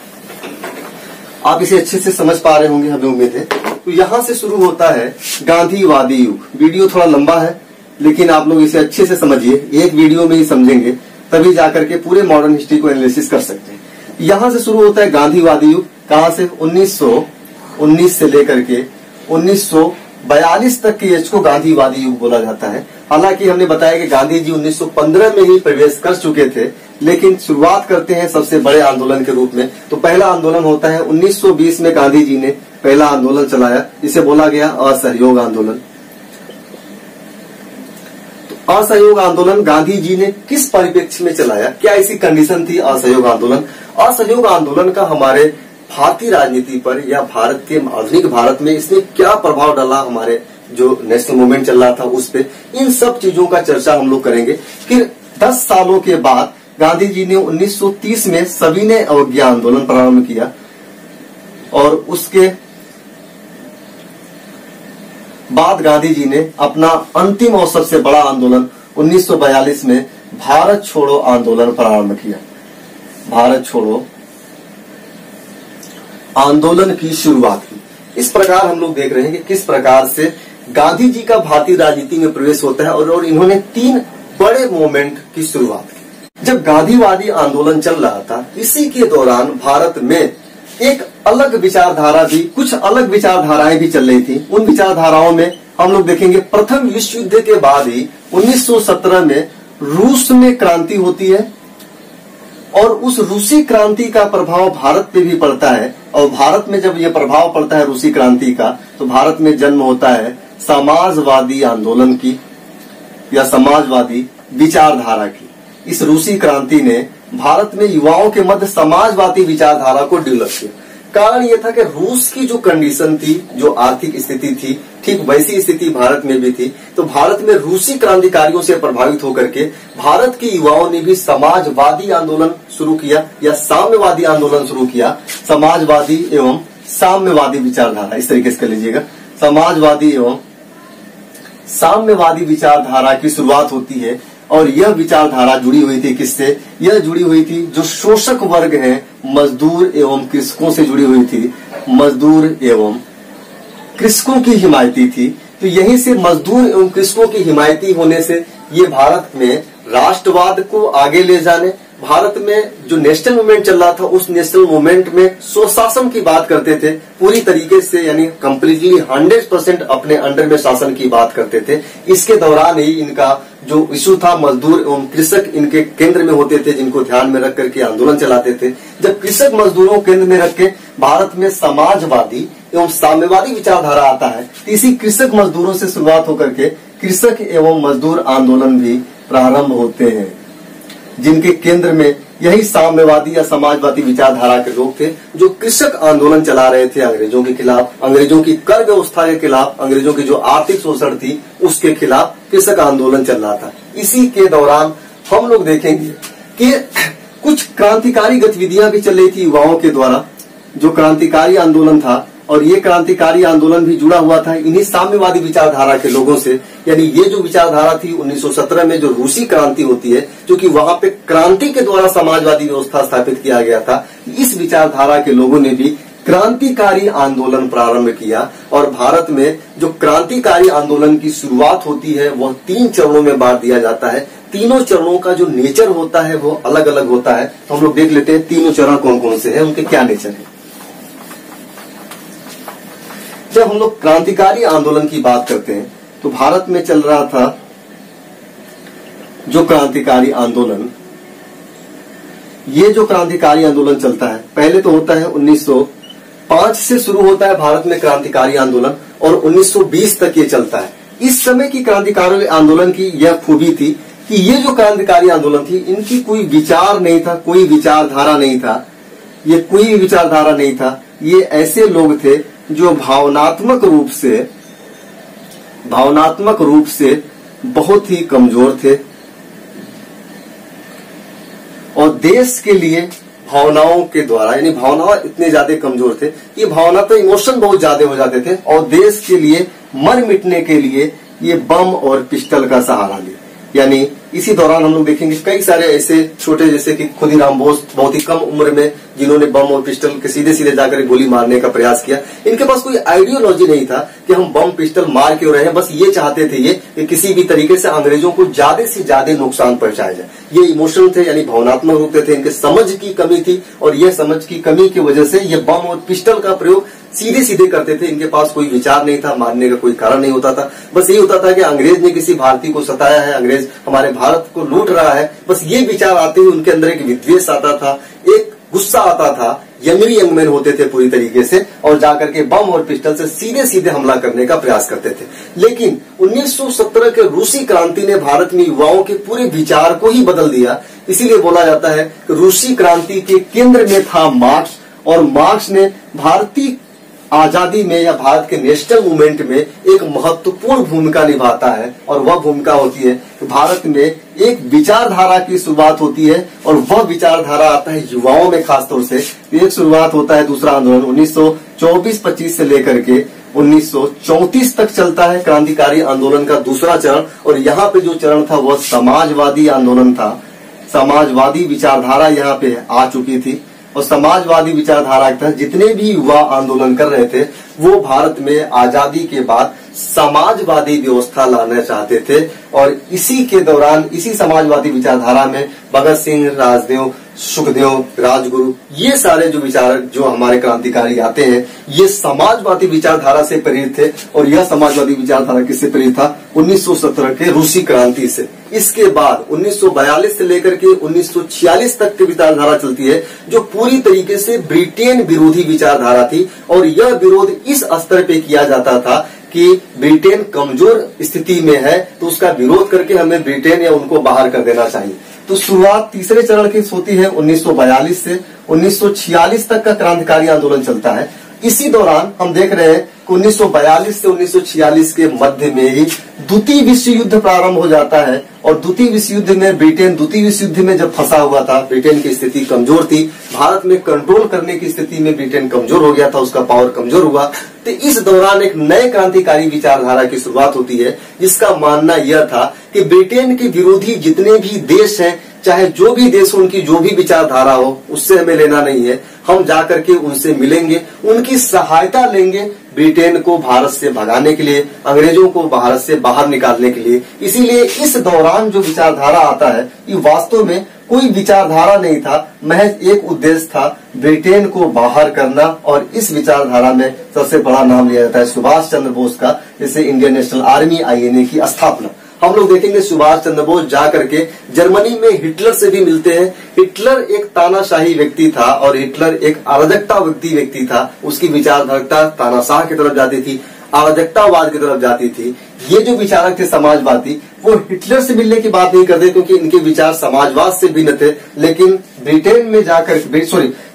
आप इसे अच्छे से समझ पा रहे होंगे, हमें उम्मीद है। तो यहाँ से शुरू होता है गांधीवादी युग। वीडियो थोड़ा लंबा है, लेकिन आप लोग इसे अच्छे से समझिए। एक वीडियो में ही समझेंगे, तभी जाकर के पूरे मॉडर्न हिस्ट्री को एनालिसिस कर सकते हैं। यहाँ से शुरू होता है गांधीवादी युग। कहाँ से? 1919 से लेकर के 1942 तक के एज को गांधीवादी युग बोला जाता है। हालांकि हमने बताया कि गांधी जी 1915 में ही प्रवेश कर चुके थे, लेकिन शुरुआत करते हैं सबसे बड़े आंदोलन के रूप में। तो पहला आंदोलन होता है 1920 में गांधी जी ने पहला आंदोलन चलाया, जिसे बोला गया असहयोग आंदोलन। तो असहयोग आंदोलन गांधी जी ने किस परिप्रेक्ष्य में चलाया, क्या ऐसी कंडीशन थी असहयोग आंदोलन? असहयोग आंदोलन का हमारे भारतीय राजनीति पर या भारत के आधुनिक भारत में इसने क्या प्रभाव डाला, हमारे जो नेशनल मूवमेंट चल रहा था उस पे, इन सब चीजों का चर्चा हम लोग करेंगे। फिर 10 सालों के बाद गांधी जी ने 1930 में सविनय अवज्ञा आंदोलन प्रारंभ किया और उसके बाद गांधी जी ने अपना अंतिम और सबसे बड़ा आंदोलन 1942 में भारत छोड़ो आंदोलन प्रारंभ किया। भारत छोड़ो आंदोलन की शुरुआत की। इस प्रकार हम लोग देख रहे हैं कि किस प्रकार से गांधी जी का भारतीय राजनीति में प्रवेश होता है और इन्होंने 3 बड़े मूवमेंट की शुरुआत की। जब गांधीवादी आंदोलन चल रहा था, इसी के दौरान भारत में एक अलग विचारधारा भी, कुछ अलग विचारधाराएं भी चल रही थी। उन विचारधाराओं में हम लोग देखेंगे प्रथम विश्व युद्ध के बाद ही 1917 में रूस में क्रांति होती है और उस रूसी क्रांति का प्रभाव भारत पे भी पड़ता है। और भारत में जब यह प्रभाव पड़ता है रूसी क्रांति का, तो भारत में जन्म होता है समाजवादी आंदोलन की या समाजवादी विचारधारा की। इस रूसी क्रांति ने भारत में युवाओं के मध्य समाजवादी विचारधारा को डेवलप किया। कारण यह था कि रूस की जो कंडीशन थी, जो आर्थिक स्थिति थी, ठीक वैसी स्थिति भारत में भी थी। तो भारत में रूसी क्रांतिकारियों से प्रभावित होकर के भारत के युवाओं ने भी समाजवादी आंदोलन शुरू किया या साम्यवादी आंदोलन शुरू किया। समाजवादी एवं साम्यवादी विचारधारा, इस तरीके से कर लीजिएगा। समाजवादी एवं साम्यवादी विचारधारा की शुरुआत होती है और यह विचारधारा जुड़ी हुई थी किससे? यह जुड़ी हुई थी जो शोषक वर्ग हैं, मजदूर एवं कृषकों से जुड़ी हुई थी। मजदूर एवं कृषकों की हिमायती थी। तो यहीं से मजदूर एवं कृषकों की हिमायती होने से ये भारत में राष्ट्रवाद को आगे ले जाने, भारत में जो नेशनल मूवमेंट चल रहा था उस नेशनल मूवमेंट में स्वशासन की बात करते थे पूरी तरीके से, यानी कंप्लीटली 100% अपने अंडर में शासन की बात करते थे। इसके दौरान ही इनका जो इशू था मजदूर एवं कृषक इनके केंद्र में होते थे, जिनको ध्यान में रख करके आंदोलन चलाते थे। जब कृषक मजदूरों केंद्र में रख के भारत में समाजवादी एवं साम्यवादी विचारधारा आता है, तो इसी कृषक मजदूरों से शुरुआत होकर के कृषक एवं मजदूर आंदोलन भी प्रारंभ होते हैं, जिनके केंद्र में यही साम्यवादी या समाजवादी विचारधारा के लोग थे जो कृषक आंदोलन चला रहे थे अंग्रेजों के खिलाफ, अंग्रेजों की कर व्यवस्था के खिलाफ, अंग्रेजों की जो आर्थिक शोषण थी उसके खिलाफ कृषक आंदोलन चल रहा था। इसी के दौरान हम लोग देखेंगे कि कुछ क्रांतिकारी गतिविधियां भी चल रही थी युवाओं के द्वारा। जो क्रांतिकारी आंदोलन था, और ये क्रांतिकारी आंदोलन भी जुड़ा हुआ था इन्हीं साम्यवादी विचारधारा के लोगों से। यानी ये जो विचारधारा थी 1917 में जो रूसी क्रांति होती है, जो कि वहां पे क्रांति के द्वारा समाजवादी व्यवस्था स्थापित किया गया था, इस विचारधारा के लोगों ने भी क्रांतिकारी आंदोलन प्रारंभ किया। और भारत में जो क्रांतिकारी आंदोलन की शुरुआत होती है वह 3 चरणों में बांट दिया जाता है। तीनों चरणों का जो नेचर होता है वो अलग अलग होता है। तो हम लोग देख लेते हैं तीनों चरण कौन कौन से हैं, उनके क्या नेचर है। जब हम लोग क्रांतिकारी आंदोलन की बात करते हैं तो भारत में चल रहा था जो क्रांतिकारी आंदोलन, ये जो क्रांतिकारी आंदोलन चलता है पहले तो होता है 1905 से शुरू होता है भारत में क्रांतिकारी आंदोलन और 1920 तक ये चलता है। इस समय की क्रांतिकारी आंदोलन की यह खूबी थी कि ये जो क्रांतिकारी आंदोलन थी इनकी कोई विचार नहीं था, कोई विचारधारा नहीं था, ये कोई विचारधारा नहीं था। ये ऐसे लोग थे जो भावनात्मक रूप से बहुत ही कमजोर थे और देश के लिए भावनाओं के द्वारा, यानी भावनाएं इतने ज्यादा कमजोर थे, ये भावना तो इमोशन बहुत ज्यादा हो जाते थे और देश के लिए मर मिटने के लिए ये बम और पिस्टल का सहारा लिए। यानी इसी दौरान हम लोग देखेंगे कई सारे ऐसे छोटे, जैसे कि खुदीराम बोस बहुत ही कम उम्र में जिन्होंने बम और पिस्टल के सीधे सीधे जाकर गोली मारने का प्रयास किया। इनके पास कोई आइडियोलॉजी नहीं था कि हम बम पिस्टल मार क्यों रहे हैं, बस ये चाहते थे ये कि किसी भी तरीके से अंग्रेजों को ज्यादा से ज्यादा नुकसान पहुंचाया जाए। ये इमोशनल थे, यानी भावनात्मक रूप थे, इनके समझ की कमी थी और यह समझ की कमी की वजह से ये बम और पिस्टल का प्रयोग सीधे सीधे करते थे। इनके पास कोई विचार नहीं था, मानने का कोई कारण नहीं होता था। बस यही होता था कि अंग्रेज ने किसी भारतीय को सताया है, अंग्रेज हमारे भारत को लूट रहा है, बस ये विचार आते हुए उनके अंदर एक विद्वेष आता था, एक गुस्सा आता था। यंगरी यंगमैन होते थे पूरी तरीके से और जाकर के बम और पिस्टल से सीधे सीधे हमला करने का प्रयास करते थे। लेकिन 1917 के रूसी क्रांति ने भारत में युवाओं के पूरे विचार को ही बदल दिया। इसीलिए बोला जाता है कि रूसी क्रांति के केंद्र में था मार्क्स और मार्क्स ने भारतीय आजादी में या भारत के नेशनल मूवमेंट में एक महत्वपूर्ण भूमिका निभाता है और वह भूमिका होती है कि भारत में एक विचारधारा की शुरुआत होती है और वह विचारधारा आता है युवाओं में खासतौर से। एक शुरुआत होता है दूसरा आंदोलन 1924-25 से लेकर के 1934 तक चलता है क्रांतिकारी आंदोलन का दूसरा चरण। और यहाँ पे जो चरण था वह समाजवादी आंदोलन था। समाजवादी विचारधारा यहाँ पे आ चुकी थी और समाजवादी विचारधारा के तहत जितने भी युवा आंदोलन कर रहे थे वो भारत में आजादी के बाद समाजवादी व्यवस्था लाना चाहते थे। और इसी के दौरान इसी समाजवादी विचारधारा में भगत सिंह, राजदेव, सुखदेव, राजगुरु, ये सारे जो विचारक जो हमारे क्रांतिकारी आते हैं ये समाजवादी विचारधारा से प्रेरित थे। और यह समाजवादी विचारधारा किससे प्रेरित था? 1917 के रूसी क्रांति से। इसके बाद 1942 से लेकर के 1946 तक की विचारधारा चलती है जो पूरी तरीके से ब्रिटेन विरोधी विचारधारा थी। और यह विरोध इस स्तर पे किया जाता था कि ब्रिटेन कमजोर स्थिति में है तो उसका विरोध करके हमें ब्रिटेन या उनको बाहर कर देना चाहिए। तो शुरुआत तीसरे चरण की होती है 1942 से 1946 तक का क्रांतिकारी आंदोलन चलता है। इसी दौरान हम देख रहे हैं कि 1942 से 1946 के मध्य में ही द्वितीय विश्व युद्ध प्रारंभ हो जाता है। और द्वितीय विश्व युद्ध में ब्रिटेन द्वितीय विश्व युद्ध में जब फंसा हुआ था, ब्रिटेन की स्थिति कमजोर थी, भारत में कंट्रोल करने की स्थिति में ब्रिटेन कमजोर हो गया था, उसका पावर कमजोर हुआ। तो इस दौरान एक नए क्रांतिकारी विचारधारा की शुरुआत होती है, जिसका मानना यह था कि ब्रिटेन के विरोधी जितने भी देश हैं, चाहे जो भी देश हो, उनकी जो भी विचारधारा हो, उससे हमें लेना नहीं है। हम जाकर के उनसे मिलेंगे, उनकी सहायता लेंगे ब्रिटेन को भारत से भगाने के लिए, अंग्रेजों को भारत से बाहर निकालने के लिए। इसीलिए इस दौरान जो विचारधारा आता है, ये वास्तव में कोई विचारधारा नहीं था, महज एक उद्देश्य था, ब्रिटेन को बाहर करना। और इस विचारधारा में सबसे बड़ा नाम लिया जाता है सुभाष चंद्र बोस का, जैसे इंडियन नेशनल आर्मी INA की स्थापना। हम लोग देखेंगे सुभाष चंद्र बोस जाकर के जर्मनी में हिटलर से भी मिलते हैं। हिटलर एक तानाशाही व्यक्ति था और हिटलर एक अराजकतावादी व्यक्ति था। उसकी विचारधारा तानाशाह की तरफ जाती थी, अराजकतावाद की तरफ जाती थी। ये जो विचारक थे समाजवादी, वो हिटलर से मिलने की बात नहीं करते क्योंकि इनके विचार समाजवाद से भिन्न थे। लेकिन ब्रिटेन में जाकर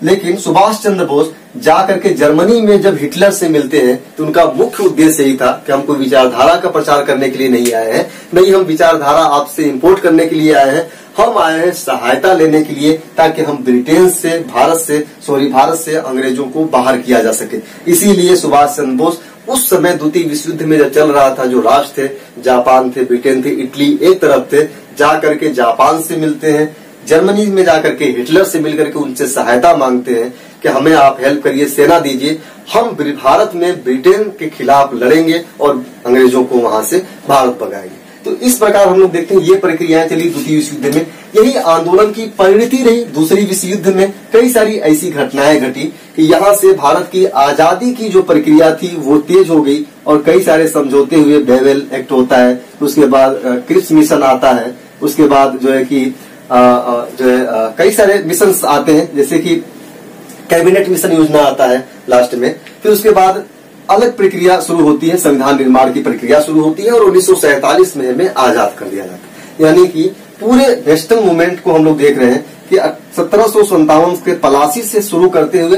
लेकिन सुभाष चंद्र बोस जाकर के जर्मनी में जब हिटलर से मिलते हैं तो उनका मुख्य उद्देश्य यही था कि हम कोई विचारधारा का प्रचार करने के लिए नहीं आए हैं, नहीं हम विचारधारा आपसे इंपोर्ट करने के लिए आए हैं, हम आए हैं सहायता लेने के लिए, ताकि हम ब्रिटेन से भारत से अंग्रेजों को बाहर किया जा सके। इसीलिए सुभाष चंद्र बोस उस समय द्वितीय विश्व युद्ध में जब चल रहा था, जो राष्ट्र थे, जापान थे, ब्रिटेन थे, इटली एक तरफ थे, जाकर के जापान से मिलते हैं, जर्मनी में जाकर के हिटलर से मिलकर के उनसे सहायता मांगते हैं कि हमें आप हेल्प करिए, सेना दीजिए, हम भारत में ब्रिटेन के खिलाफ लड़ेंगे और अंग्रेजों को वहां से भारत भगाएंगे। तो इस प्रकार हम लोग देखते हैं ये प्रक्रियाएं चली द्वितीय विश्व युद्ध में। यही आंदोलन की परिणति रही दूसरी विश्व युद्ध में। कई सारी ऐसी घटनाएं घटी कि यहाँ से भारत की आजादी की जो प्रक्रिया थी वो तेज हो गई और कई सारे समझौते हुए, बेवेल एक्ट होता है, उसके बाद क्रिप्स मिशन आता है, उसके बाद जो है कि कई सारे मिशन आते हैं, जैसे कि कैबिनेट मिशन योजना आता है लास्ट में। फिर उसके बाद अलग प्रक्रिया शुरू होती है, संविधान निर्माण की प्रक्रिया शुरू होती है और 1947 में हमें आजाद कर दिया जाता है। यानी कि पूरे वेस्टर्न मूवमेंट को हम लोग देख रहे हैं कि 1757 के पलासी से शुरू करते हुए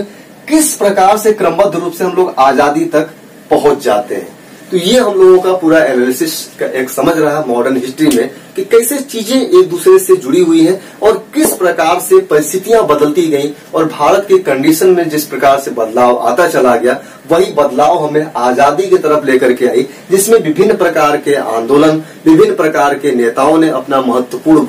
किस प्रकार से क्रमबद्ध रूप से हम लोग आजादी तक पहुंच जाते हैं। तो ये हम लोगों का पूरा एनालिसिस का एक समझ रहा है मॉडर्न हिस्ट्री में कि कैसे चीजें एक दूसरे से जुड़ी हुई हैं और किस प्रकार से परिस्थितियां बदलती गई और भारत के कंडीशन में जिस प्रकार से बदलाव आता चला गया, वही बदलाव हमें आजादी की तरफ लेकर के आई, जिसमें विभिन्न प्रकार के आंदोलन, विभिन्न प्रकार के नेताओं ने अपना महत्वपूर्ण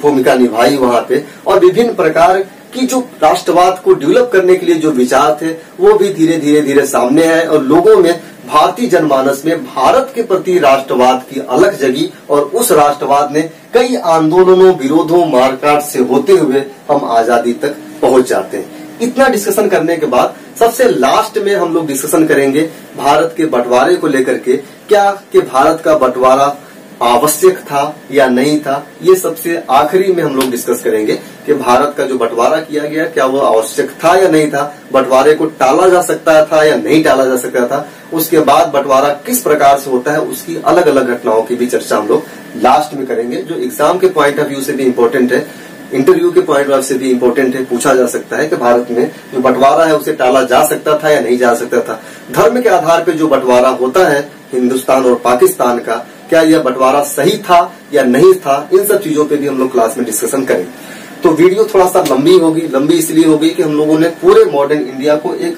भूमिका निभाई वहां पे। और विभिन्न प्रकार कि जो राष्ट्रवाद को डेवलप करने के लिए जो विचार थे वो भी धीरे धीरे सामने आए और लोगों में, भारतीय जनमानस में भारत के प्रति राष्ट्रवाद की अलग जगी और उस राष्ट्रवाद ने कई आंदोलनों, विरोधों, मारकाट से होते हुए हम आजादी तक पहुंच जाते हैं। इतना डिस्कशन करने के बाद सबसे लास्ट में हम लोग डिस्कशन करेंगे भारत के बंटवारे को लेकर के, क्या कि भारत का बंटवारा आवश्यक था या नहीं था। ये सबसे आखिरी में हम लोग डिस्कस करेंगे कि भारत का जो बंटवारा किया गया, क्या वो आवश्यक था या नहीं था, बंटवारे को टाला जा सकता था या नहीं टाला जा सकता था, उसके बाद बंटवारा किस प्रकार से होता है, उसकी अलग अलग घटनाओं की भी चर्चा हम लोग लास्ट में करेंगे, जो एग्जाम के पॉइंट ऑफ व्यू से भी इम्पोर्टेंट है, इंटरव्यू के पॉइंट ऑफ व्यू से भी इम्पोर्टेंट है। पूछा जा सकता है कि भारत में जो बंटवारा है उसे टाला जा सकता था या नहीं जा सकता था। धर्म के आधार पर जो बंटवारा होता है हिंदुस्तान और पाकिस्तान का, क्या यह बंटवारा सही था या नहीं था, इन सब चीजों पे भी हम लोग क्लास में डिस्कशन करेंगे। तो वीडियो थोड़ा सा लंबी इसलिए होगी कि हम लोगों ने पूरे मॉडर्न इंडिया को एक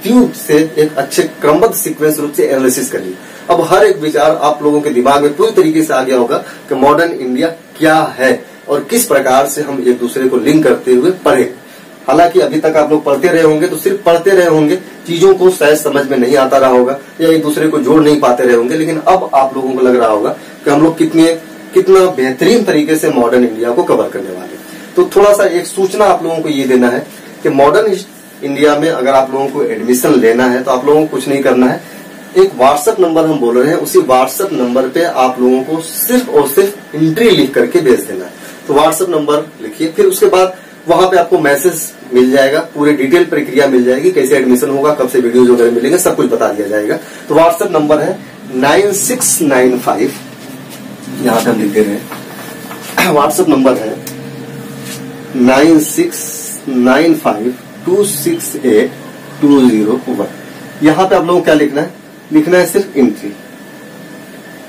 व्यू से, एक अच्छे क्रमबद्ध सीक्वेंस रूप से एनालिसिस कर लिया। अब हर एक विचार आप लोगों के दिमाग में पूरी तरीके से आ गया होगा कि मॉडर्न इंडिया क्या है और किस प्रकार से हम एक दूसरे को लिंक करते हुए पढ़े। हालांकि अभी तक आप लोग पढ़ते रहे होंगे तो सिर्फ पढ़ते रहे होंगे, चीजों को शायद समझ में नहीं आता रहा होगा या एक दूसरे को जोड़ नहीं पाते रहे होंगे, लेकिन अब आप लोगों को लग रहा होगा कि हम लोग कितना बेहतरीन तरीके से मॉडर्न इंडिया को कवर करने वाले। तो थोड़ा सा एक सूचना आप लोगों को ये देना है कि मॉडर्न इंडिया में अगर आप लोगों को एडमिशन लेना है तो आप लोगों को कुछ नहीं करना है, एक व्हाट्सएप नंबर हम बोल रहे हैं, उसी व्हाट्सएप नंबर पे आप लोगों को सिर्फ और सिर्फ एंट्री लिख करके भेज देना है। तो व्हाट्सएप नंबर लिखिए, फिर उसके बाद वहां पे आपको मैसेज मिल जाएगा, पूरी डिटेल प्रक्रिया मिल जाएगी, कैसे एडमिशन होगा, कब से वीडियोज वगैरह मिलेंगे, सब कुछ बता दिया जाएगा। तो व्हाट्सएप नंबर है 9695, यहाँ पे हम लिख दे रहे हैं, व्हाट्सएप नंबर है 9695268268 201। यहाँ पे आप लोगों को क्या लिखना है? लिखना है सिर्फ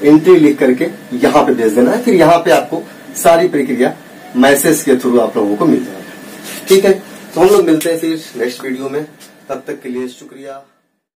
एंट्री लिख करके यहाँ पे भेज देना है। फिर यहाँ पे आपको सारी प्रक्रिया मैसेज के थ्रू आप लोगों को मिल जाएगा। ठीक है, तो हम लोग मिलते हैं फिर नेक्स्ट वीडियो में। तब तक के लिए शुक्रिया।